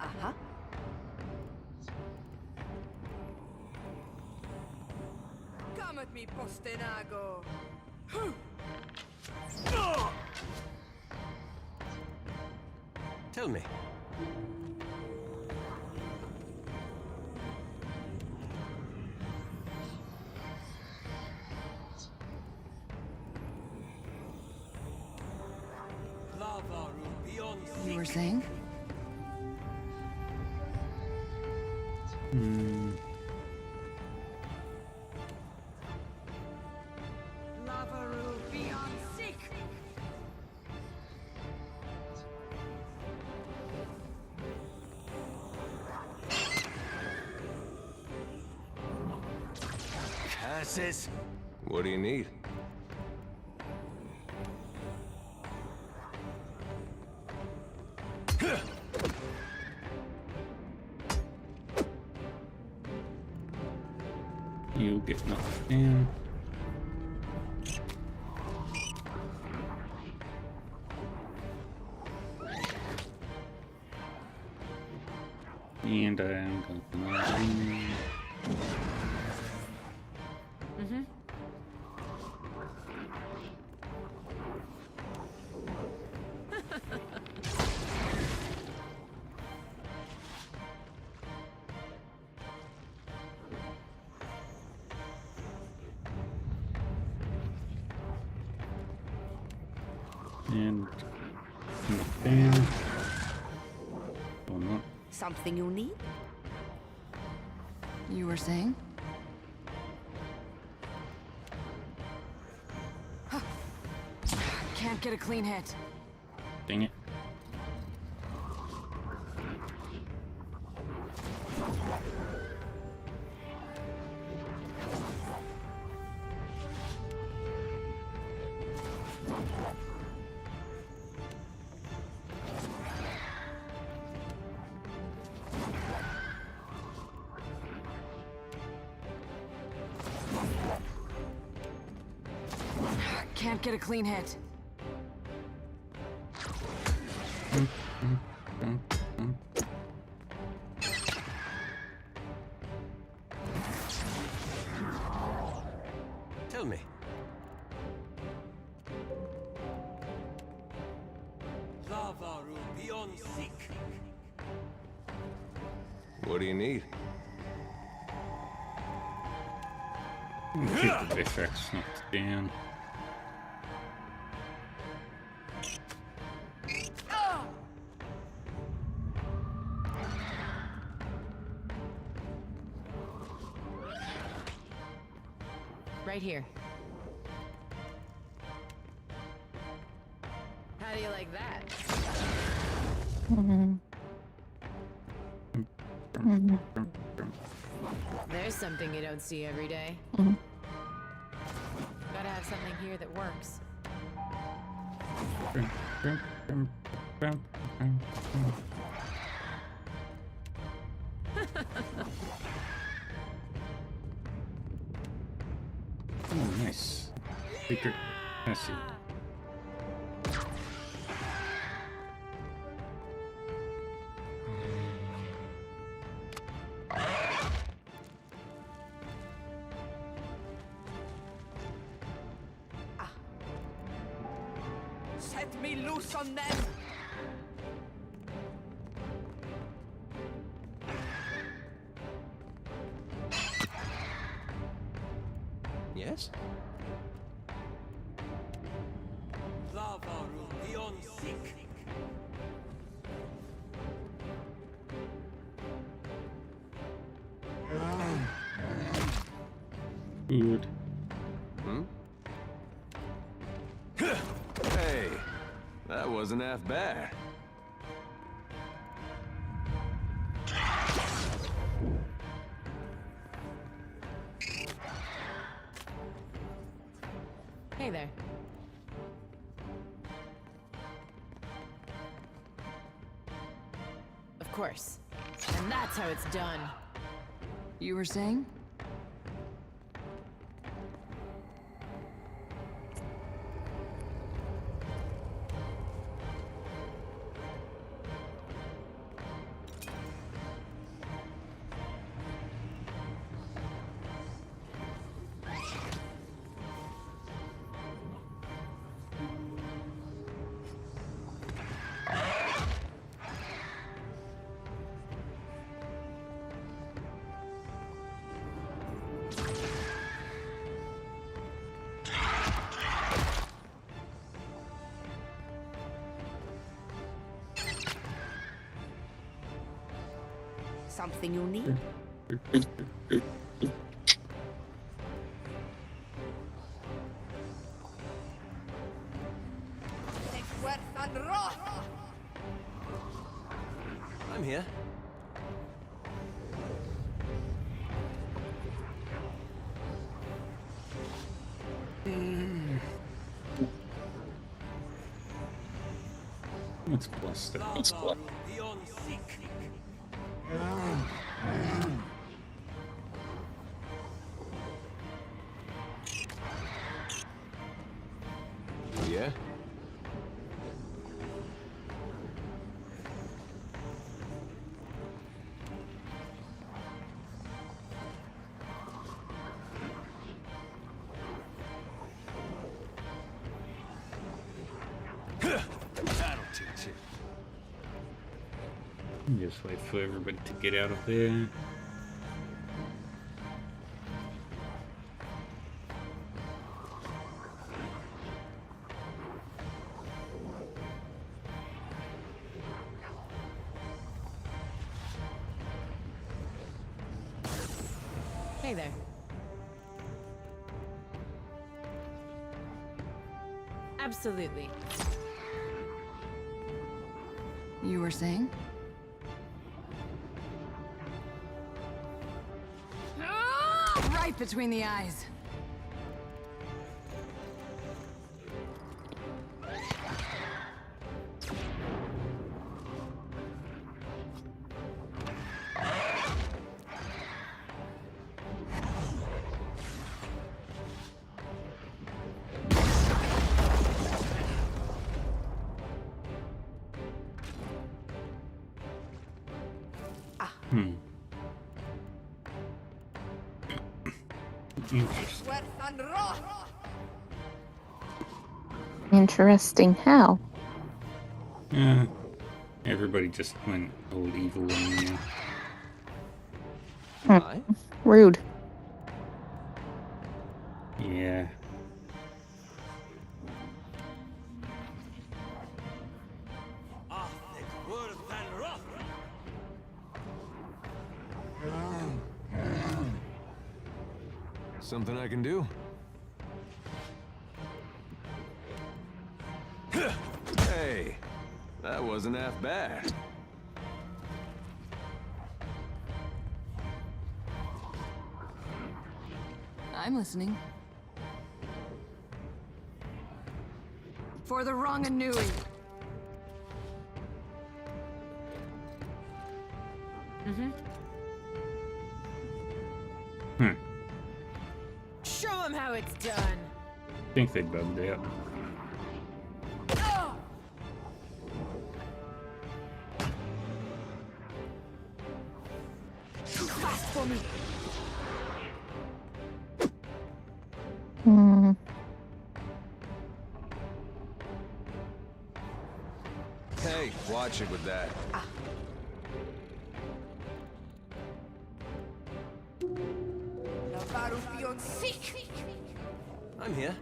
Uh-huh. Come at me, Postenago! Tell me. You were saying? Lavaru beyond seek! Curses. What do you need? You get knocked down. And I'm gonna... And fan. Or not. Something you need? You were saying? Can't get a clean hit. Dang it. Can't get a clean hit. Tell me. What do you need? Keep the effects knocked down. Right here. How do you like that? There's something you don't see every day. Gotta have something here that works. Oh, nice. Secret passage. Set me loose on them! Yes? Good. Hmm? Hey, that wasn't half bad. Hey there. Of course. And that's how it's done. You were saying? Something you need? I'm here. Let's blast it. Let's blast. Yeah? That'll teach you. Just wait for everybody to get out of there. Hey there. Absolutely. You were saying? Right between the eyes. Interesting. How? Yeah. Everybody just went old evil on me. Rude. Yeah. Something I can do? Hey, that wasn't half bad. I'm listening. For the wrong Anui. Show him how it's done. I think they bugged out. Too fast for me. Hey, watch it with that. I'm here.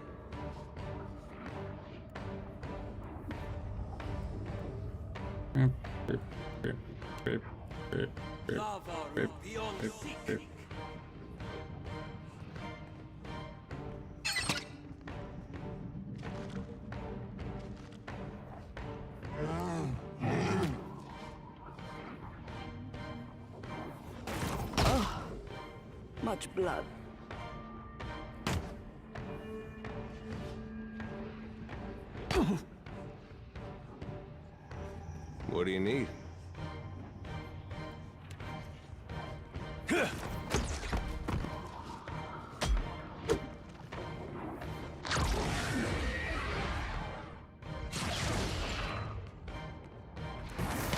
Oh, much blood. What do you need?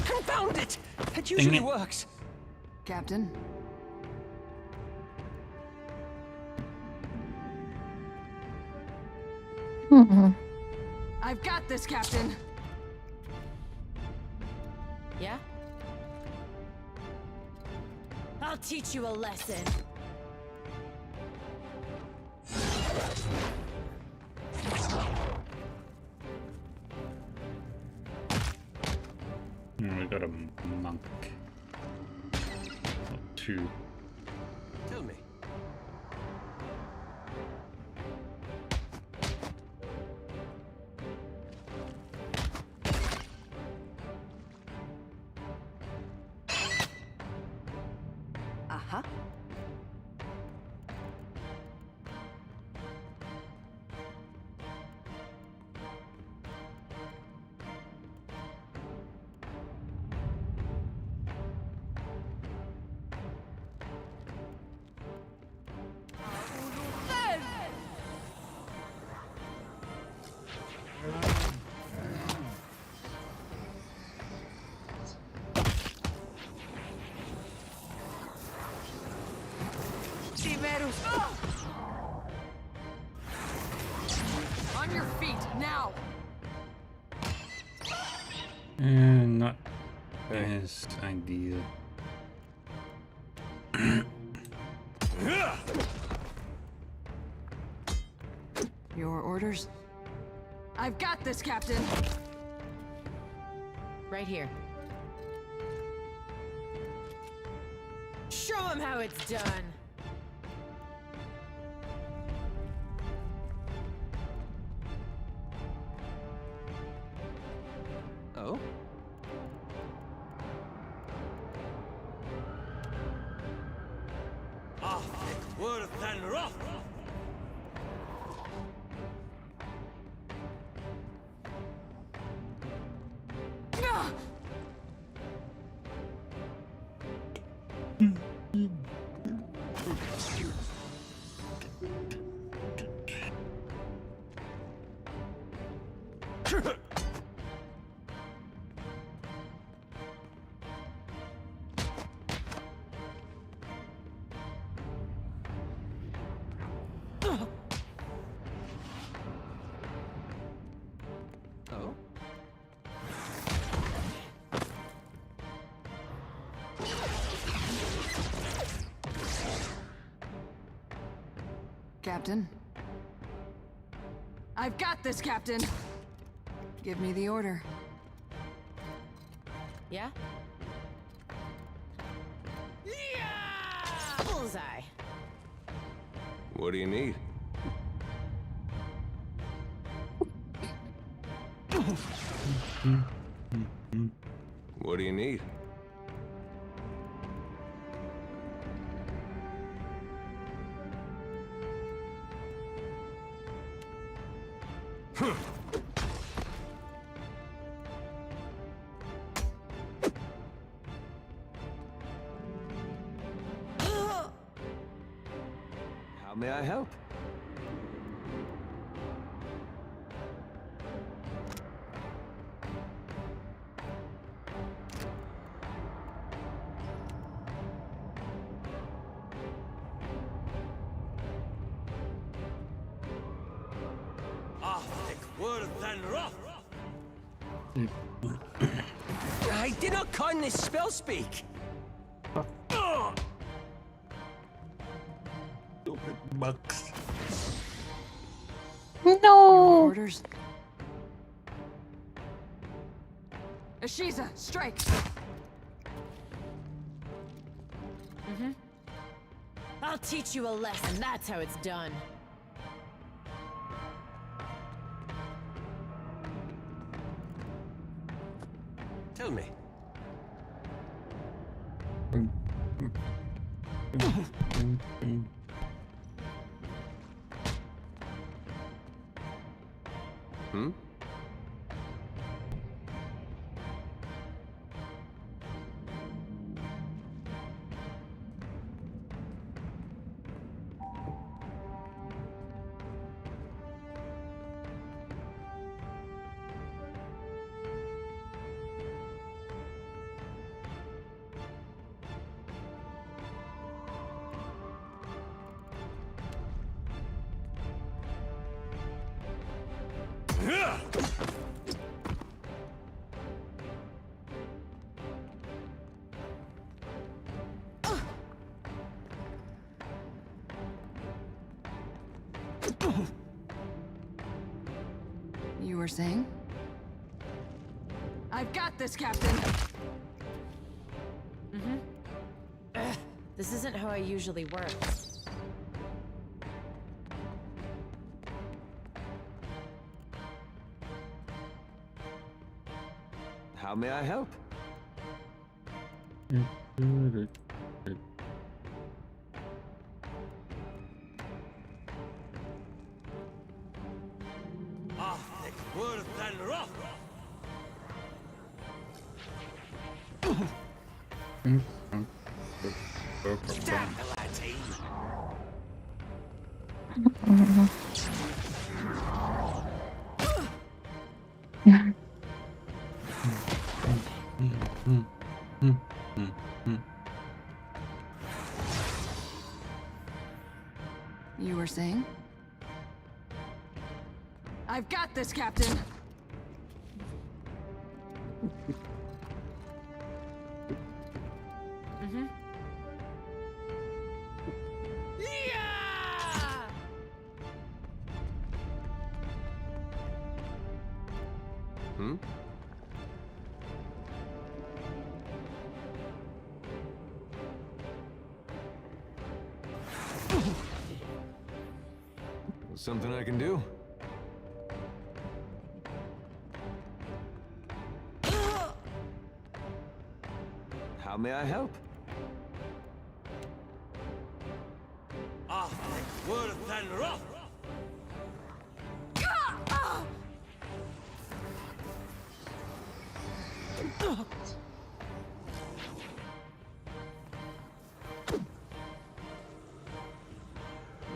Confound it! That usually works. Captain? I've got this, Captain. Yeah? I'll teach you a lesson. We got a monk. Oh, 2. Tell me. Uh-huh. On your feet, now! Not best idea. Your orders? I've got this, Captain! Right here. Show him how it's done. worse than rough. Oh? Captain. I've got this, Captain! Give me the order. Yeah? Bullseye. What do you need? What do you need? How may I help? Worse than rough. I did not con this spell speak. Stupid bugs. No. Orders. Ashiza, strike. Mm-hmm. I'll teach you a lesson. That's how it's done. Tell me. Hmm? You were saying? I've got this, Captain! Mm-hmm. This isn't how I usually work. How may I help? Worse than rough. Damn the latte. You were saying? I've got this, Captain! Mm-hmm. Hmm? Something I can do? How may I help? Ah, the world than rough.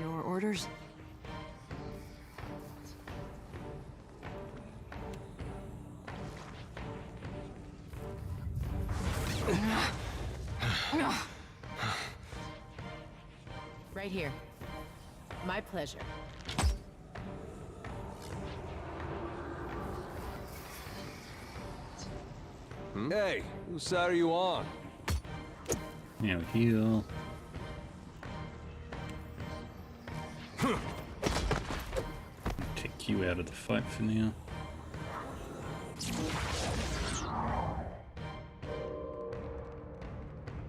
Your orders? Right here. My pleasure. Hey, whose side are you on? Now heal. Take you out of the fight for now.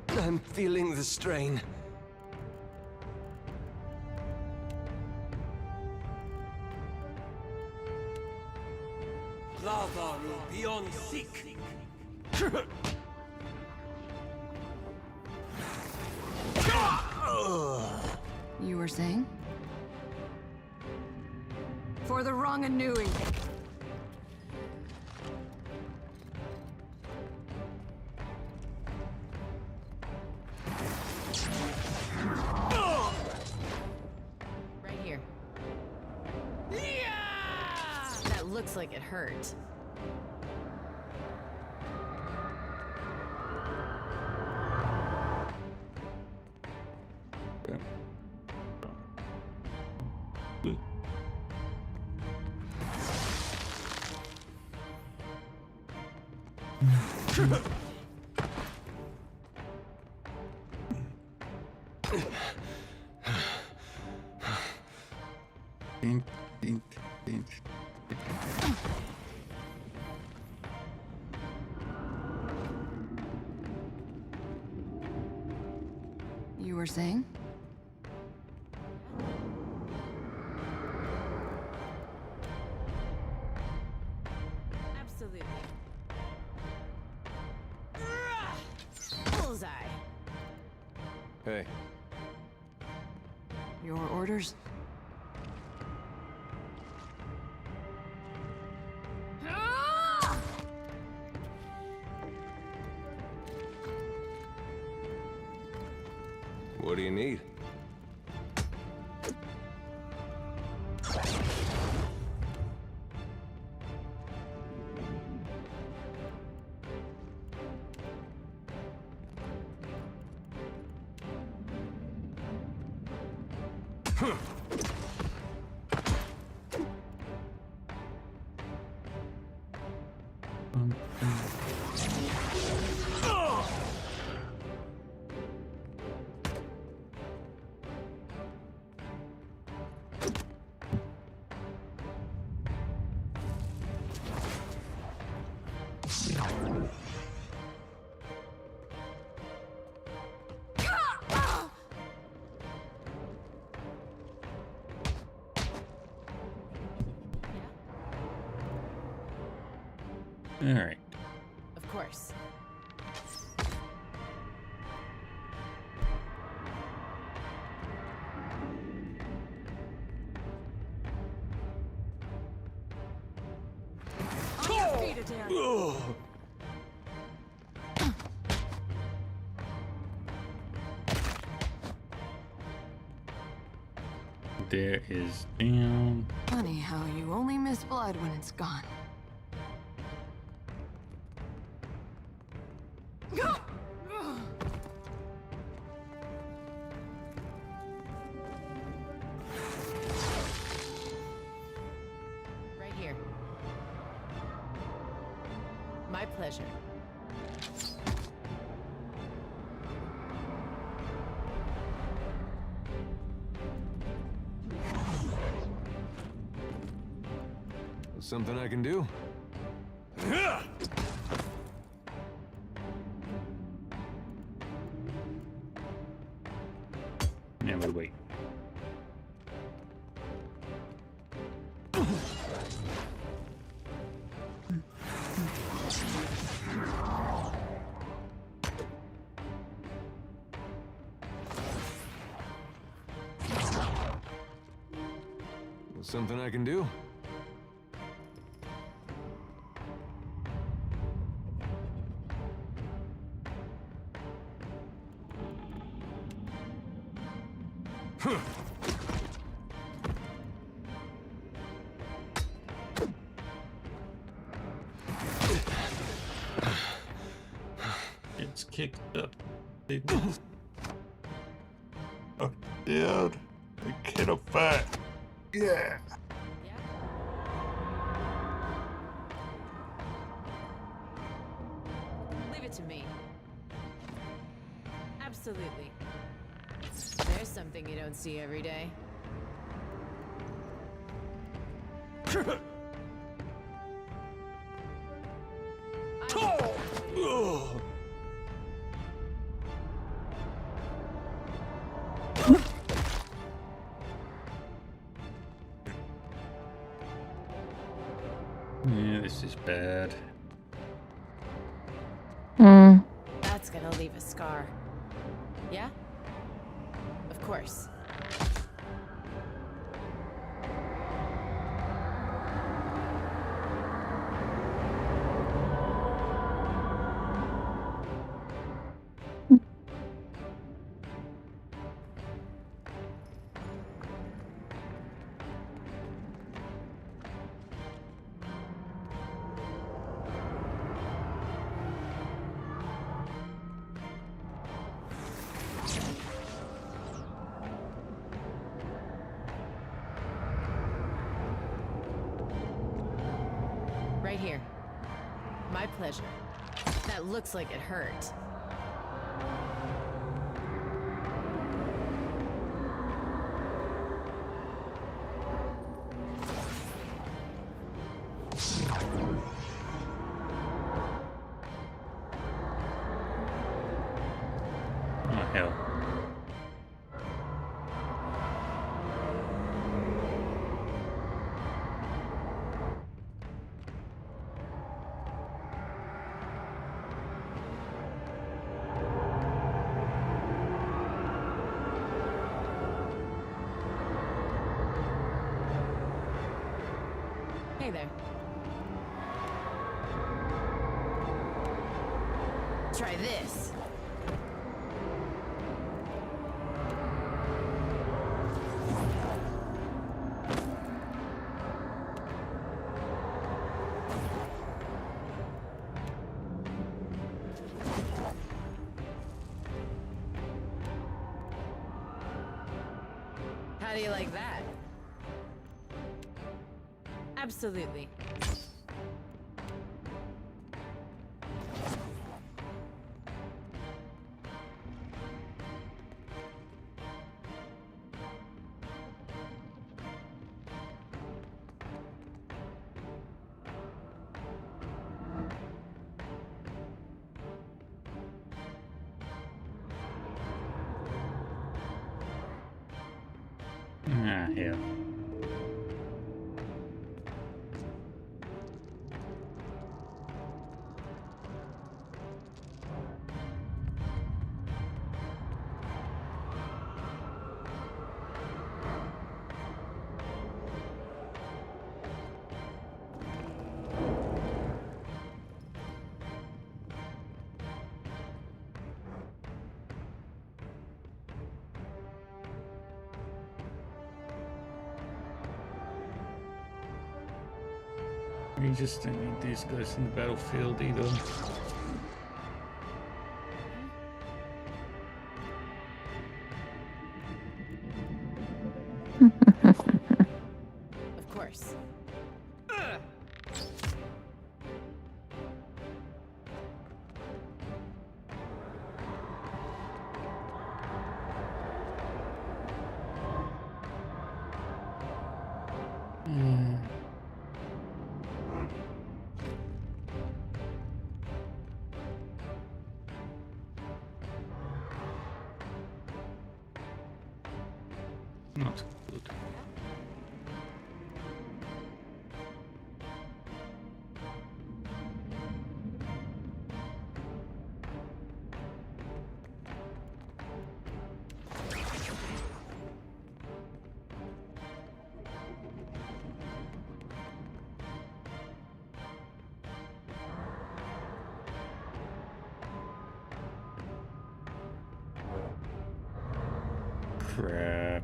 I'm feeling the strain. Lava will be on sick. You were saying? For the wrong Anui. Right here. That looks like it hurt. Dink, dink, dink. You were saying? Absolutely. Bullseye. Hey. Your orders? What do you need? All right. Of course. On your feet, Adair. There is down. Funny how you only miss blood when it's gone. Right here. My pleasure. Something I can do? Now we wait. Something I can do? It's kicked up. Oh, dude. I can't fight. Yeah. Leave it to me. Absolutely. There's something you don't see every day. Yeah, this is bad. That's gonna leave a scar. Yeah? Of course. Right here. My pleasure. That looks like it hurt. Oh, hell. Hey there. Try this. How do you like that? Absolutely. Ah, hell. We just don't need these guys in the battlefield either. Of course. Not good. Crap.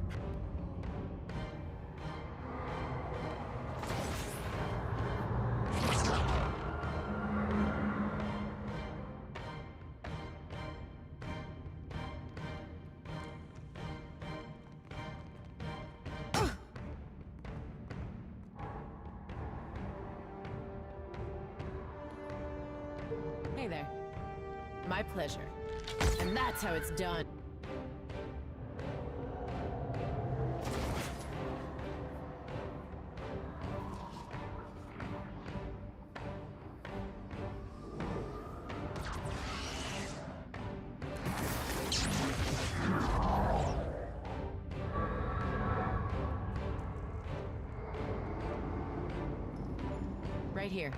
Hey there. My pleasure. And that's how it's done. Right here.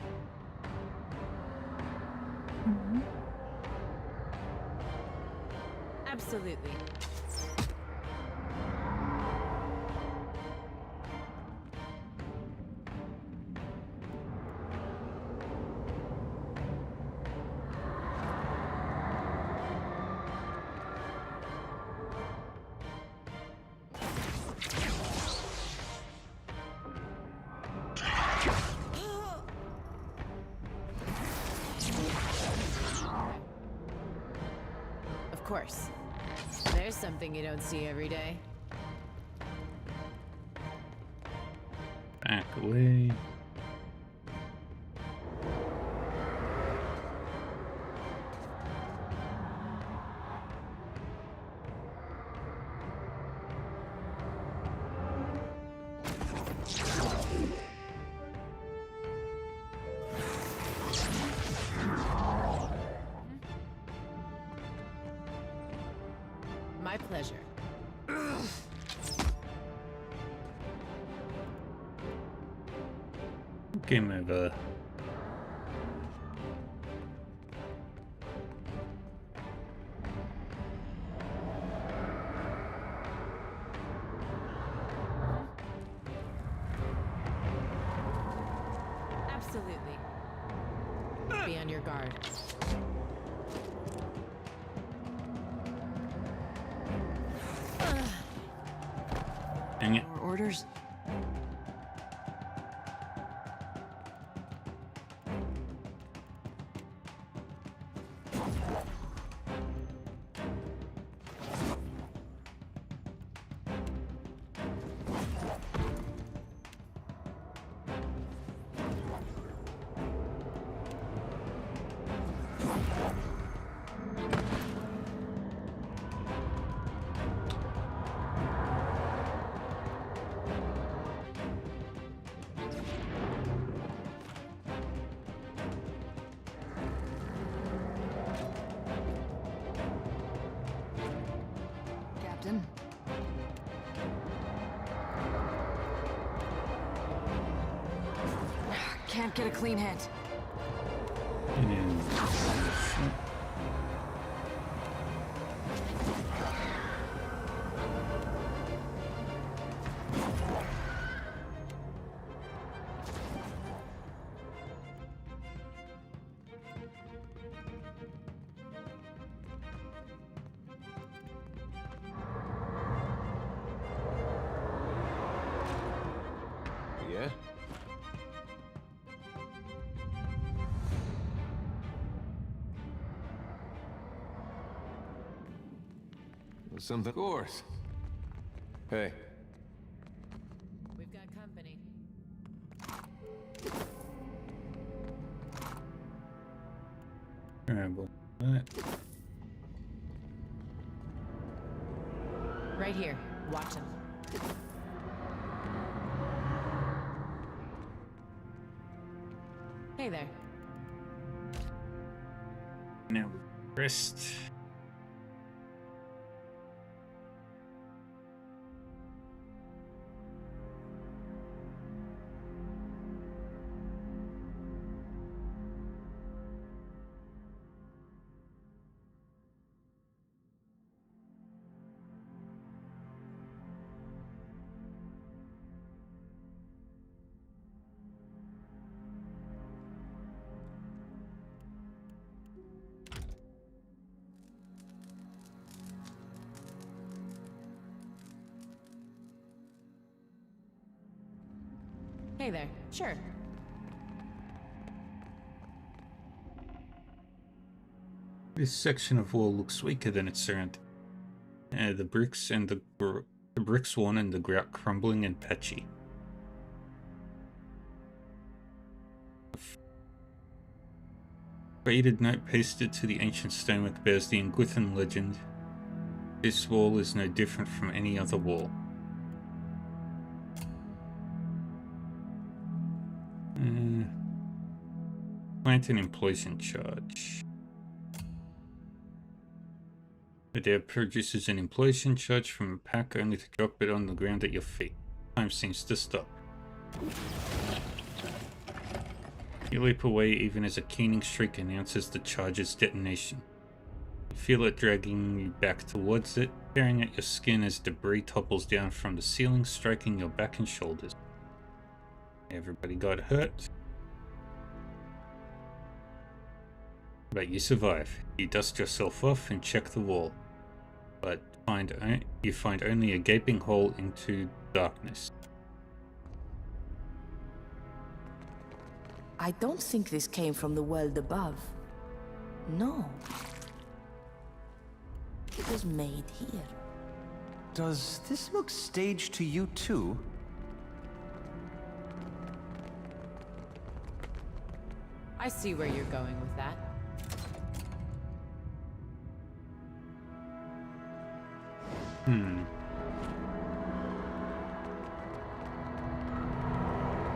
Absolutely. Of course. There's something you don't see every day. Back away. My pleasure. Game over. Absolutely. Be on your guard. Dang it. More orders? Captain? Can't get a clean hit. Yeah? Something. Of course. Hey. We've got company. Terrible. That. Right here. Watch him. Hey there. Now, wrist. Hey there. Sure. This section of wall looks weaker than its surrounding. The bricks worn and the grout crumbling and patchy. Faded note pasted to the ancient stonework bears the Ingwithan legend. This wall is no different from any other wall. Plant an implosion charge. The dev produces an implosion charge from a pack only to drop it on the ground at your feet. Time seems to stop. You leap away even as a keening shriek announces the charge's detonation. You feel it dragging you back towards it, tearing at your skin as debris topples down from the ceiling, striking your back and shoulders. Everybody got hurt. But you survive. You dust yourself off and check the wall. But you find only a gaping hole into darkness. I don't think this came from the world above. No. It was made here. Does this look staged to you too? I see where you're going with that.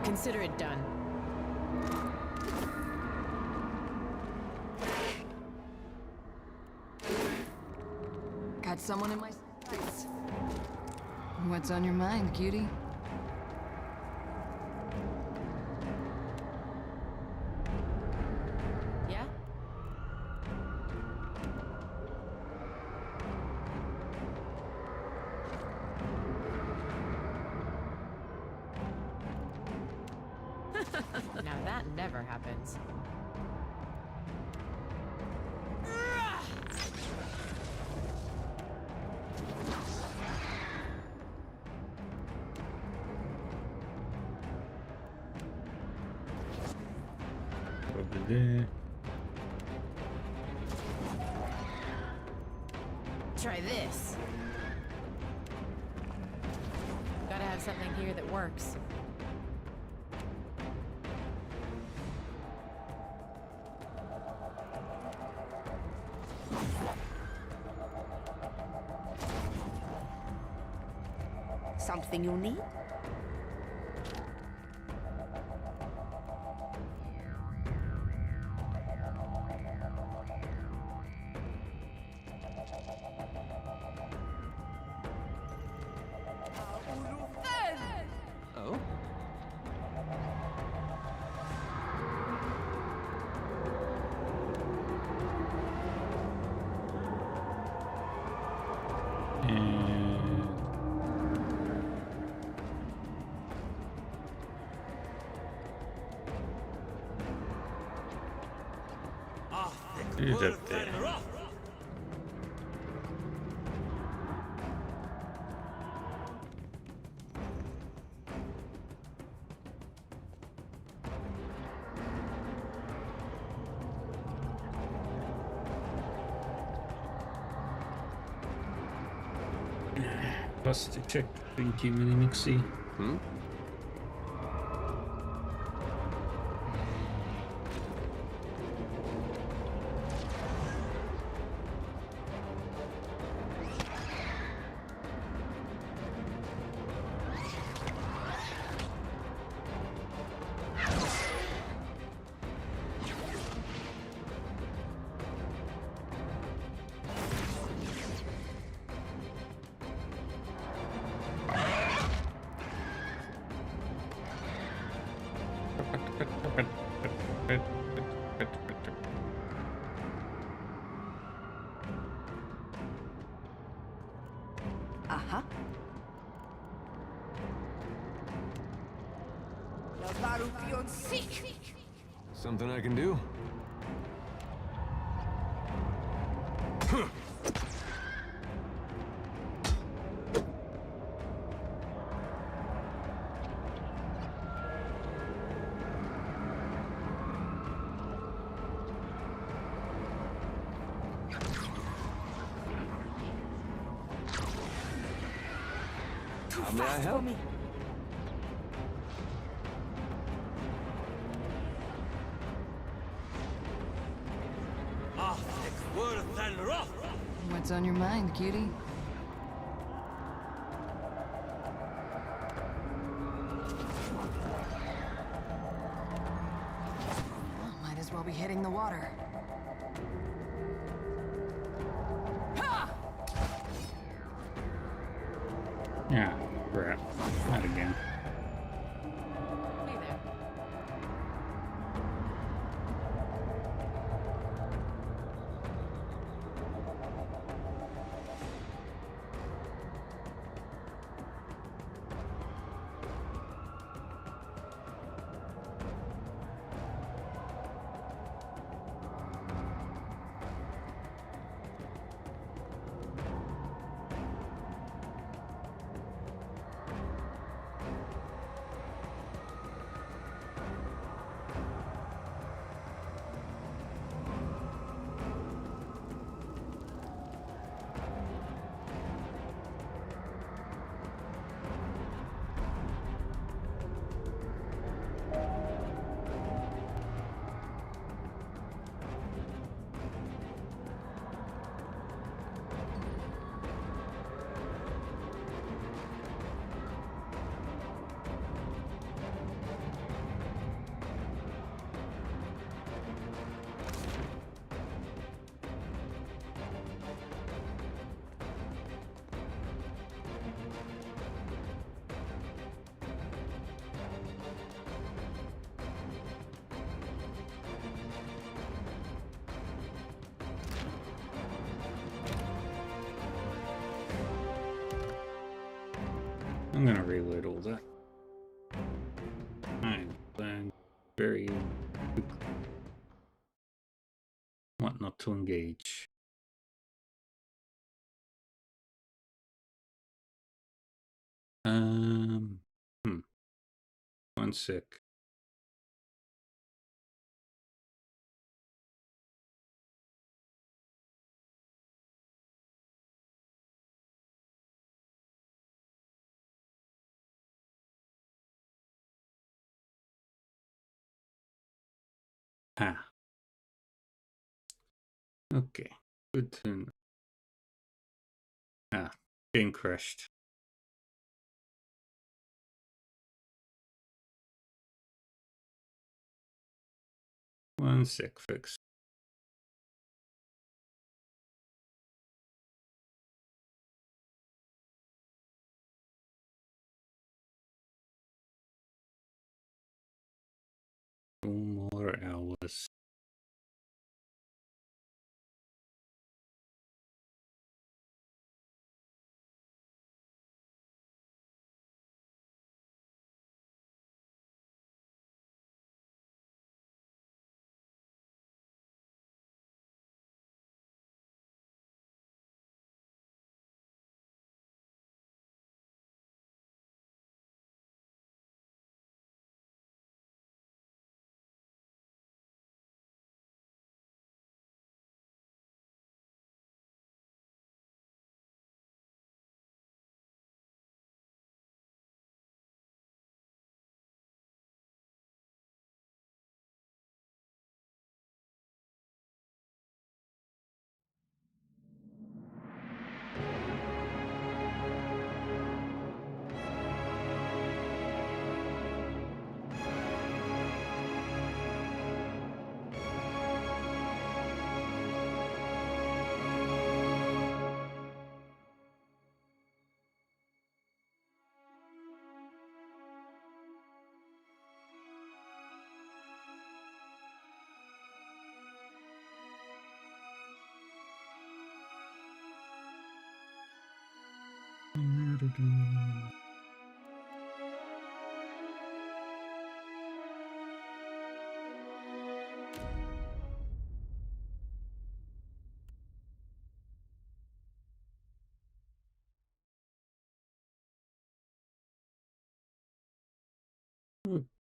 Consider it done. Got someone in my sights. What's on your mind, cutie? Yeah? Now that never happens. Over there. Try this. Gotta have something here that works. Something you need? Oh? Who's up there? Plus to check. Thank you, Mini Mixie. Uh-huh. Something I can do? How may I help? Worth and wrath. What's on your mind, cutie? Well, might as well be hitting the water. Yeah, crap. Not again. I'm gonna reload all that. And then very quickly. What not to engage? Hmm. 1 sec. Ah. Okay. Good to know. Ah, game crashed. One sec, fix. Two more hours.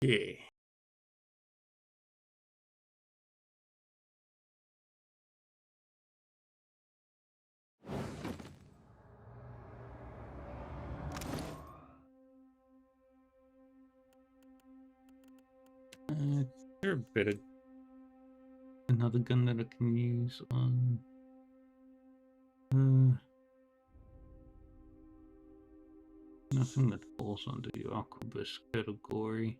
Okay. There a better another gun that I can use on nothing that falls under the arquebus category.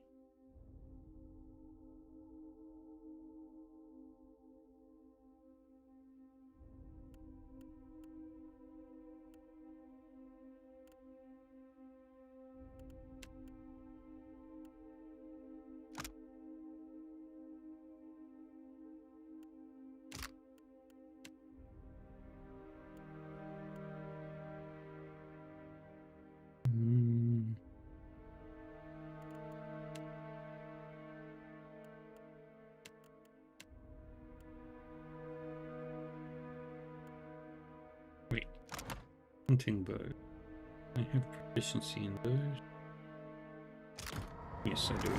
Wait, hunting bow. I have proficiency in those. Yes, I do.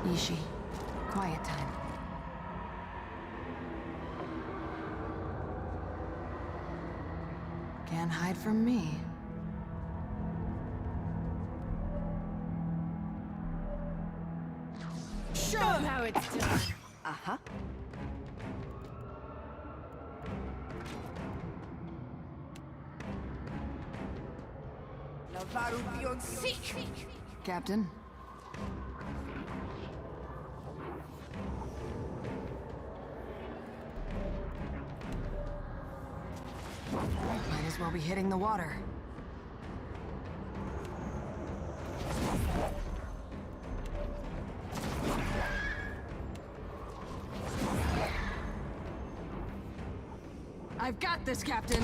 Yishi, quiet time. Can't hide from me. Show them how it's done. Uh-huh. Captain? Might as well be hitting the water. I've got this, Captain!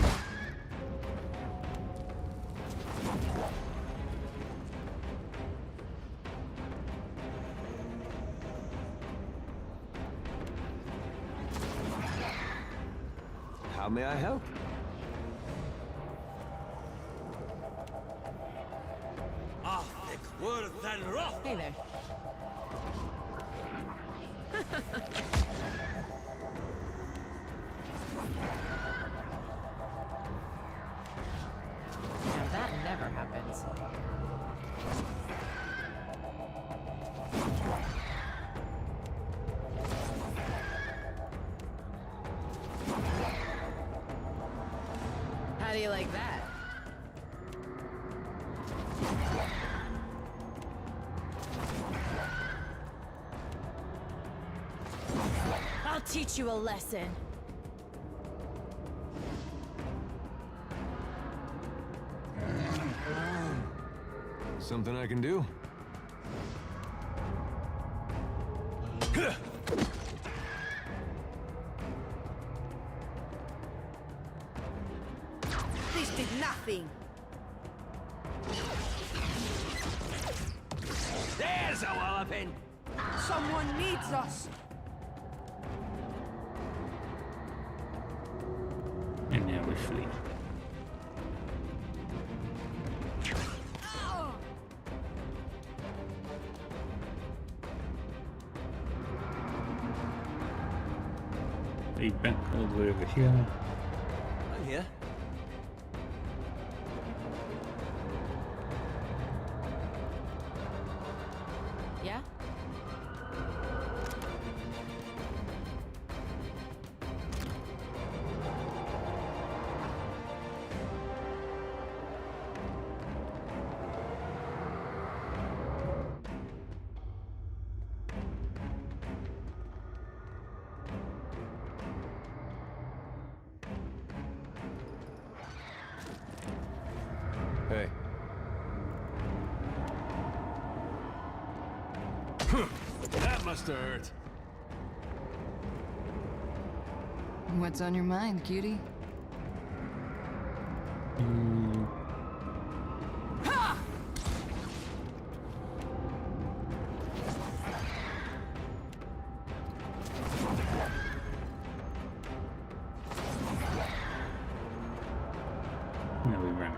How may I help? Hey there. Now that never happens. How do you like that? I'll teach you a lesson. Something I can do? This did nothing. There's a walloping! Someone needs us. And now we flee. Lead back all the way over here. I'm here. Yeah? Hey. That must have hurt. What's on your mind, cutie? Now we run.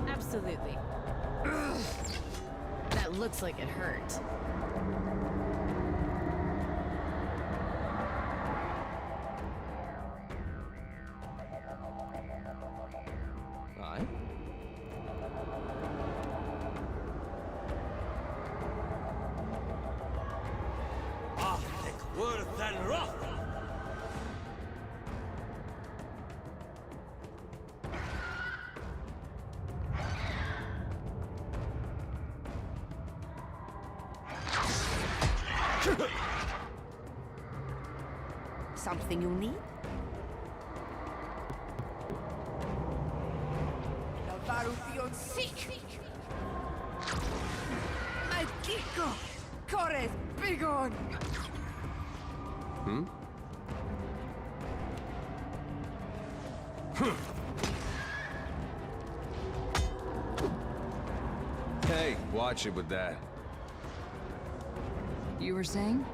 Absolutely. That looks like it hurt. Aye. Ahtek worth and rock. Something you need? Navarupion sick. My Kiko. Kores bigon. Hmm? Hey, watch it with that. You were saying?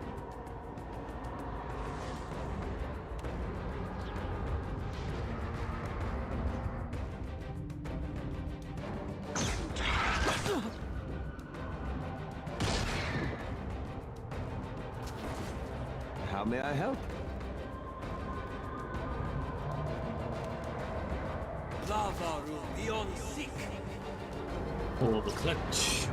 How may I help? Lavaru beyond sick. Pull the clutch.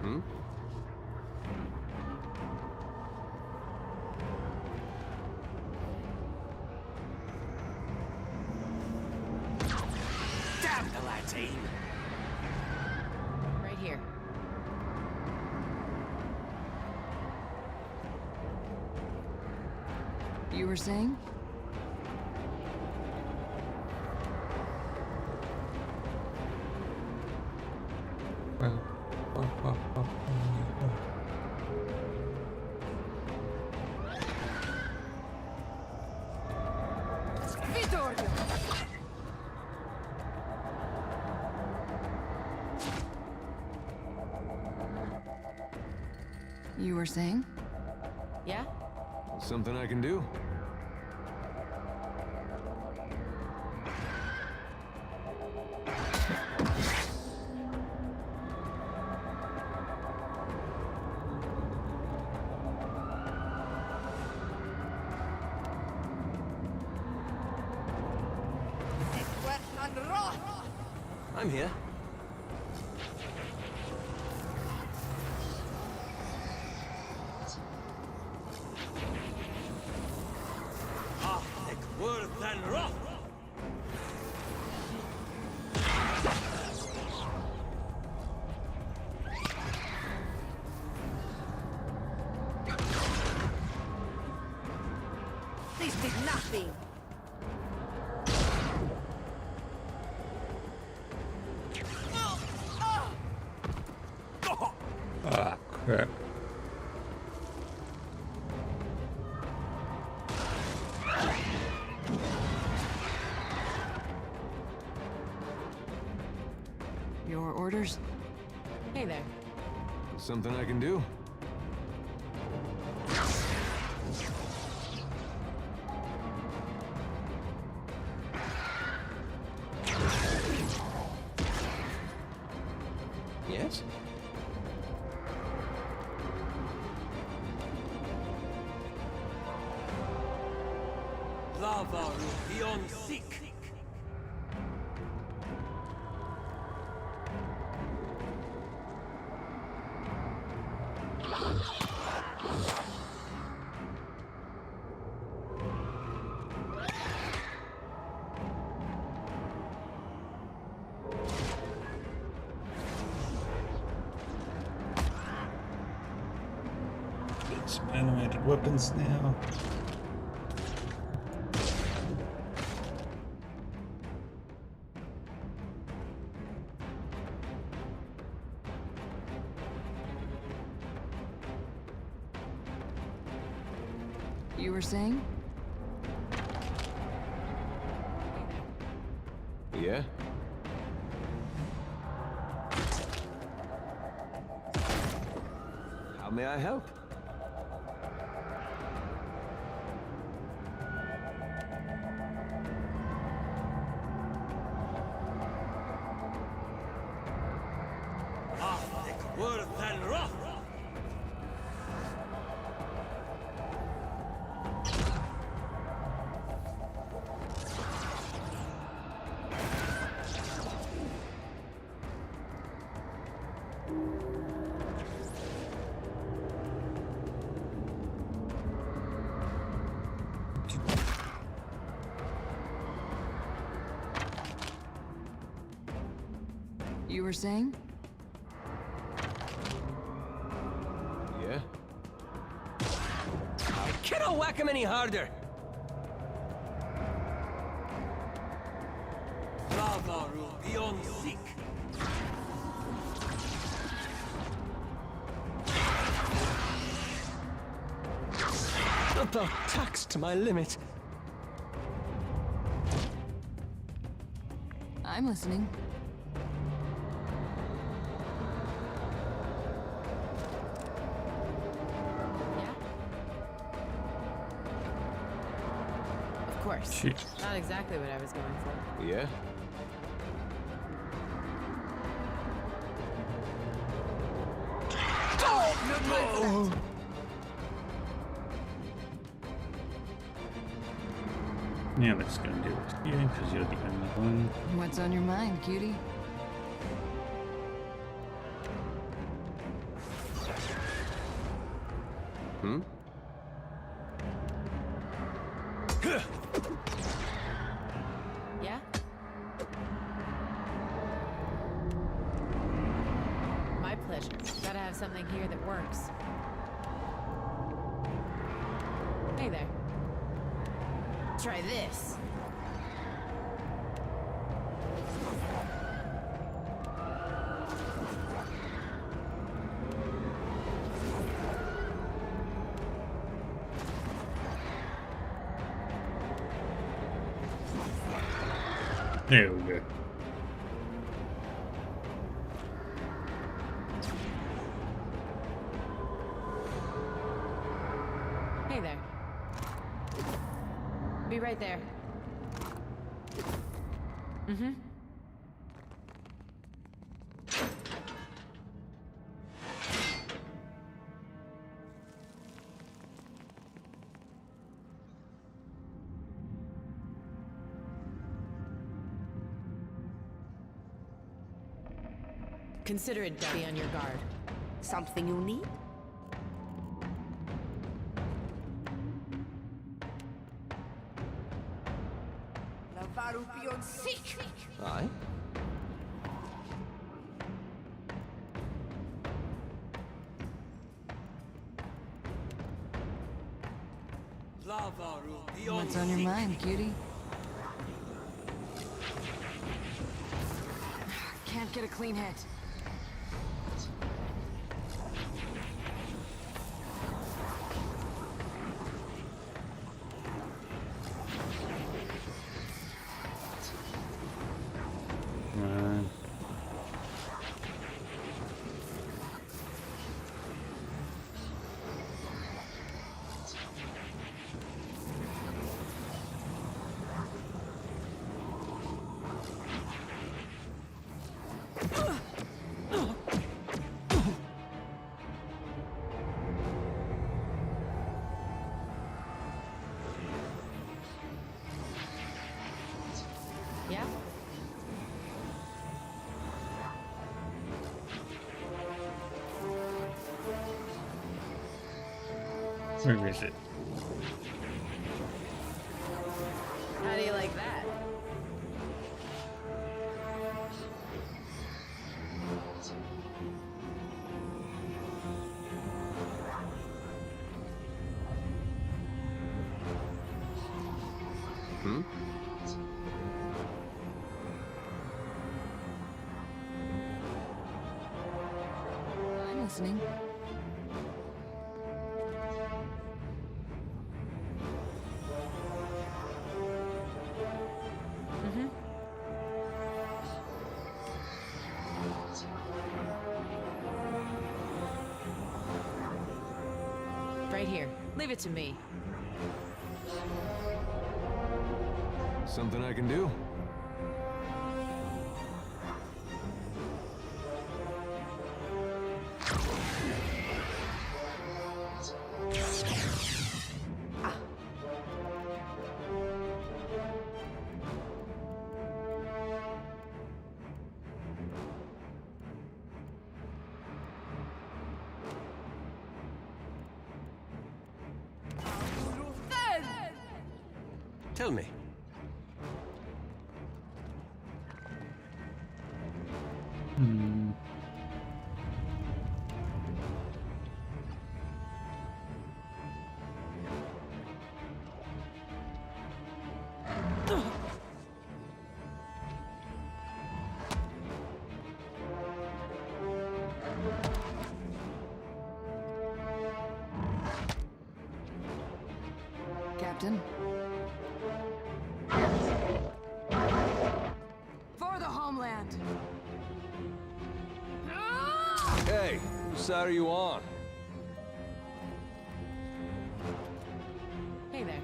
Hmm? Damn the lad's aim. Right here. You were saying? Vittorio. You were saying? Yeah? Something I can do? I'm here. Ahtek worth and rock. Right. Your orders? Hey there. Something I can do? Yes? Lava beyond seek. Get some animated weapons now. You were saying? Yeah? How may I help? Arctic worth and rough. You were saying? Yeah? I cannot whack him any harder! Lava beyond seek. Not the tax to my limit. I'm listening. Of course. Shit. Not exactly what I was going for. Yeah? Oh! Yeah, let's go and do it here, because you're the only one. What's on your mind, cutie? Hmm? Yeah? My pleasure. Gotta have something here that works. Hey there. Try this. There we go. Hey there. Be right there. Mm-hmm. Consider it done. Be on your guard. Something you need? Aye? Lava beyond What's on your seek. mind, cutie? Can't get a clean hit. Where is it? How do you like that? Hmm? I'm listening. Mm-hmm. Right here. Leave it to me. Something I can do? Tell me. Hmm. Captain. For the homeland. Hey, whose side are you on? Hey there.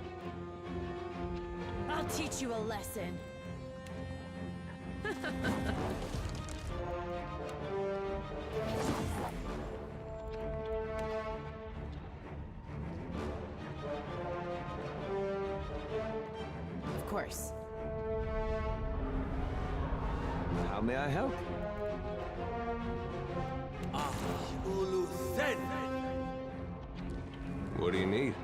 I'll teach you a lesson. Of course. How may I help? Ulu Sen. What do you need?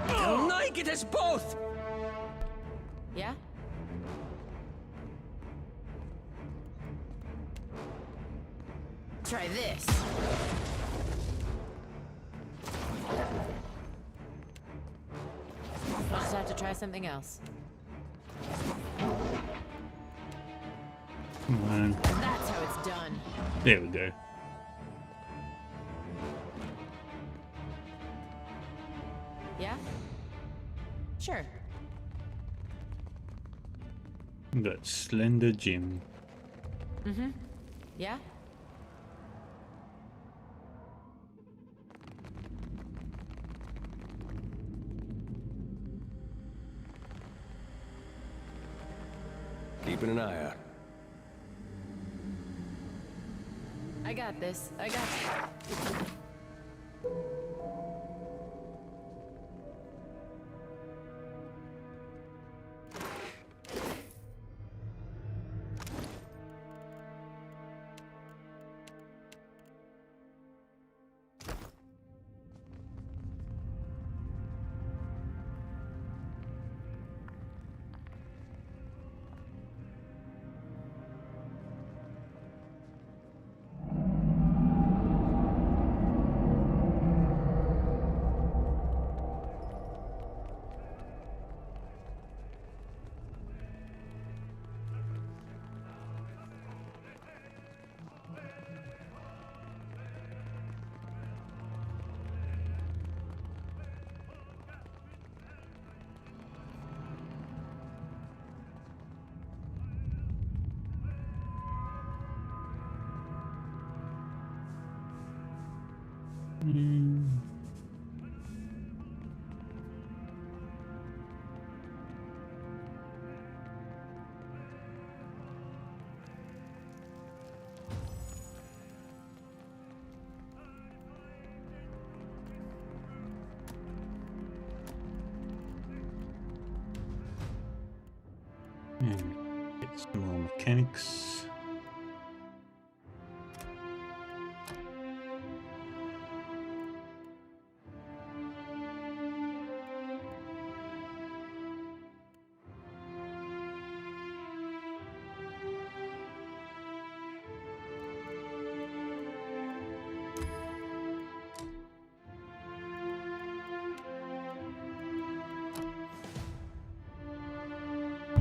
I'll make it as both! Yeah? Try this. I'll just have to try something else. Come on. That's how it's done. There we go. Yeah? Sure. Got Slender Jim. Mm-hmm. Yeah? Keeping an eye out. I got this. I got you. mechanics.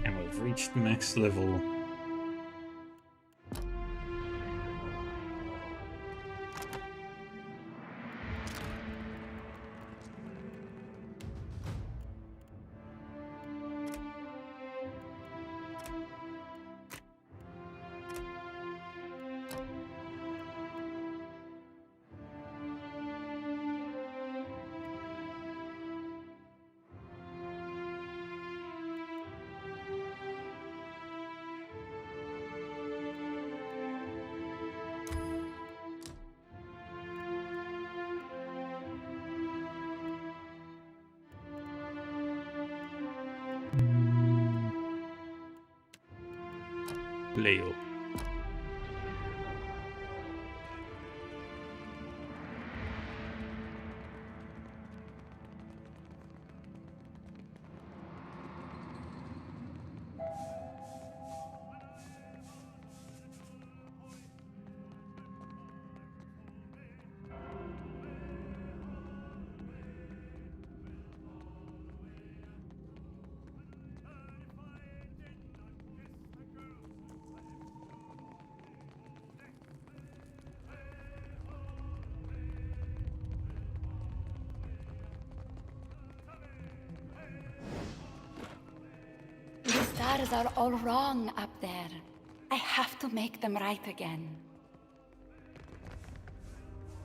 And we've reached max level. Leo. The stars are all wrong up there. I have to make them right again.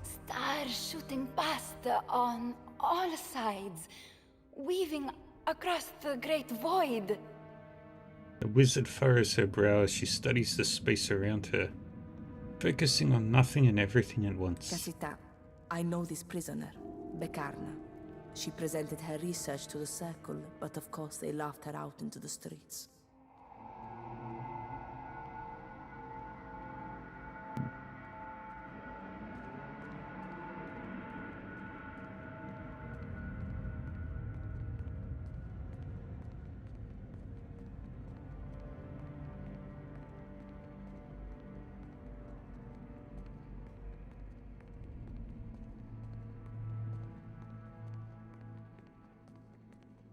Stars shooting past on all sides, weaving across the great void. The wizard furrows her brow as she studies the space around her, focusing on nothing and everything at once. Casita, I know this prisoner, Bekarna. She presented her research to the Circle, but of course they laughed her out into the streets.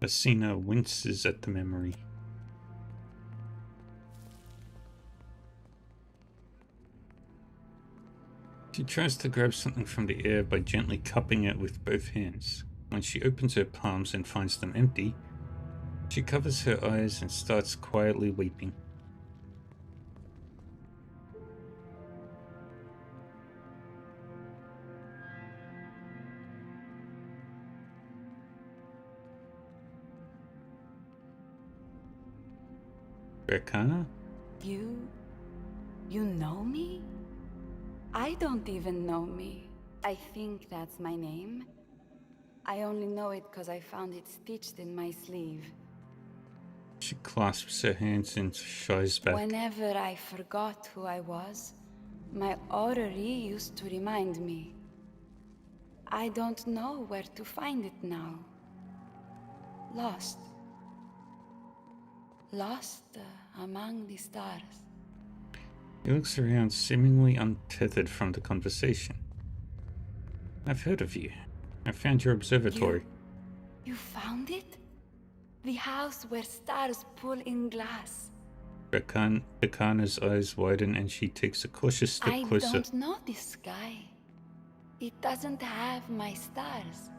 Asina winces at the memory. She tries to grab something from the air by gently cupping it with both hands. When she opens her palms and finds them empty, she covers her eyes and starts quietly weeping. Berkana? You know me? I don't even know me. I think that's my name. I only know it because I found it stitched in my sleeve. She clasps her hands and shies back. Whenever I forgot who I was, my orrery used to remind me. I don't know where to find it now. Lost. Lost among the stars. He looks around, seemingly untethered from the conversation. I've heard of you. I found your observatory. You found it? The house where stars pull in glass. Bekana's eyes widen and she takes a cautious step closer. I don't know this sky. It doesn't have my stars.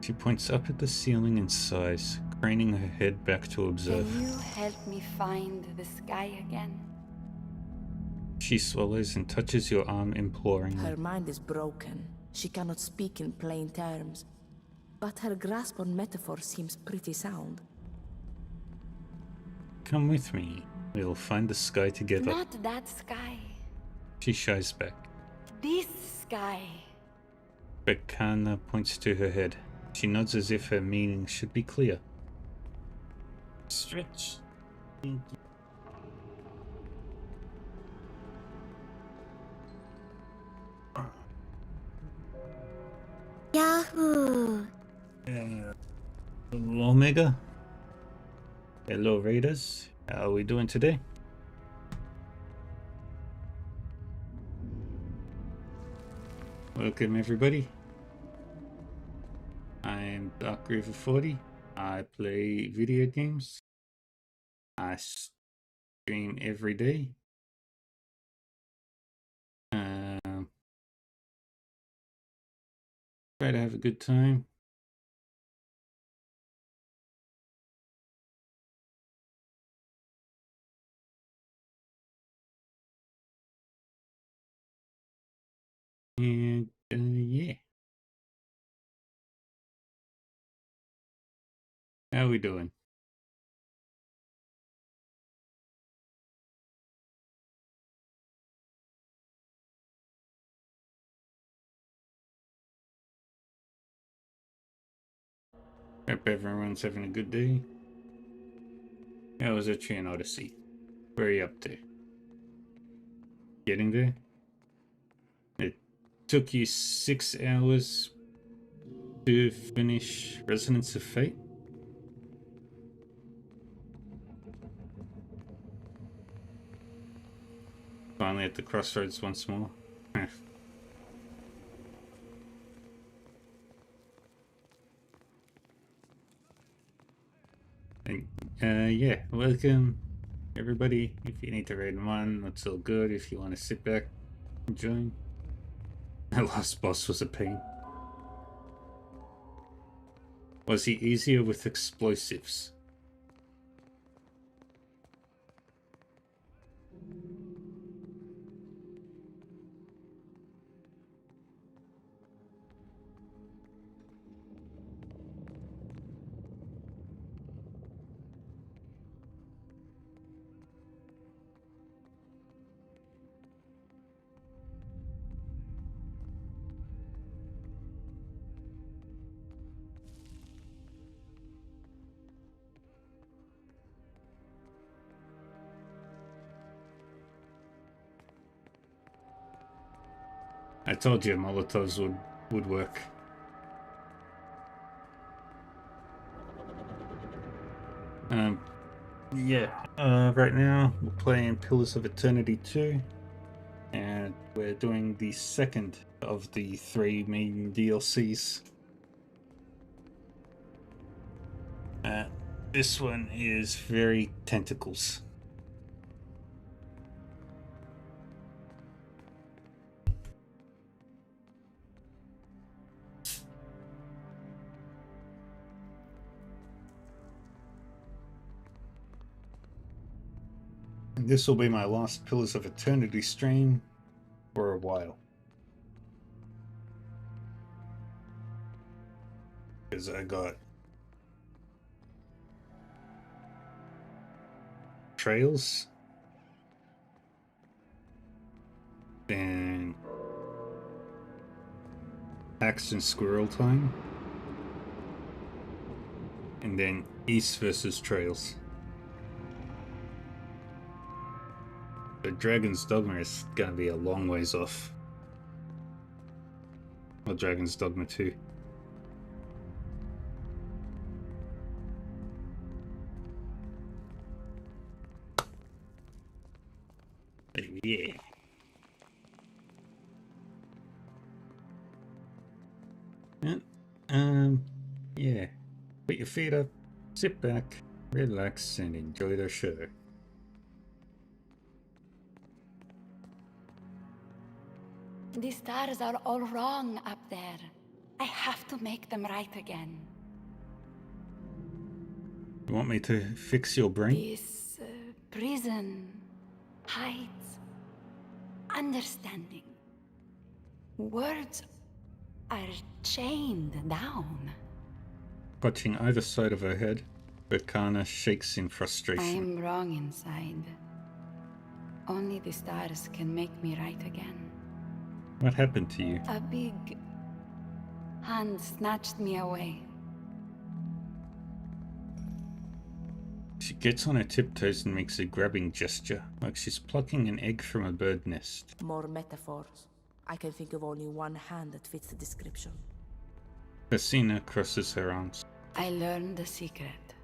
She points up at the ceiling and sighs, craning her head back to observe. Can you help me find the sky again? She swallows and touches your arm imploringly. Her mind is broken. She cannot speak in plain terms. But her grasp on metaphor seems pretty sound. Come with me. We'll find the sky together. Not that sky. She shies back. This sky. Bekana points to her head. She nods as if her meaning should be clear. Stretch. Omega. Hello, Raiders. How are we doing today? Welcome, everybody. I'm Dark River 40. I play video games. I stream every day. Try to have a good time. And yeah. How we doing? Hope everyone's having a good day. How was it in Odyssey? Where are you up to? Getting there? It took you 6 hours to finish Resonance of Fate? Finally at the crossroads once more. And, yeah, welcome everybody. If you need to raid one, that's all good. If you want to sit back and join. That last boss was a pain. Was he easier with explosives? I told you Molotovs would work. Yeah, right now we're playing Pillars of Eternity 2, and we're doing the second of the 3 main DLCs. This one is very tentacles. This will be my last Pillars of Eternity stream for a while. Because I got Trails, then Axe and Squirrel Time, and then East versus Trails. But Dragon's Dogma is gonna be a long ways off. Or Dragon's Dogma 2. But yeah. Yeah. Put your feet up, sit back, relax, and enjoy the show. The stars are all wrong up there. I have to make them right again. You want me to fix your brain? This prison hides understanding. Words are chained down. Clutching either side of her head, Berkana shakes in frustration. I am wrong inside. Only the stars can make me right again. What happened to you? A big hand snatched me away. She gets on her tiptoes and makes a grabbing gesture, like she's plucking an egg from a bird nest. More metaphors. I can think of only one hand that fits the description. Hasina crosses her arms. I learned the secret.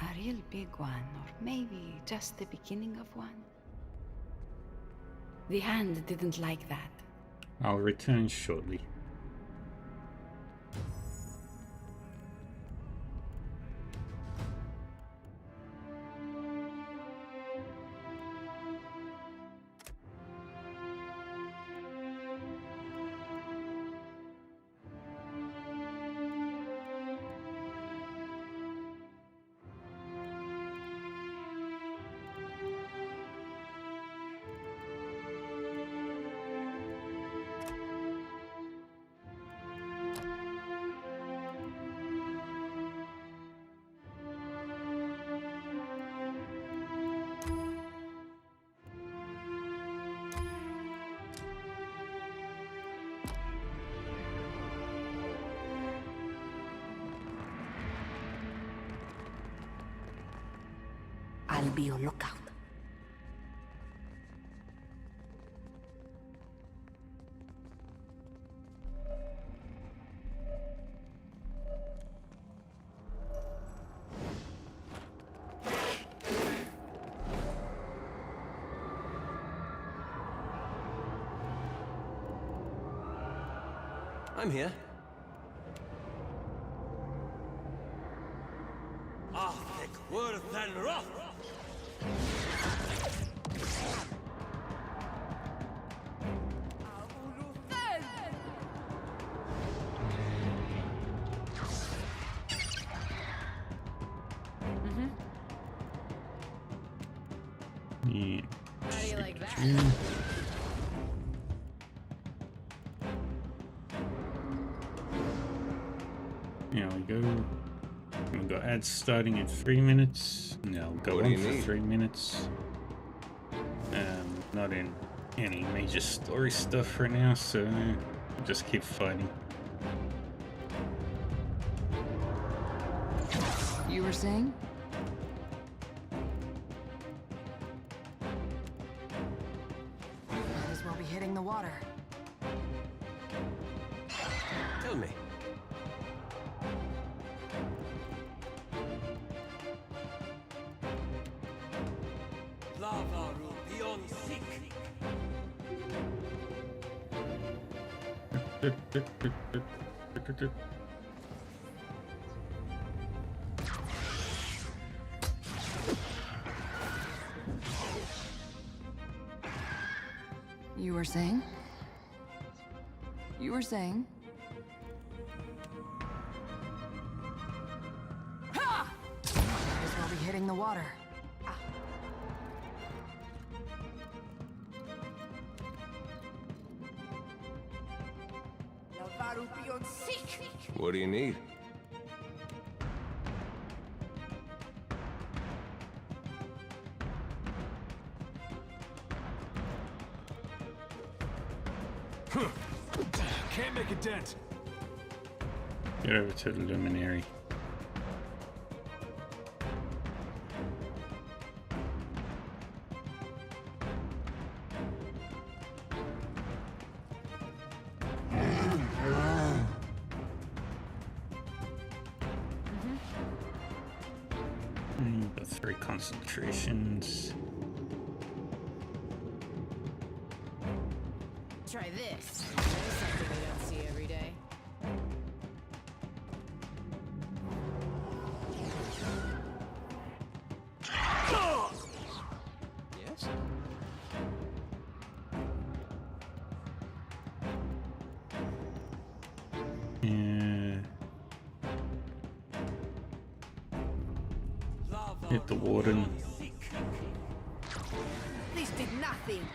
A real big one, or maybe just the beginning of one. The hand didn't like that. I'll return shortly. I'll be on lookout. I'm here. Arctic worth and rough. Yeah. How do you like that? There we go. We've got ads starting in 3 minutes. Now go What do on you for need? 3 minutes. Not in any major story stuff for now, so just keep fighting. You were saying? Might as well be hitting the water. Tell me. Lava beyond seek. You were saying? You were saying? Ha! Might as well be hitting the water. What do you need? Can't make a dent. Get over to the luminary. Got 3 concentrations. Try this. There's something we don't see every day. Yes? Yeah. Hit the warden. This did nothing.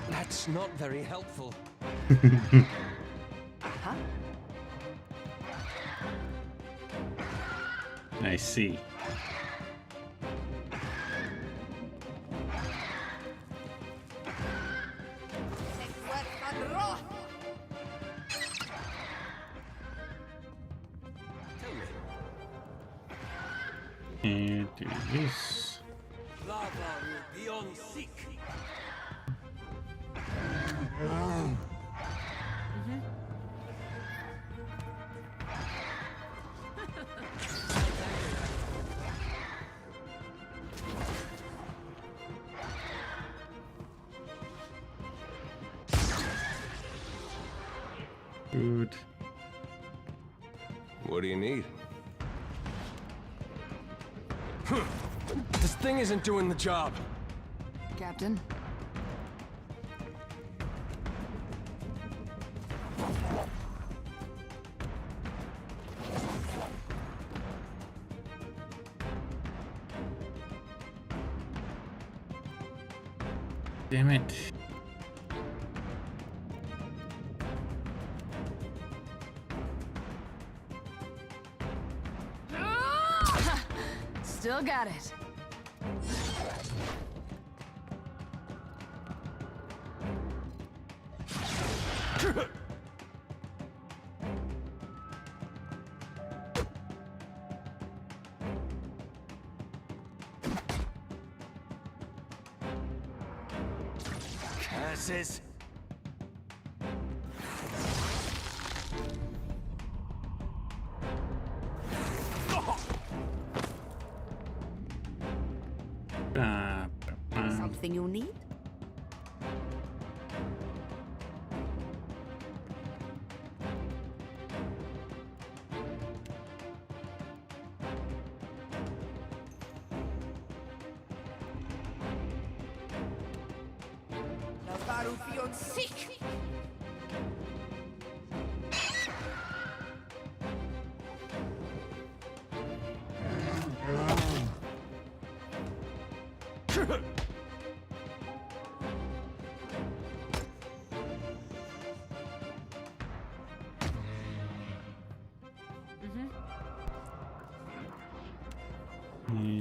That's not very helpful. I see. Tell me. And do this. Lava will be on sick. Good. What do you need? This thing isn't doing the job. Captain? Damn it. Still got it. Curses. Something you need? La battlefield sick.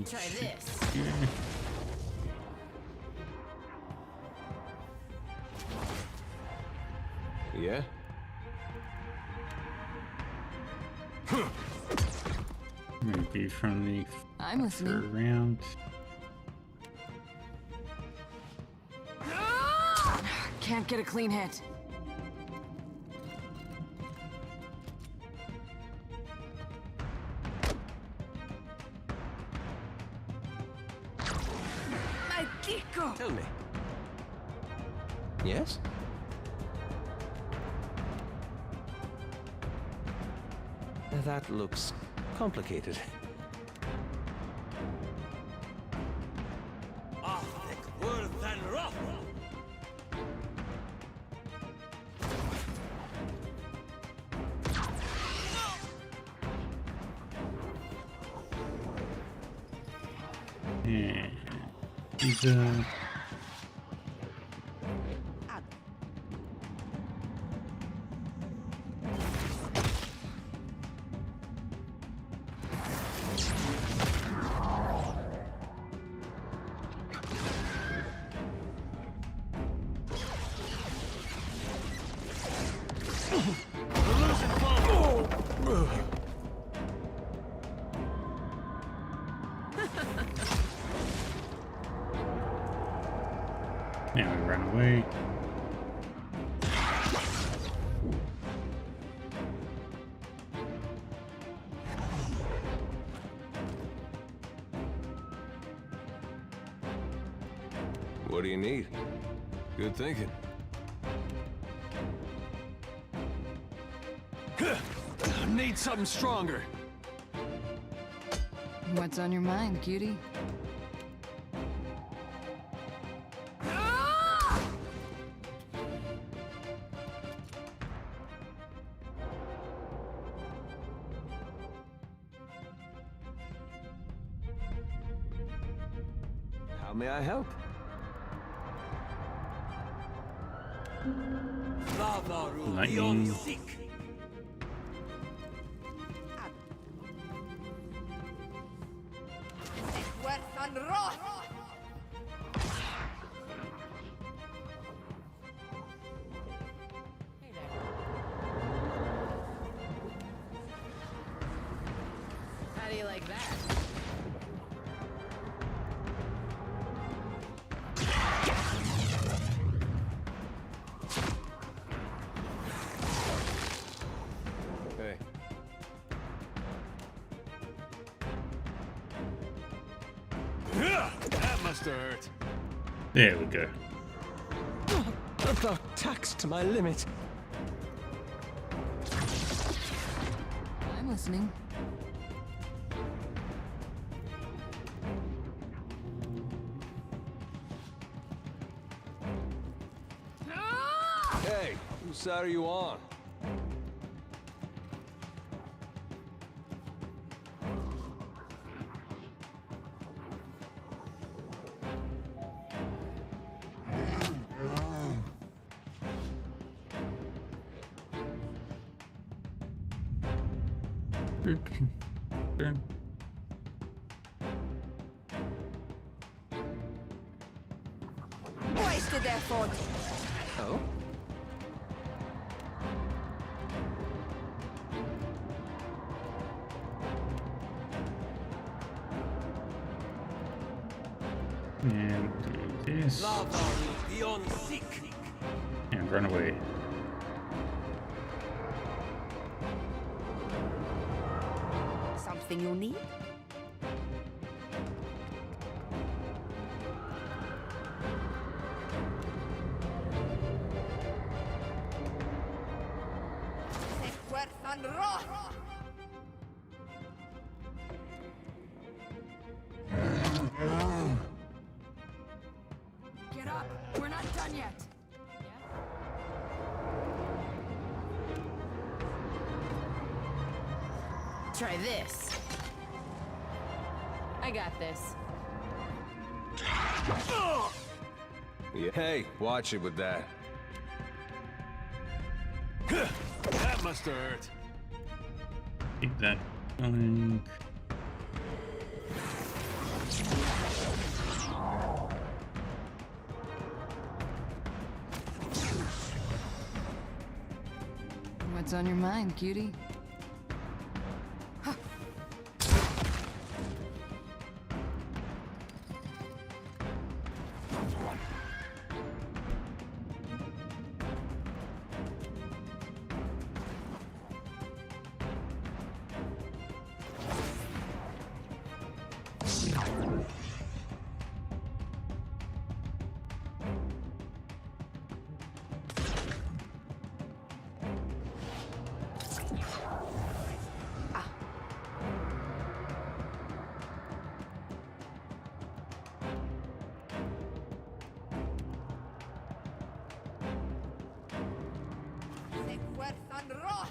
Try this. Yeah? Maybe from the I'm listening. round. Can't get a clean hit. My Kiko. Tell me. Yes? That looks complicated. Athek worth and rough. Yeah. He's now we run away. What do you need? Good thinking. Need something stronger. What's on your mind, cutie? How may I help? Lava will be Lightning. on sick. Worth and wrath. How do you like that? must hurt. There we go. About taxed to my limit. I'm listening. Hey, whose side are you on? Wasted effort. Oh? And do this. Lava will be on sick. And run away. Something you need? Get up! We're not done yet! Try this. I got this. Yeah. Hey, watch it with that. That must hurt. Keep that going. What's on your mind, cutie?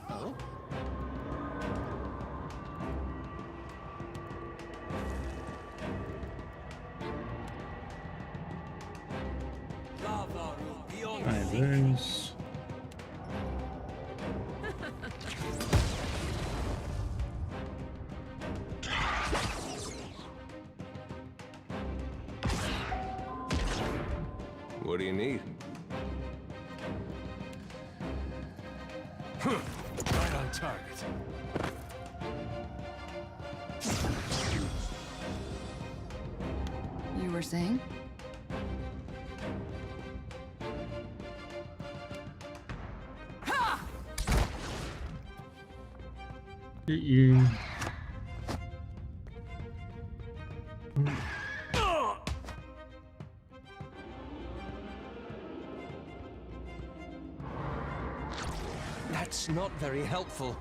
Oh? Lava will be on Try sick. those. What do you need? Right on target. You were saying? Get you. That's not very helpful.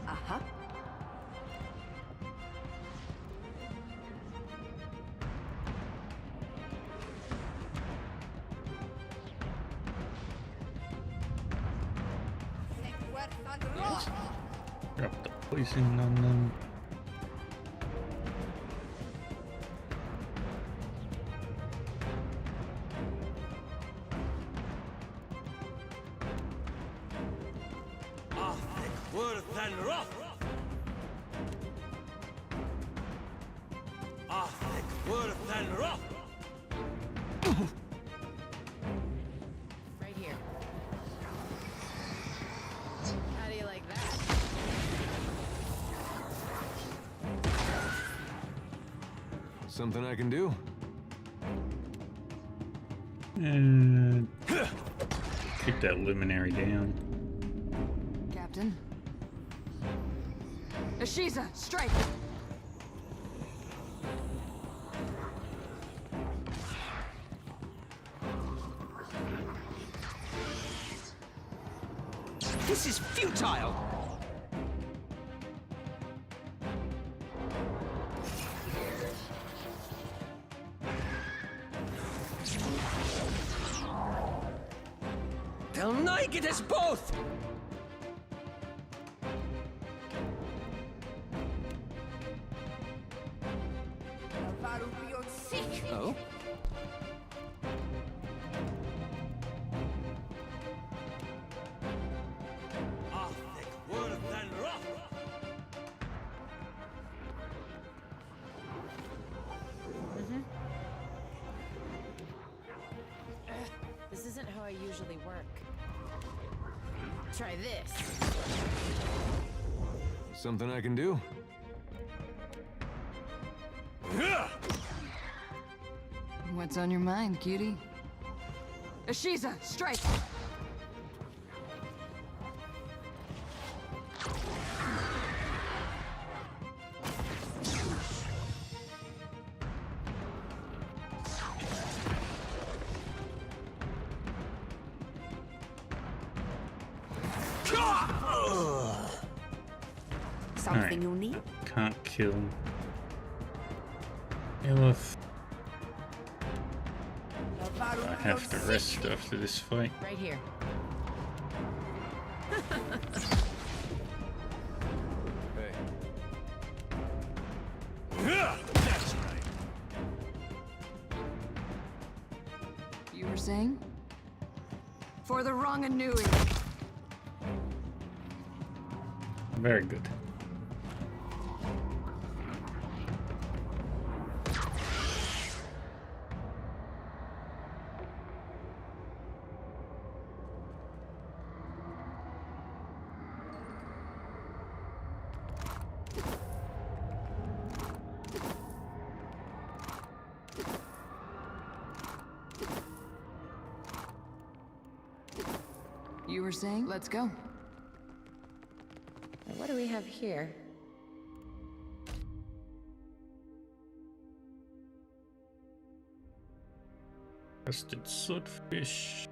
Uh-huh. Drop the poison on them. Worth and rough. Worth and rough. Right here. How do you like that? Something I can do? And Get that luminary down. Captain. Ashiza, strike! This is futile! They'll naked us both! Oh? This isn't how I usually work. Try this. Something I can do? What's on your mind, cutie? Ashiza, strike! Something you need? Can't kill Elif. I have to rest after this fight. Right here. That's right. You were saying? For the wrong annuity. Very good. You were saying? Let's go. What do we have here? Rusted swordfish.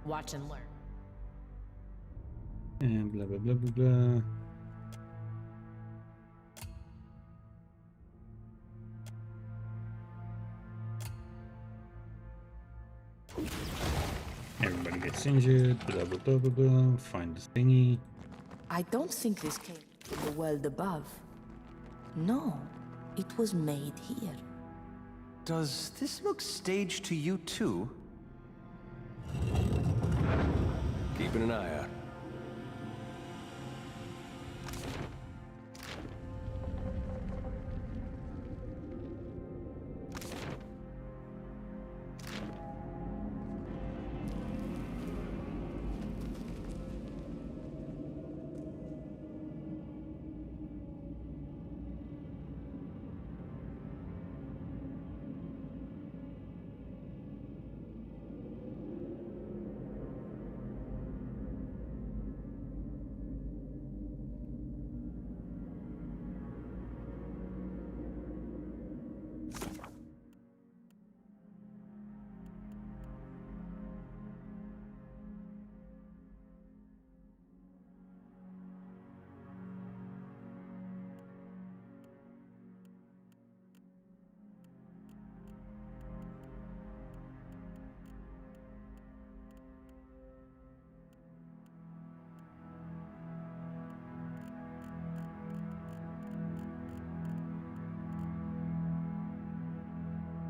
Watch and learn. And blah blah blah blah blah. Everybody gets injured, blah blah blah blah blah. Find the thingy. I don't think this came from the world above. No, it was made here. Does this look staged to you too? Keeping an eye out.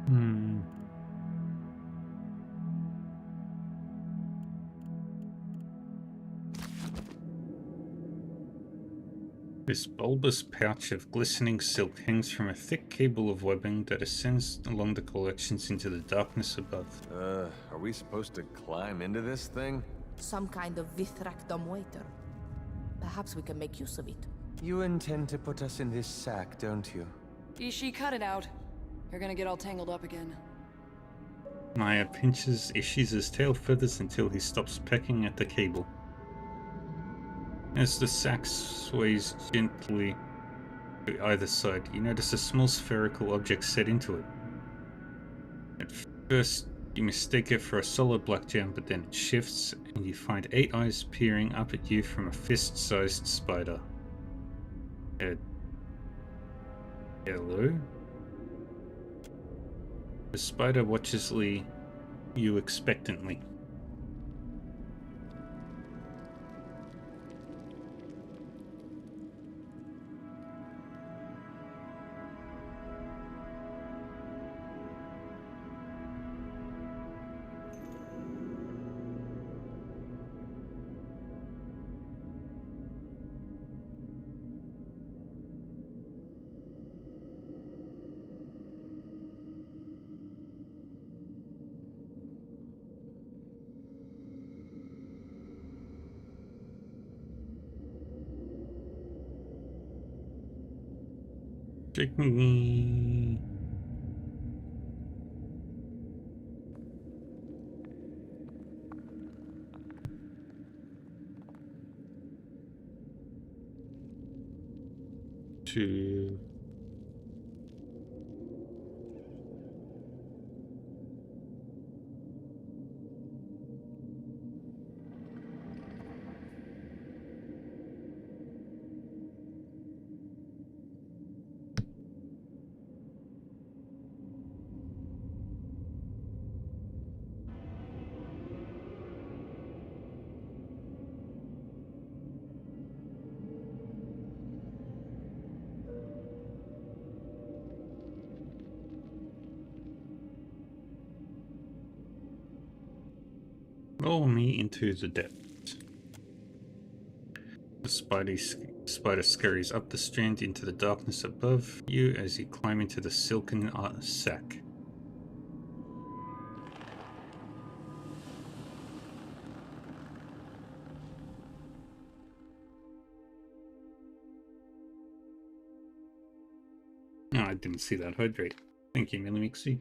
Hmm. This bulbous pouch of glistening silk hangs from a thick cable of webbing that ascends along the collections into the darkness above. Are we supposed to climb into this thing? Some kind of vithractometer. Perhaps we can make use of it. You intend to put us in this sack, don't you? Ishi, cut it out. You're gonna get all tangled up again. Maya pinches Ishiza's tail feathers until he stops pecking at the cable. As the sack sways gently to either side, you notice a small spherical object set into it. At first, you mistake it for a solid black gem, but then it shifts, and you find 8 eyes peering up at you from a fist-sized spider. Hello? The spider watches you expectantly. Chicken. Two. Roll me into the depths. The spider scurries up the strand into the darkness above you as you climb into the silken sack. No, I didn't see that hydrate. Thank you, Millimixie.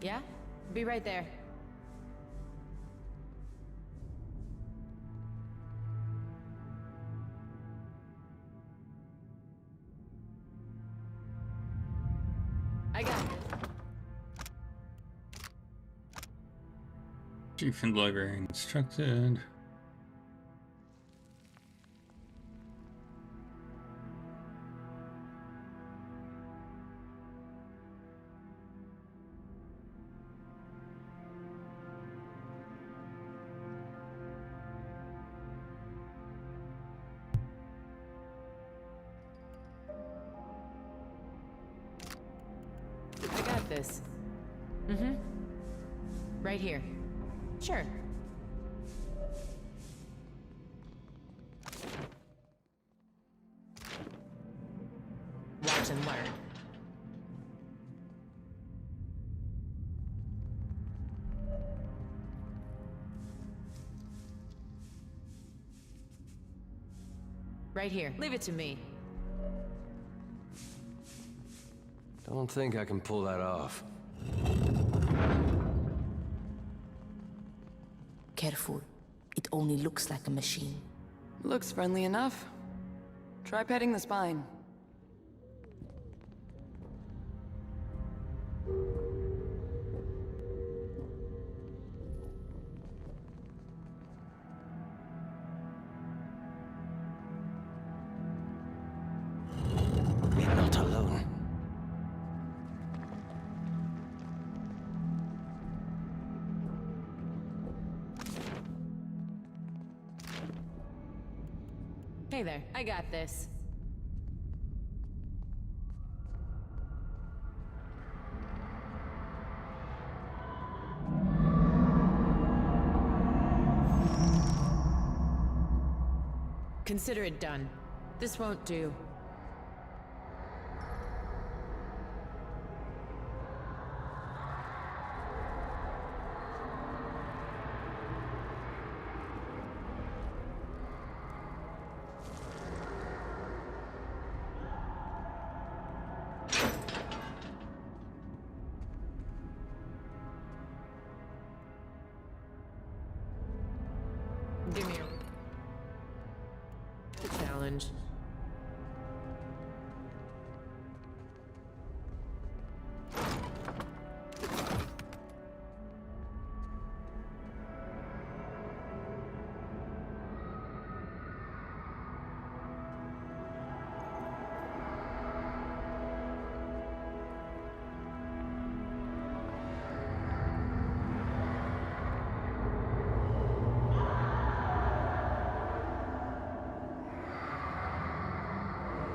Yeah? Be right there. I got it. Chief and librarian instructed. I got this. Mm-hmm. Right here. Sure. Watch and learn. Right here. Leave it to me. Don't think I can pull that off. careful. It only looks like a machine. Looks friendly enough. Try petting the spine. We're not alone. Hey there, I got this. Consider it done. This won't do. Give me a challenge.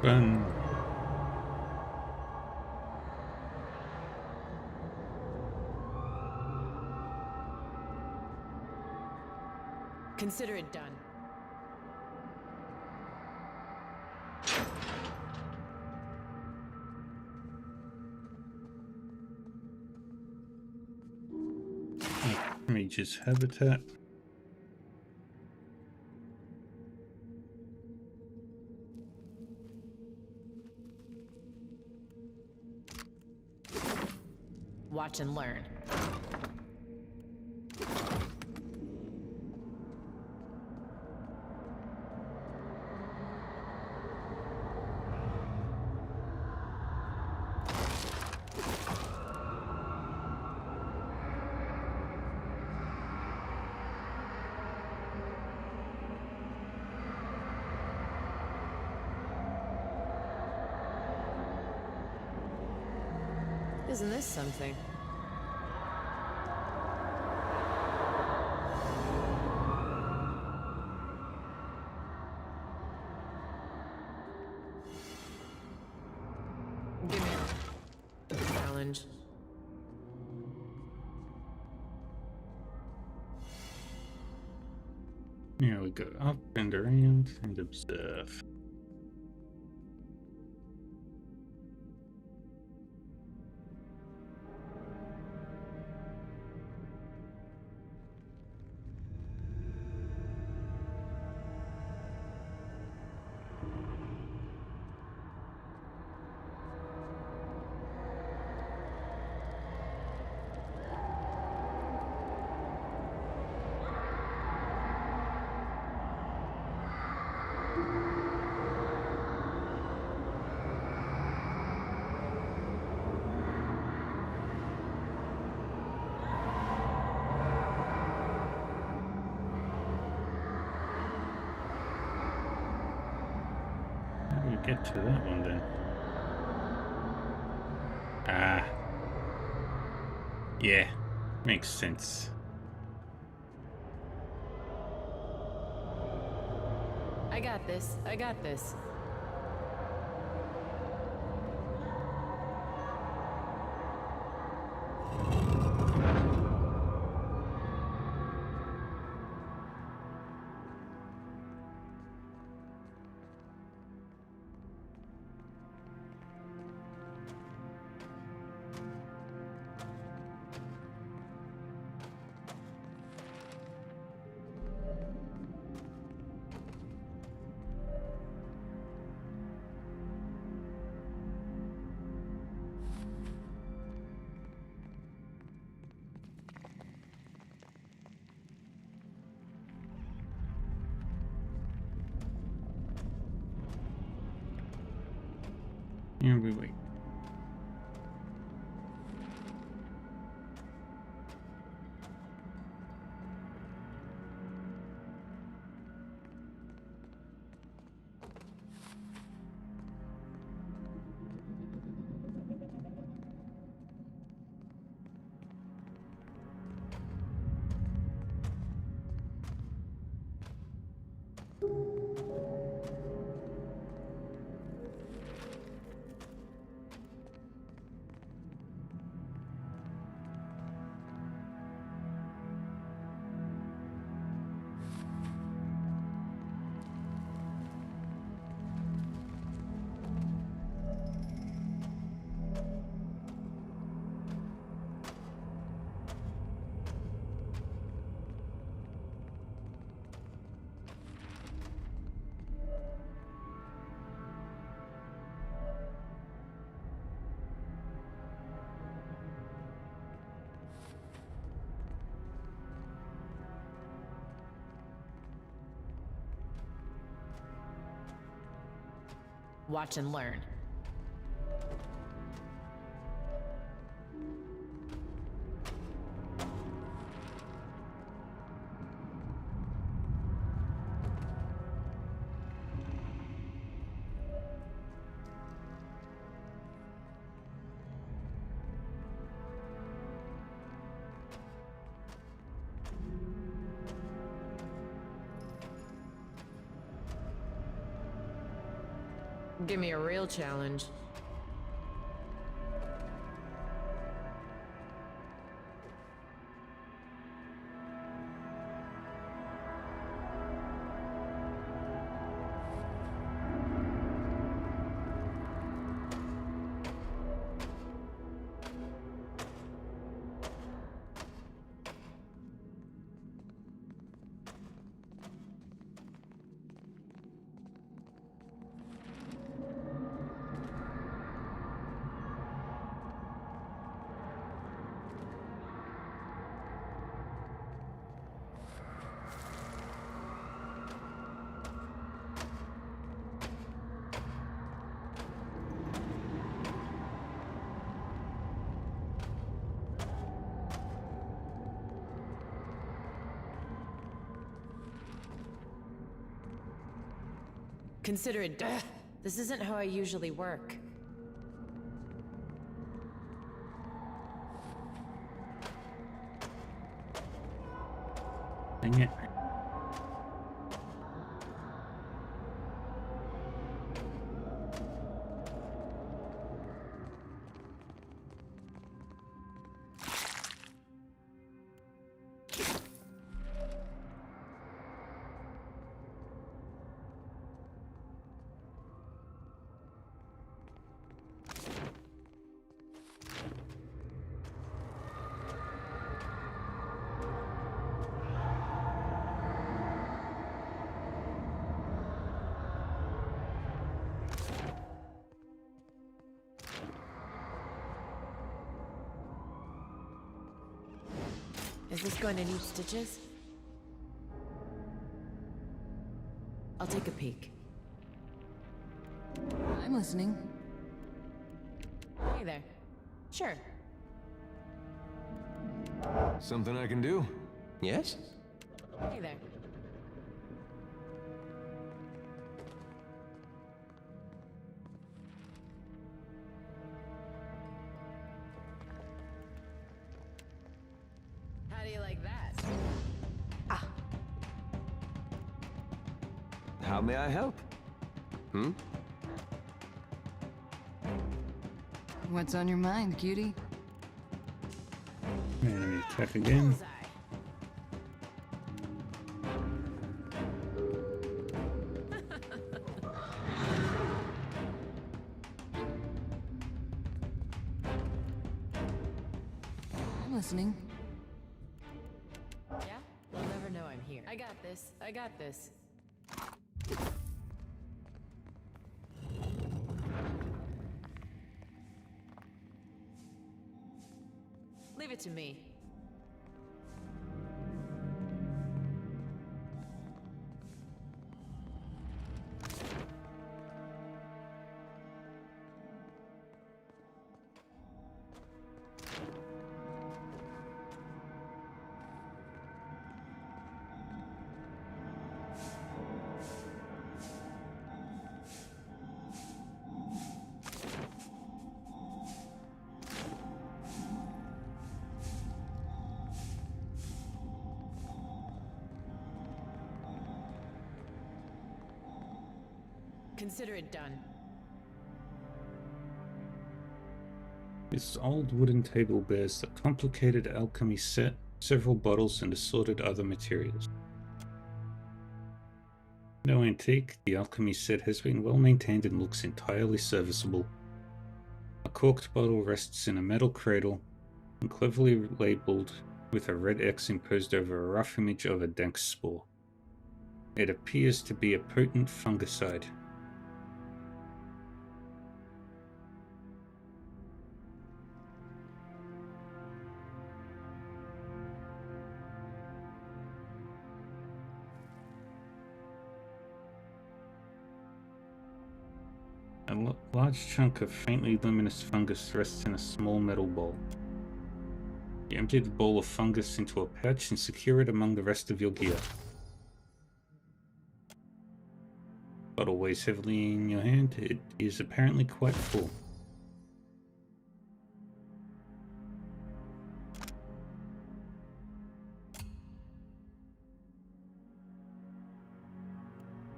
Fun. Consider it done. Mage's habitat. Watch and learn. Isn't this something? Give me a challenge. Here we go up and around and observe. How do we get to that one then? Ah. Yeah, makes sense. I got this. I got this. And we wait. Watch and learn. Give me a real challenge. Consider it. This isn't how I usually work. Dang it. Is this going to need stitches? I'll take a peek. I'm listening. Hey there. Sure. Something I can do? Yes? Hey there. How do you like that? How may I help? Hmm? What's on your mind, cutie? Enemy attack again. I'm listening. Yeah? You'll never know I'm here. I got this. I got this. Leave it to me. Consider it done. This old wooden table bears a complicated alchemy set, several bottles, and assorted other materials. No antique, the alchemy set has been well maintained and looks entirely serviceable. A corked bottle rests in a metal cradle and cleverly labelled with a red X imposed over a rough image of a dank spore. It appears to be a potent fungicide. A large chunk of faintly luminous fungus rests in a small metal bowl. You empty the bowl of fungus into a pouch and secure it among the rest of your gear. Bottle weighs heavily in your hand. It is apparently quite full.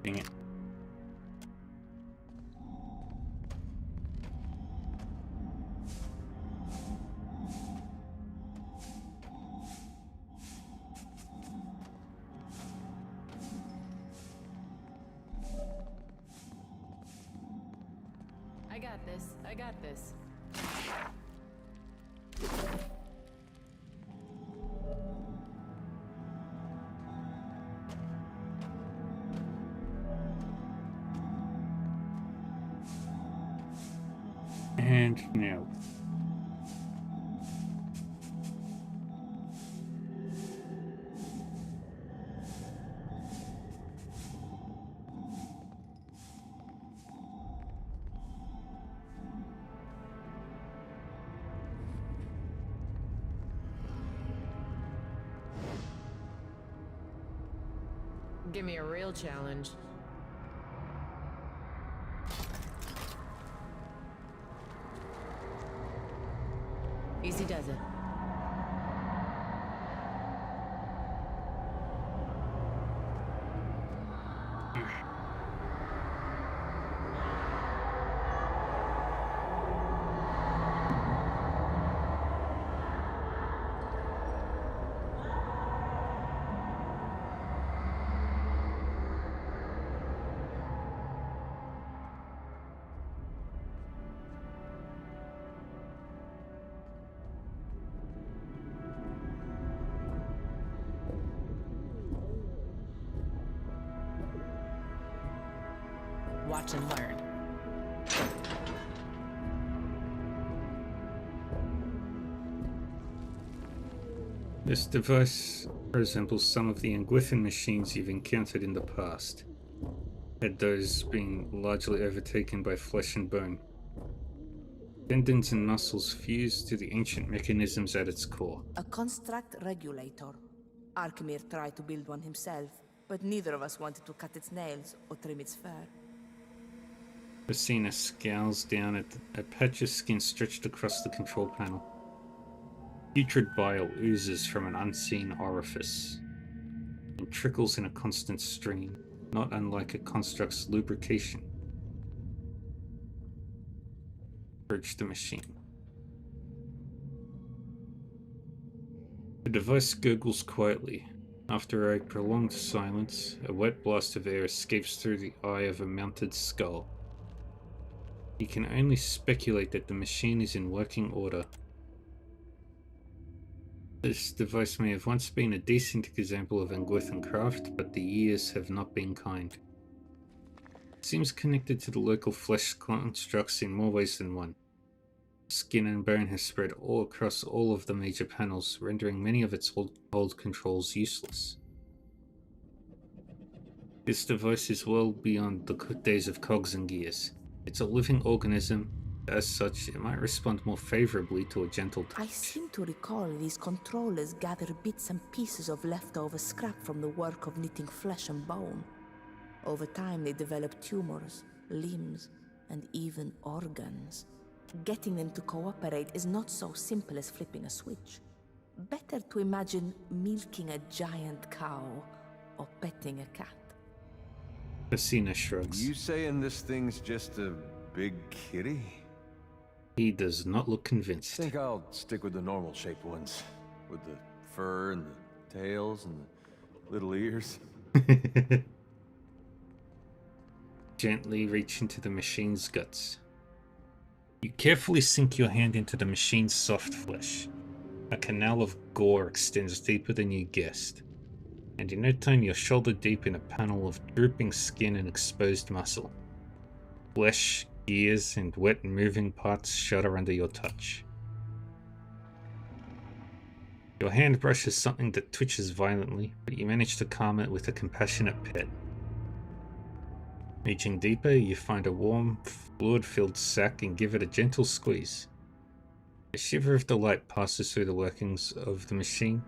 Dang it. I got this. And now. Give me a real challenge. Easy does it. Watch and learn. This device resembles some of the Angwithan machines you've encountered in the past, had those been largely overtaken by flesh and bone. Tendons and muscles fused to the ancient mechanisms at its core. A construct regulator. Arkmir tried to build one himself, but neither of us wanted to cut its nails or trim its fur. Basina scowls down at a patch of skin stretched across the control panel. Putrid bile oozes from an unseen orifice and trickles in a constant stream, not unlike a construct's lubrication. Approach the machine. The device gurgles quietly. After a prolonged silence, a wet blast of air escapes through the eye of a mounted skull. You can only speculate that the machine is in working order. This device may have once been a decent example of Angwithan craft, but the years have not been kind. It seems connected to the local flesh constructs in more ways than one. Skin and bone has spread all across all of the major panels, rendering many of its old controls useless. This device is well beyond the days of cogs and gears. It's a living organism. As such, it might respond more favorably to a gentle touch. I seem to recall these controllers gather bits and pieces of leftover scrap from the work of knitting flesh and bone. Over time, they develop tumors, limbs, and even organs. Getting them to cooperate is not so simple as flipping a switch. Better to imagine milking a giant cow or petting a cat. Casina shrugs. You saying this thing's just a big kitty? He does not look convinced. I think I'll stick with the normal shaped ones. With the fur and the tails and the little ears. Gently reach into the machine's guts. You carefully sink your hand into the machine's soft flesh. A canal of gore extends deeper than you guessed, and in no time you're shoulder deep in a panel of drooping skin and exposed muscle. Flesh, gears, and wet moving parts shudder under your touch. Your hand brushes something that twitches violently, but you manage to calm it with a compassionate pet. Reaching deeper, you find a warm, fluid-filled sack and give it a gentle squeeze. A shiver of delight passes through the workings of the machine,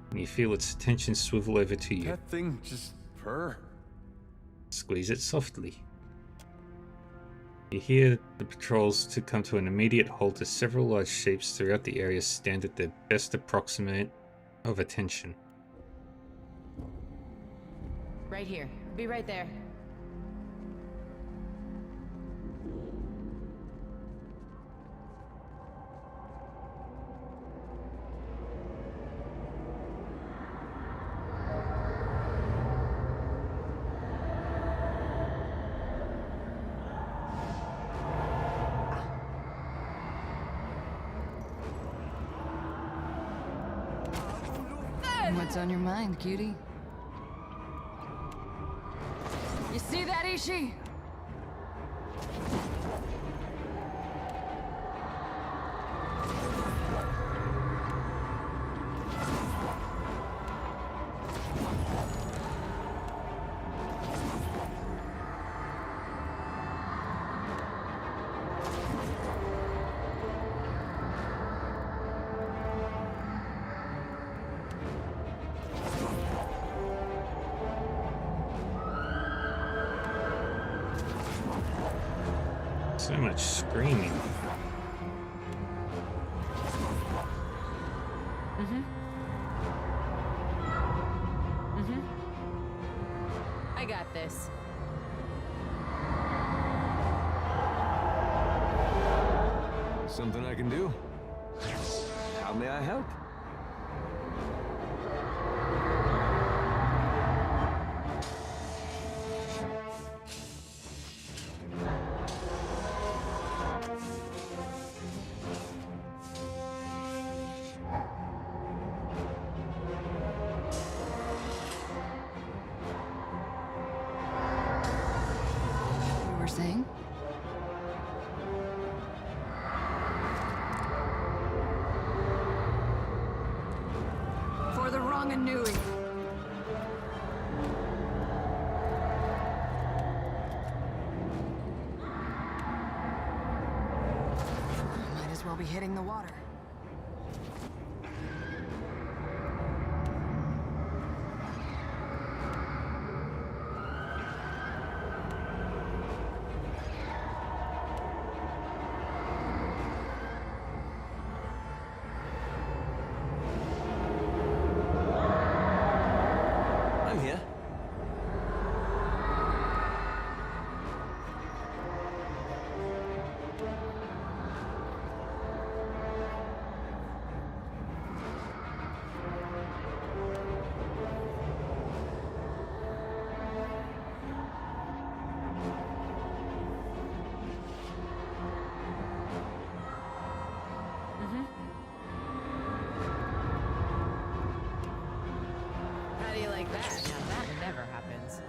and you feel its attention swivel over to you. That thing just purr. Squeeze it softly. You hear the patrols to come to an immediate halt as several large shapes throughout the area stand at their best approximate of attention. Right here. Be right there. What's on your mind, cutie? You see that, Ishi? So much screaming. I got this. Something I can do? How may I help? You were saying? For the wrong and newing. Might as well be hitting the water. I'm here. How do you like that? Now that never happens.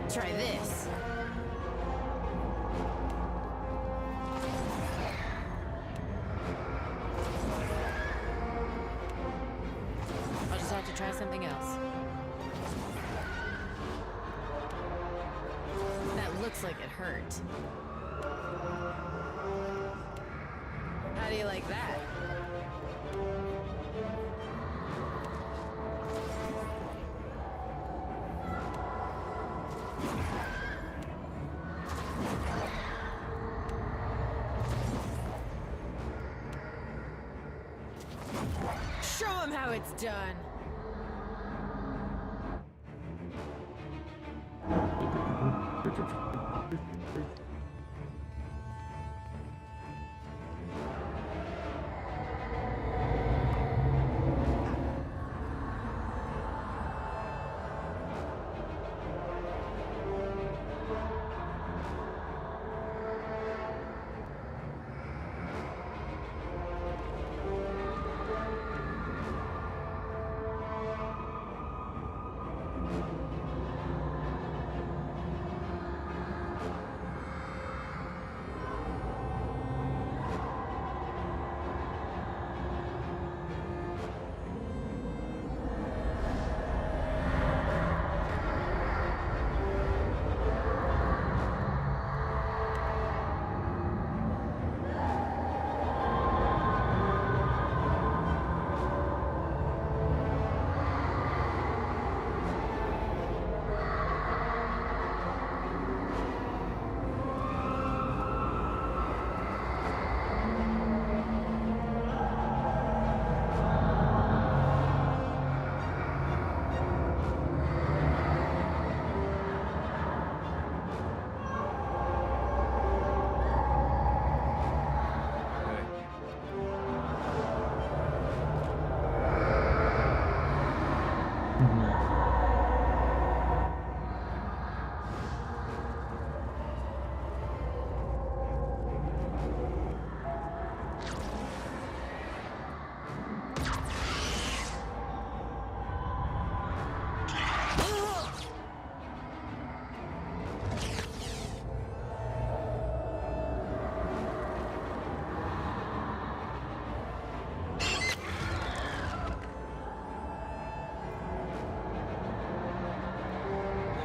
Try this. I'll just have to try something else. That looks like it hurt. How do you like that? It's done.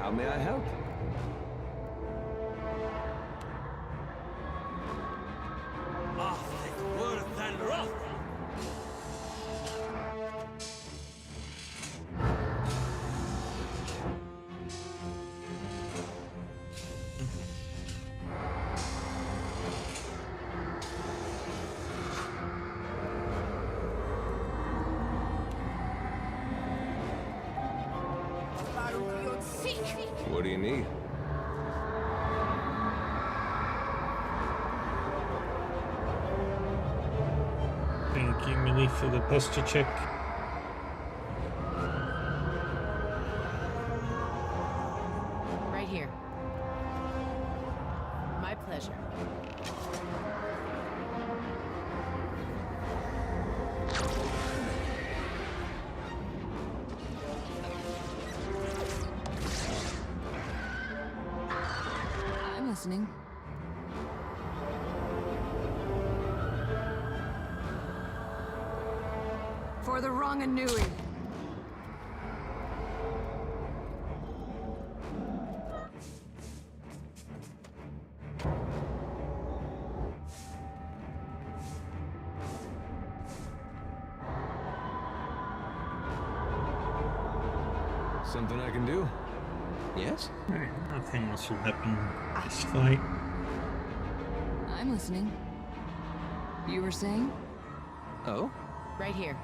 How may I help? What do you need? Thank you, Millie, for the posture check. Right here. My pleasure. I'm listening. For the wrong Anui. Something I can do? Yes? Alright, nothing else will happen this fight. I'm listening. You were saying? Oh? Right here.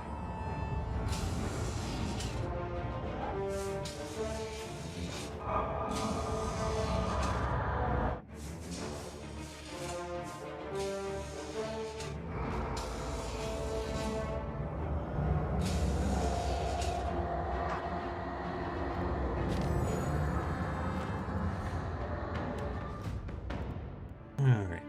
Alright.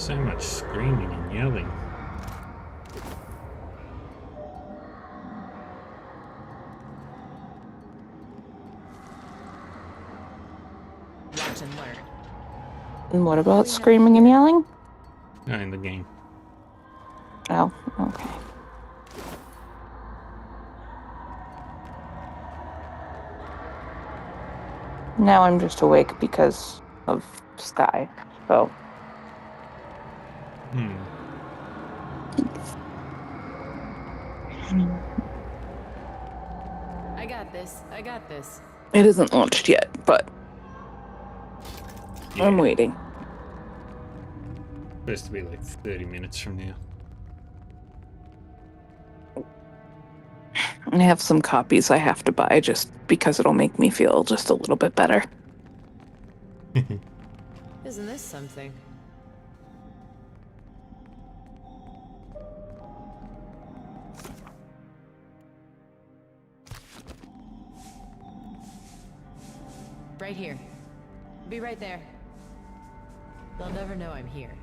So much screaming and yelling. Watch and learn. And what about screaming and yelling? No, in the game. Oh, okay. Now I'm just awake because of Sky. So. I got this. I got this. It isn't launched yet, but I'm waiting. Supposed to be like 30 minutes from now. I have some copies I have to buy just because it'll make me feel just a little bit better. Isn't this something? Right here. Be right there. They'll never know I'm here.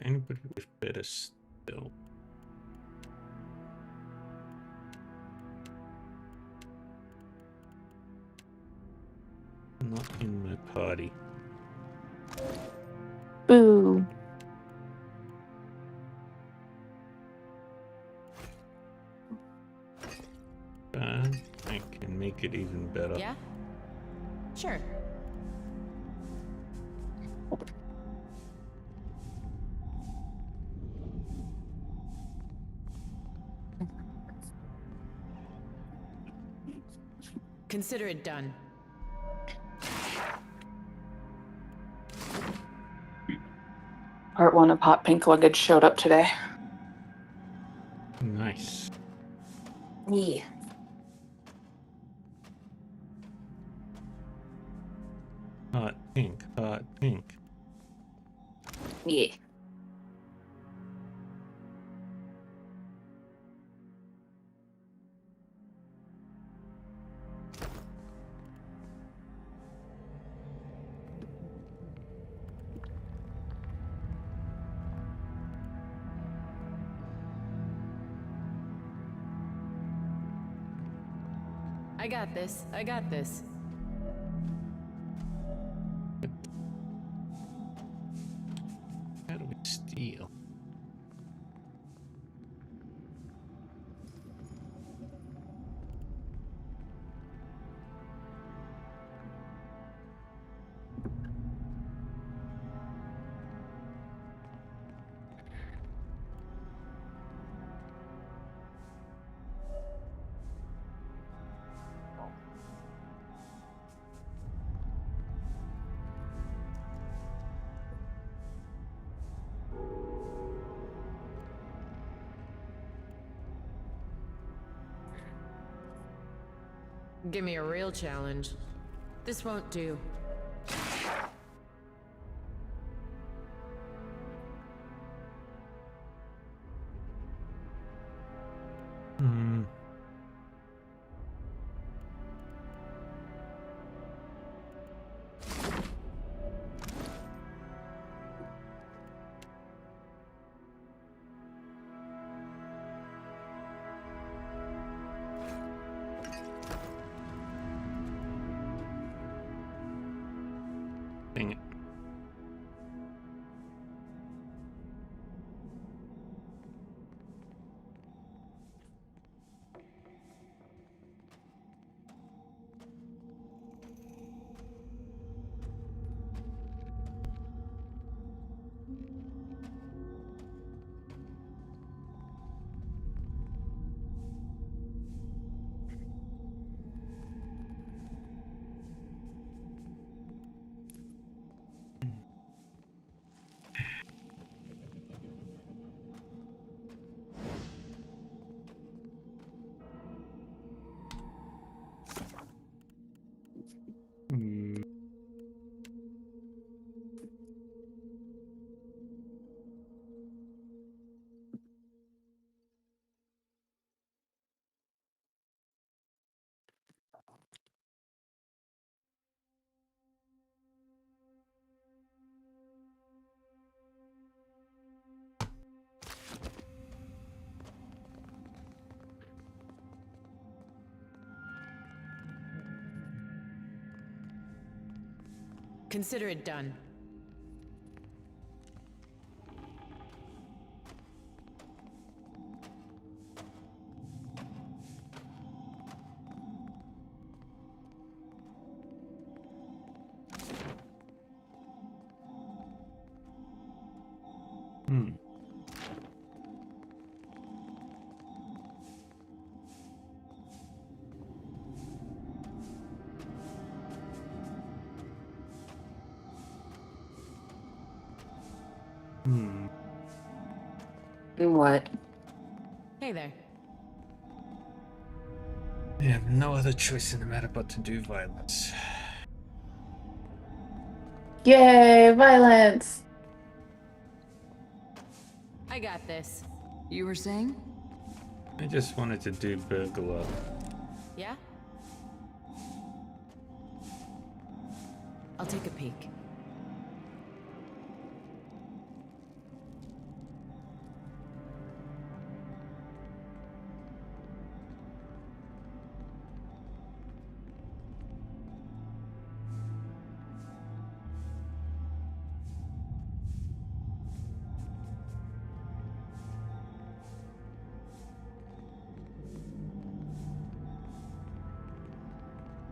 Anybody with better still? Not in my party. Boo. I can make it even better. Yeah? Sure. Consider it done. Part 1 of Hot Pink Luggage showed up today. Nice. Yeah. Hot pink, hot pink. Yeah. I got this. I got this. How do we steal? Give me a real challenge. This won't do. Dang it. Consider it done. What? Hey there. I have no other choice in the matter but to do violence. Yay, violence! I got this. You were saying? I just wanted to do burglar. Yeah? I'll take a peek.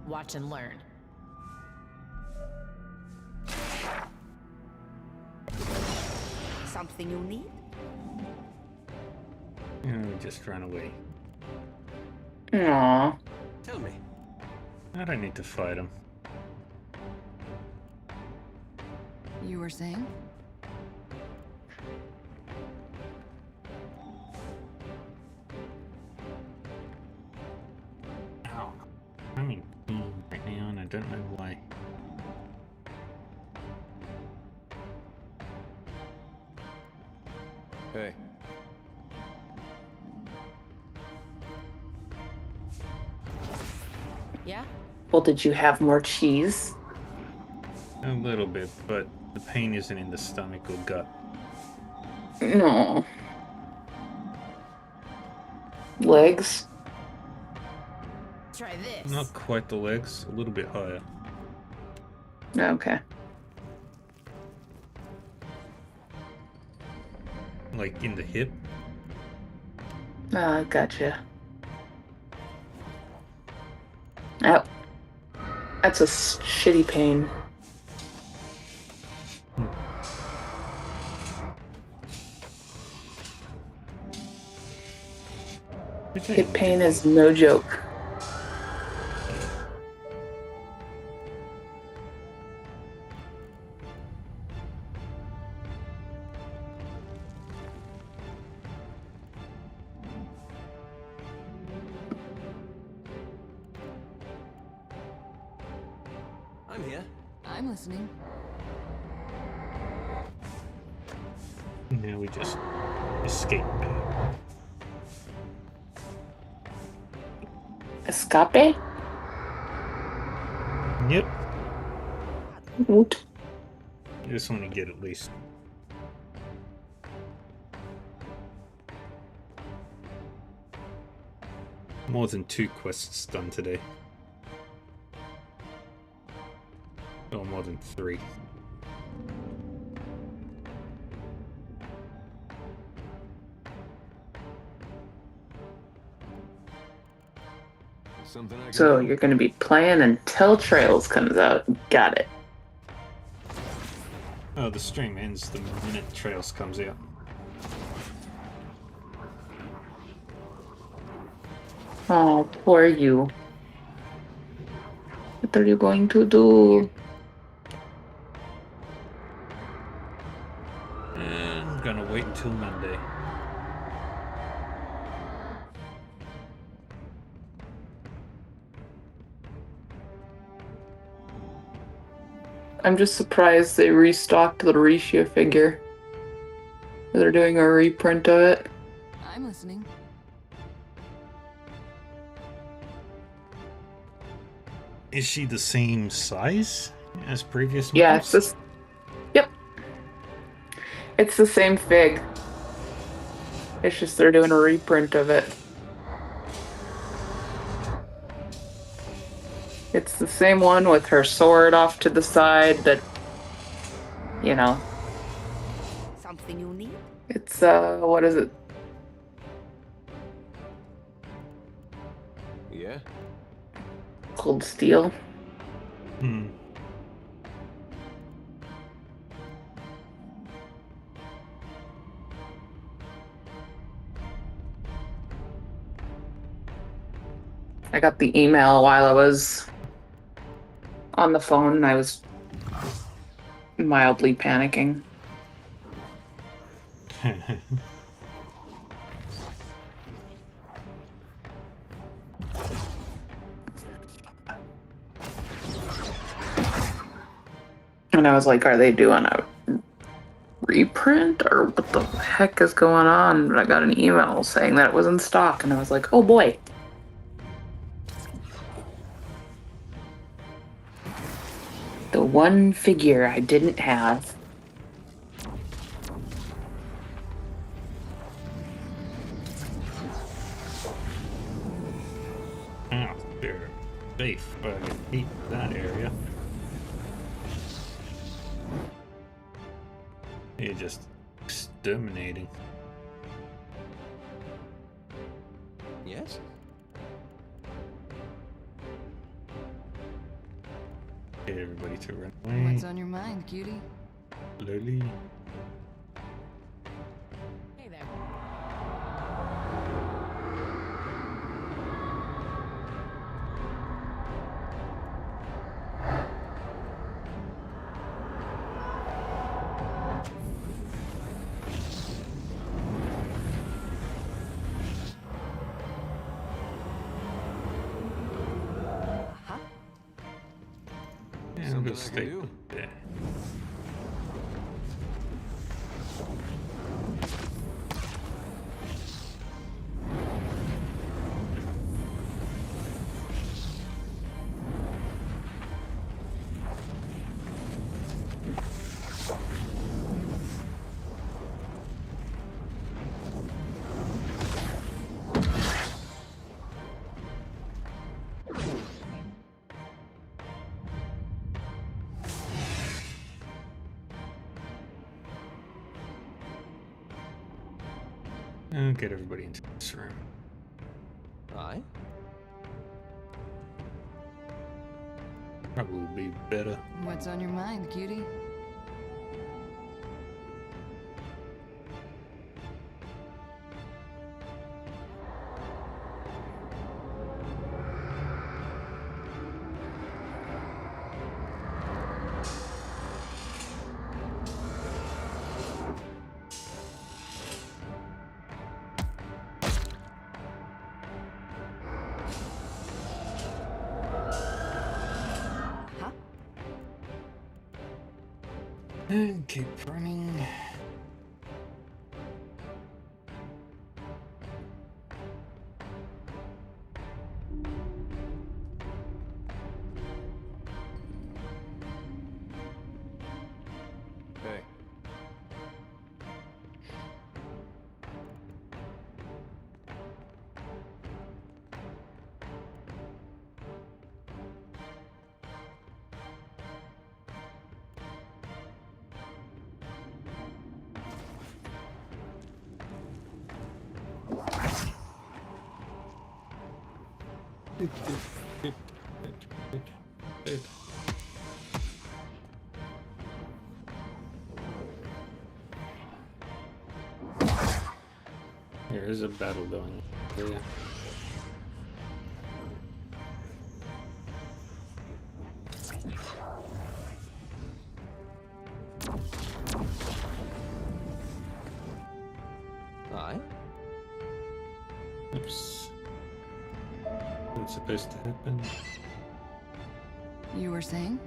Watch and learn. Something you need? Just run away. Aww. Tell me. I don't need to fight him. You were saying? Ow. I'm in pain right now and I don't know why. Hey. Yeah? Well, did you have more cheese? A little bit, but the pain isn't in the stomach or gut. No. Legs? Try this. Not quite the legs, a little bit higher. Okay. Like in the hip. Ah, gotcha. Oh. That's a shitty pain. Hip pain is no joke. I'm here. I'm listening. Now we just escape. Escape? Yep. Woot. I just want to get at least. More than 2 quests done today. Or more than 3. So you're going to be playing until Trails comes out. Got it. Oh, the stream ends the minute Trails comes out. Oh, poor you. What are you going to do? I'm gonna wait until Monday. I'm just surprised they restocked the Risha figure. They're doing a reprint of it. I'm listening. Is she the same size as previous Yeah, models? it's this. Yep. It's the same fig. It's just they're doing a reprint of it. It's the same one with her sword off to the side that, you know. Something you need? It's, what is it? Yeah? Cold steel. Hmm. I got the email while I was on the phone and I was mildly panicking. And I was like, are they doing a reprint or what the heck is going on? But I got an email saying that it was in stock and I was like, oh boy. The one figure I didn't have. Oh, they're safe, but I hate that area. You're just exterminating. Yes? Get everybody to run away. What's on your mind, cutie? Slowly. Hey there. Yeah, I'm gonna stay there. And get everybody into this room. Aye? Probably be better. What's on your mind, cutie? And keep running. Hey. There is a battle going on. Yeah. Aye? Oops. What's supposed to happen? You were saying?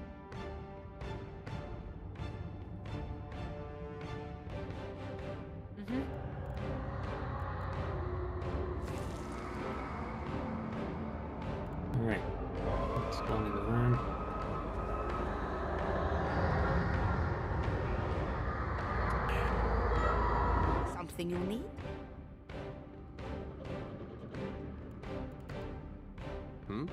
Alright. Let's go into the room. Something you need? Hmm?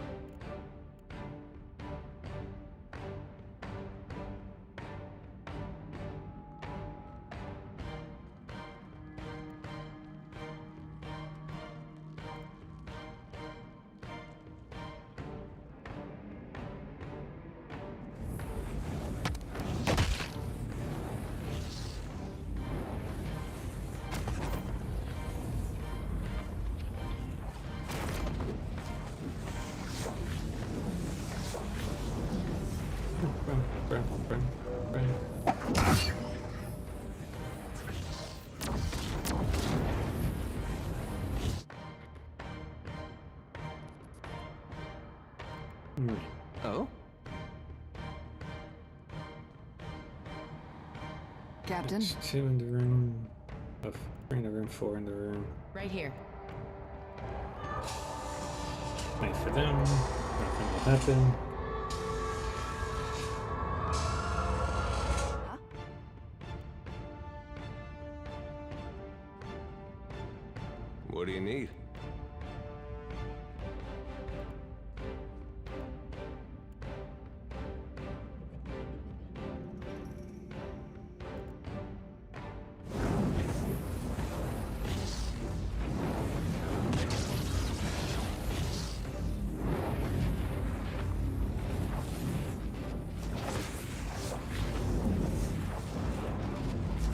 Oh? Captain? That's 2 in the room. 3 in the room, 4 in the room. Right here. Wait for them. Nothing will happen. What do you need?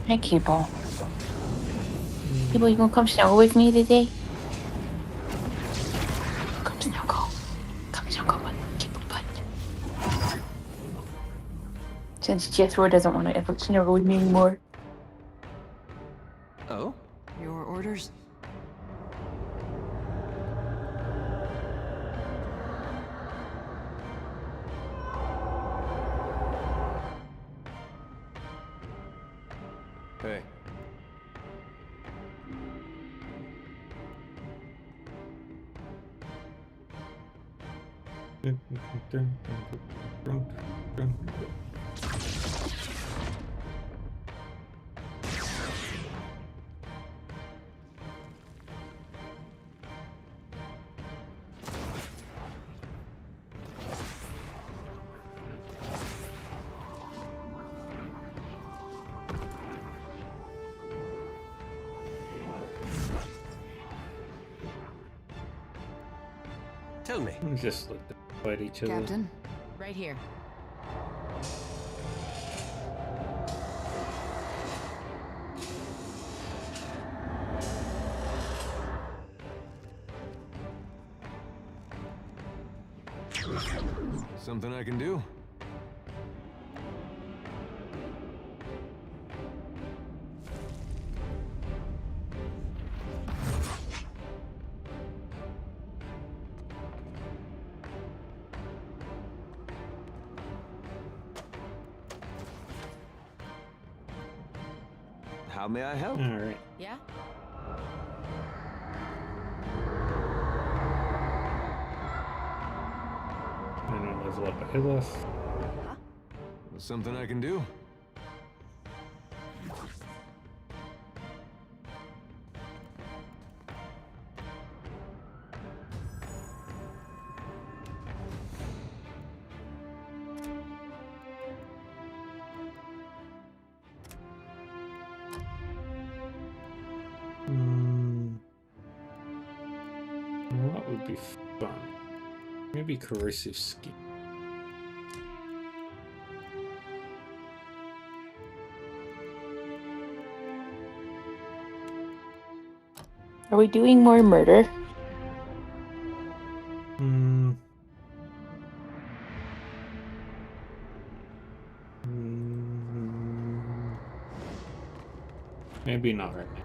Hey, Keeble. Keeble, you gonna come snuggle with me today? Come snuggle. Come snuggle with Keeble butt. Since Jethro doesn't want to ever snuggle with me anymore. Oh? Your orders? Hey. Tell me. Just let them fight each other. Captain? Right here. Something I can do? How may I help? All right. Yeah? I don't level up a Hilloth. Something I can do? What would be fun? Maybe corrosive skin. Are we doing more murder? Maybe not right now.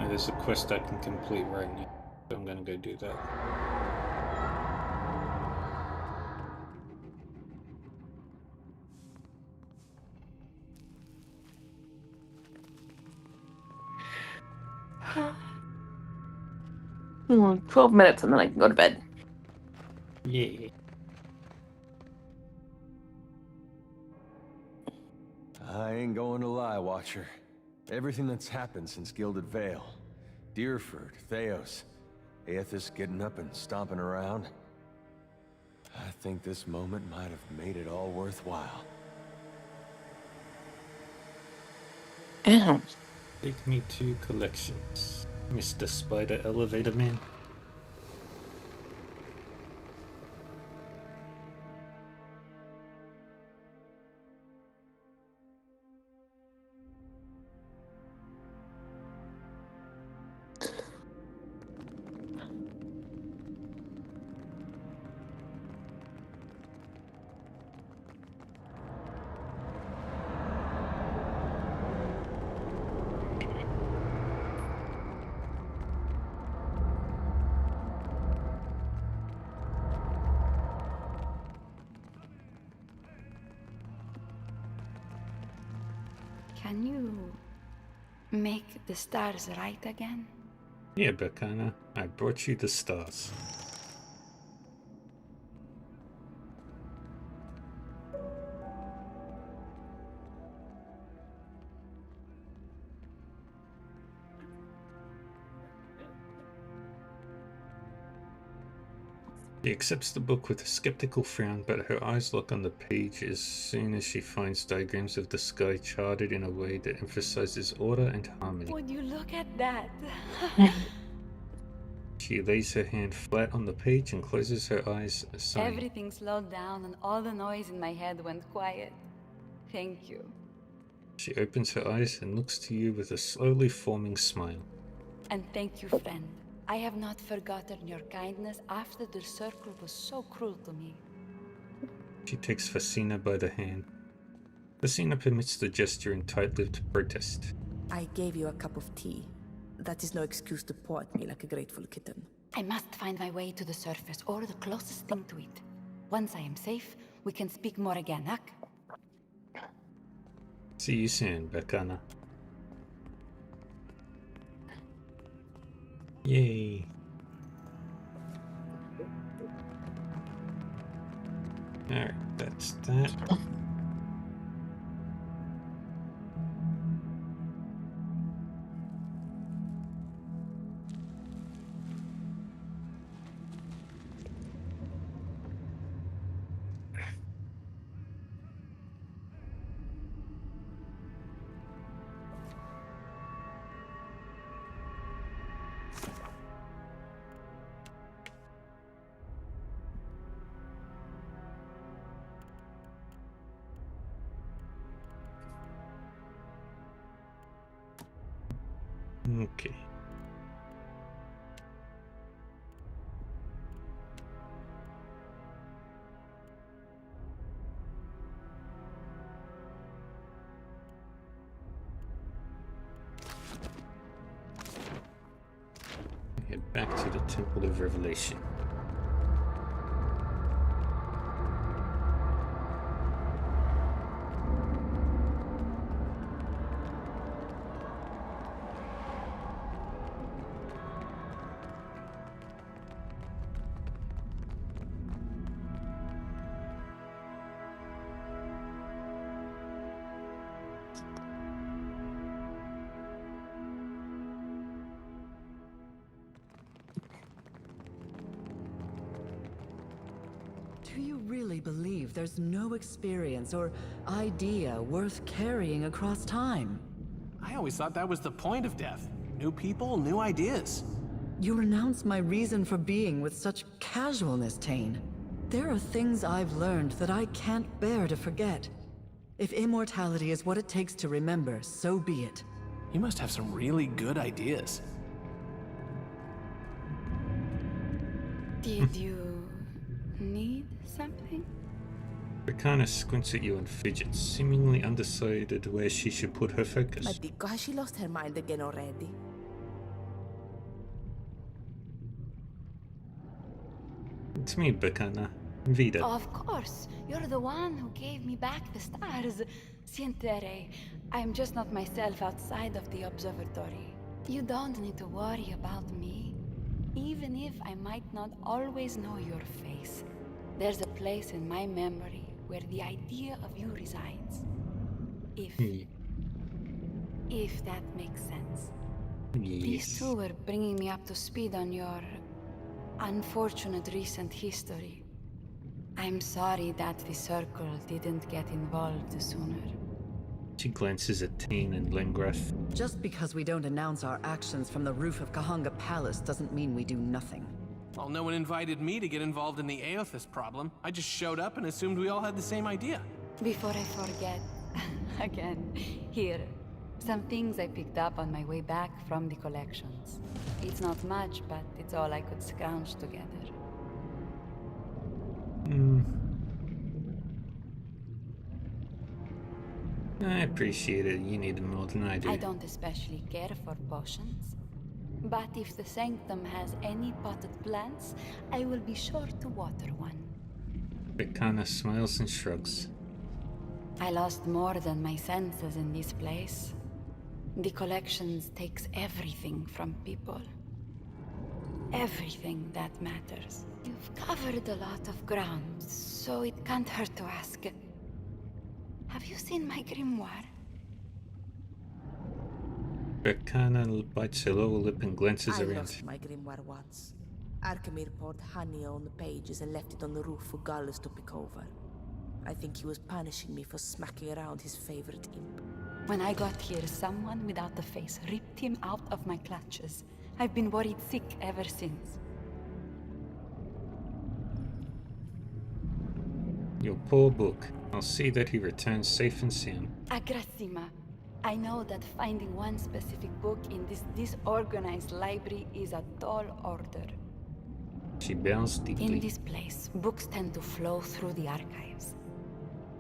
There's a quest I can complete right now, so I'm gonna go do that. Hmm, 12 minutes and then I can go to bed. Yeah. I ain't going to lie, Watcher. Everything that's happened since Gilded Vale, Deerford, Theos, Aethys getting up and stomping around, I think this moment might have made it all worthwhile. Damn. Take me to collections, Mr. Spider Elevator Man. Can you make the stars right again? Yeah, Bekana, I brought you the stars. She accepts the book with a skeptical frown, but her eyes lock on the page as soon as she finds diagrams of the sky charted in a way that emphasizes order and harmony. Would you look at that? She lays her hand flat on the page and closes her eyes, sighing. Everything slowed down and all the noise in my head went quiet. Thank you. She opens her eyes and looks to you with a slowly forming smile. And thank you, friend. I have not forgotten your kindness after the circle was so cruel to me. She takes Fasina by the hand. Fasina permits the gesture in tight-lipped protest. I gave you a cup of tea. That is no excuse to paw at me like a grateful kitten. I must find my way to the surface, or the closest thing to it. Once I am safe, we can speak more again, Huck. See you soon, Bekana. Yay. Alright, that's that. Okay. Head back to the Temple of Revelation. Do you really believe there's no experience or idea worth carrying across time? I always thought that was the point of death. New people, new ideas. You renounce my reason for being with such casualness, Tane. There are things I've learned that I can't bear to forget. If immortality is what it takes to remember, so be it. You must have some really good ideas. Did you need something? Bekana squints at you and fidgets, seemingly undecided where she should put her focus. Ma dico, has she lost her mind again already? It's me, Bekana. Vida. Of course. You're the one who gave me back the stars. Sientere. I'm just not myself outside of the observatory. You don't need to worry about me. Even if I might not always know your face, there's a place in my memory where the idea of you resides. If that makes sense. These two were bringing me up to speed on your unfortunate recent history. I'm sorry that the Circle didn't get involved sooner. She glances at Tane and Lengrath. Just because we don't announce our actions from the roof of Kahanga Palace doesn't mean we do nothing. Well, no one invited me to get involved in the Aothis problem. I just showed up and assumed we all had the same idea. Before I forget, again, here, some things I picked up on my way back from the collections. It's not much, but it's all I could scrounge together. I appreciate it. You need more than I do. I don't especially care for potions. But if the Sanctum has any potted plants, I will be sure to water one. Bekana smiles and shrugs. I lost more than my senses in this place. The collections takes everything from people. Everything that matters. You've covered a lot of ground, so it can't hurt to ask. Have you seen my grimoire? Berkana bites her lower lip and glances I around. lost my grimoire once. Arkemir poured honey on the pages and left it on the roof for Gallus to pick over. I think he was punishing me for smacking around his favorite imp. When I got here, someone without a face ripped him out of my clutches. I've been worried sick ever since. Your poor book. I'll see that he returns safe and sound. Agrasima, I know that finding one specific book in this disorganized library is a tall order. She bows deeply. In this place, books tend to flow through the archives.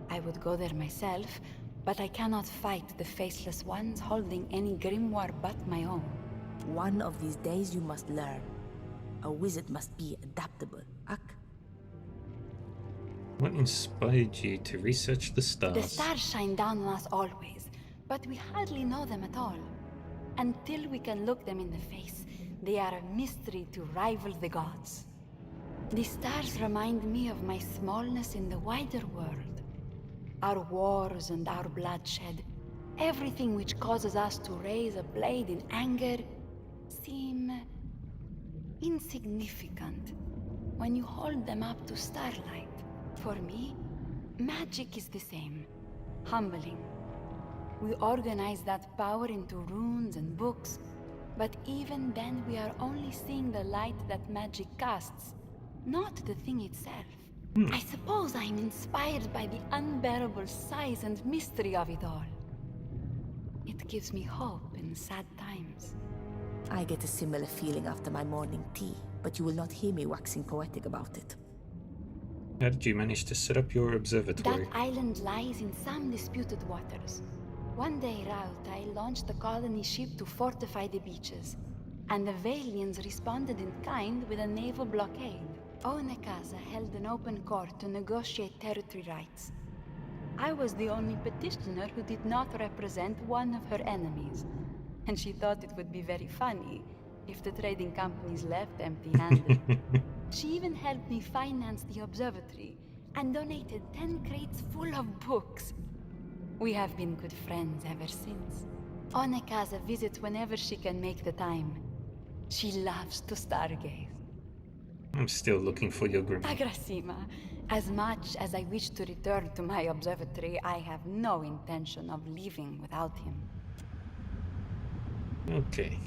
I would go there myself, but I cannot fight the faceless ones holding any grimoire but my own. One of these days you must learn. A wizard must be adaptable, Ak. What inspired you to research the stars? The stars shine down on us always, but we hardly know them at all. Until we can look them in the face, they are a mystery to rival the gods. The stars remind me of my smallness in the wider world. Our wars and our bloodshed, everything which causes us to raise a blade in anger, seem insignificant when you hold them up to starlight. For me, magic is the same. Humbling. We organize that power into runes and books, but even then we are only seeing the light that magic casts, not the thing itself. I suppose I'm inspired by the unbearable size and mystery of it all. It gives me hope in sad times. I get a similar feeling after my morning tea, but you will not hear me waxing poetic about it. How did you manage to set up your observatory? That island lies in some disputed waters. One day route, I launched the colony ship to fortify the beaches, and the Valians responded in kind with a naval blockade. Onekaza held an open court to negotiate territory rights. I was the only petitioner who did not represent one of her enemies, and she thought it would be very funny if the trading companies left empty-handed. She even helped me finance the observatory and donated 10 crates full of books. We have been good friends ever since. Onekaza visits whenever she can make the time. She loves to stargaze. I'm still looking for your grimoire. Agrasima, as much as I wish to return to my observatory, I have no intention of leaving without him. Okay.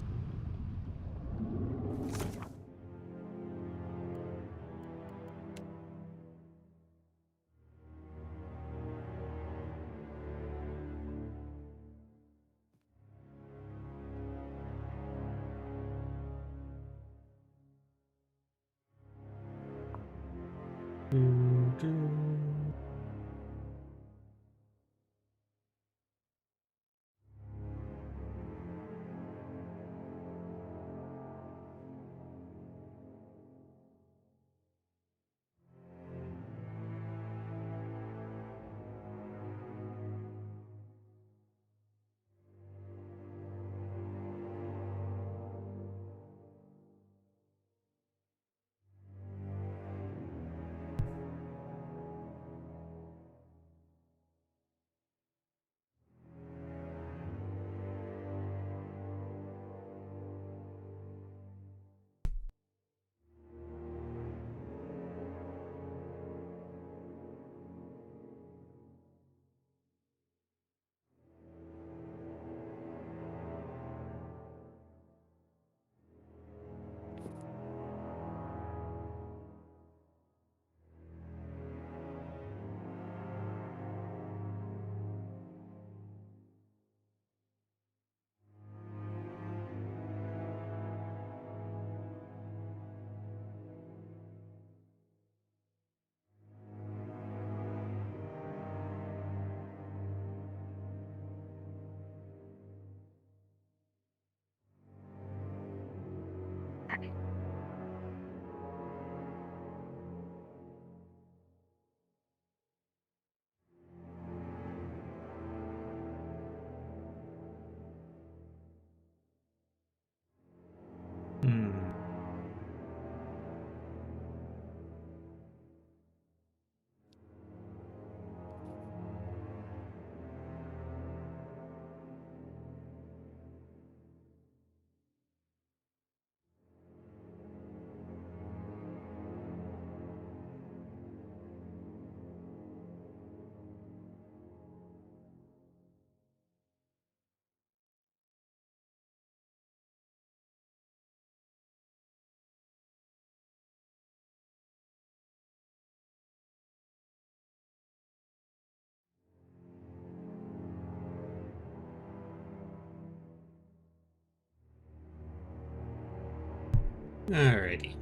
Alrighty.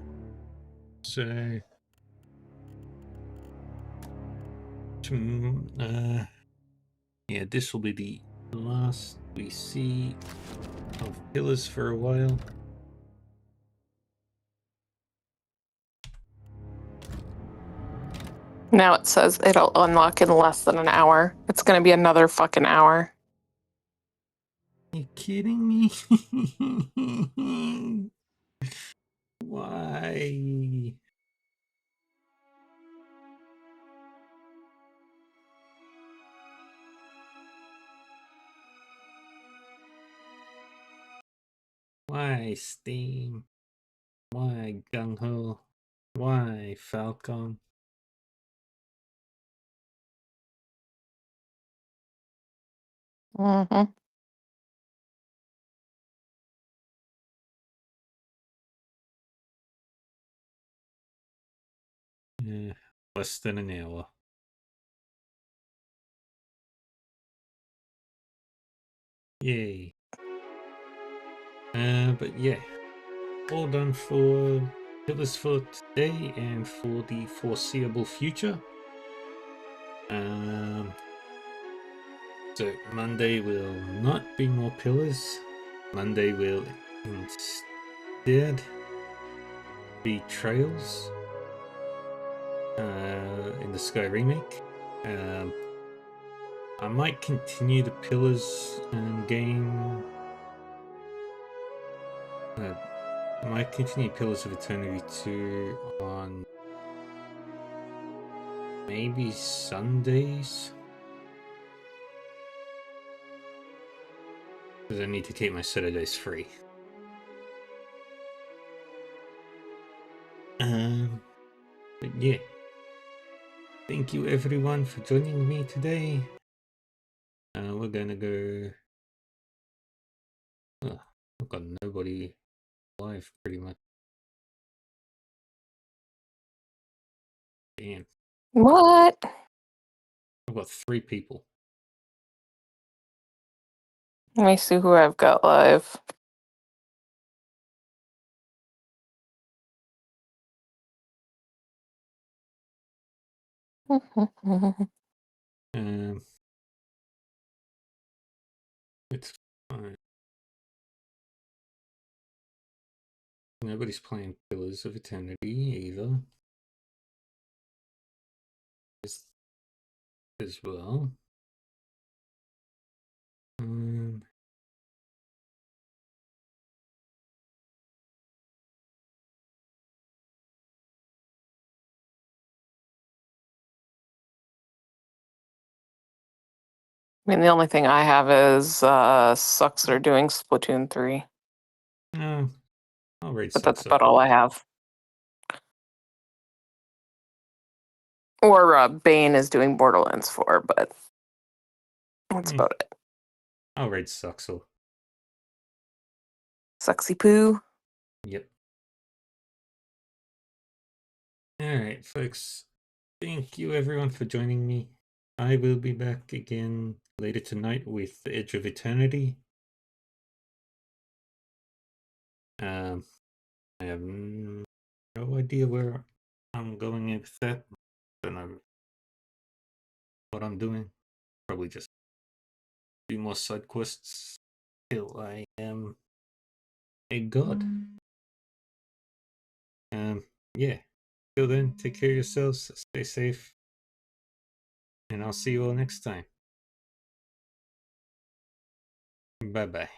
So, yeah, this will be the last we see of pillars for a while. Now it says it'll unlock in less than an hour. It's gonna be another fucking hour. Are you kidding me? Why? Why Steam? Why Gung Ho? Why Falcon? Mm-hmm. Yeah, less than an hour. Yay. But yeah, all done for pillars for today and for the foreseeable future. So Monday will not be more pillars. Monday will instead be trails in the Sky remake. I might continue the pillars game. I might continue Pillars of Eternity 2 on maybe Sundays. Because I need to keep my Saturdays free. But yeah. Thank you everyone for joining me today. We're gonna go... Oh, I've got nobody live pretty much. Damn. What? I've got 3 people. Let me see who I've got live. It's fine. Nobody's playing Pillars of Eternity either. As well. I mean, the only thing I have is sucks that are doing Splatoon 3. No, I'll raid But that's Sucks about up. all I have. Or Bane is doing Borderlands 4, but that's about it. I'll raid Suxel. Suxy poo. Yep. Alright, folks. Thank you everyone for joining me. I will be back again later tonight with The Edge of Eternity. I have no idea where I'm going with that. Don't know what I'm doing. Probably just do more side quests till I am a god. Yeah. Till then, take care of yourselves, stay safe, and I'll see you all next time. Bye bye.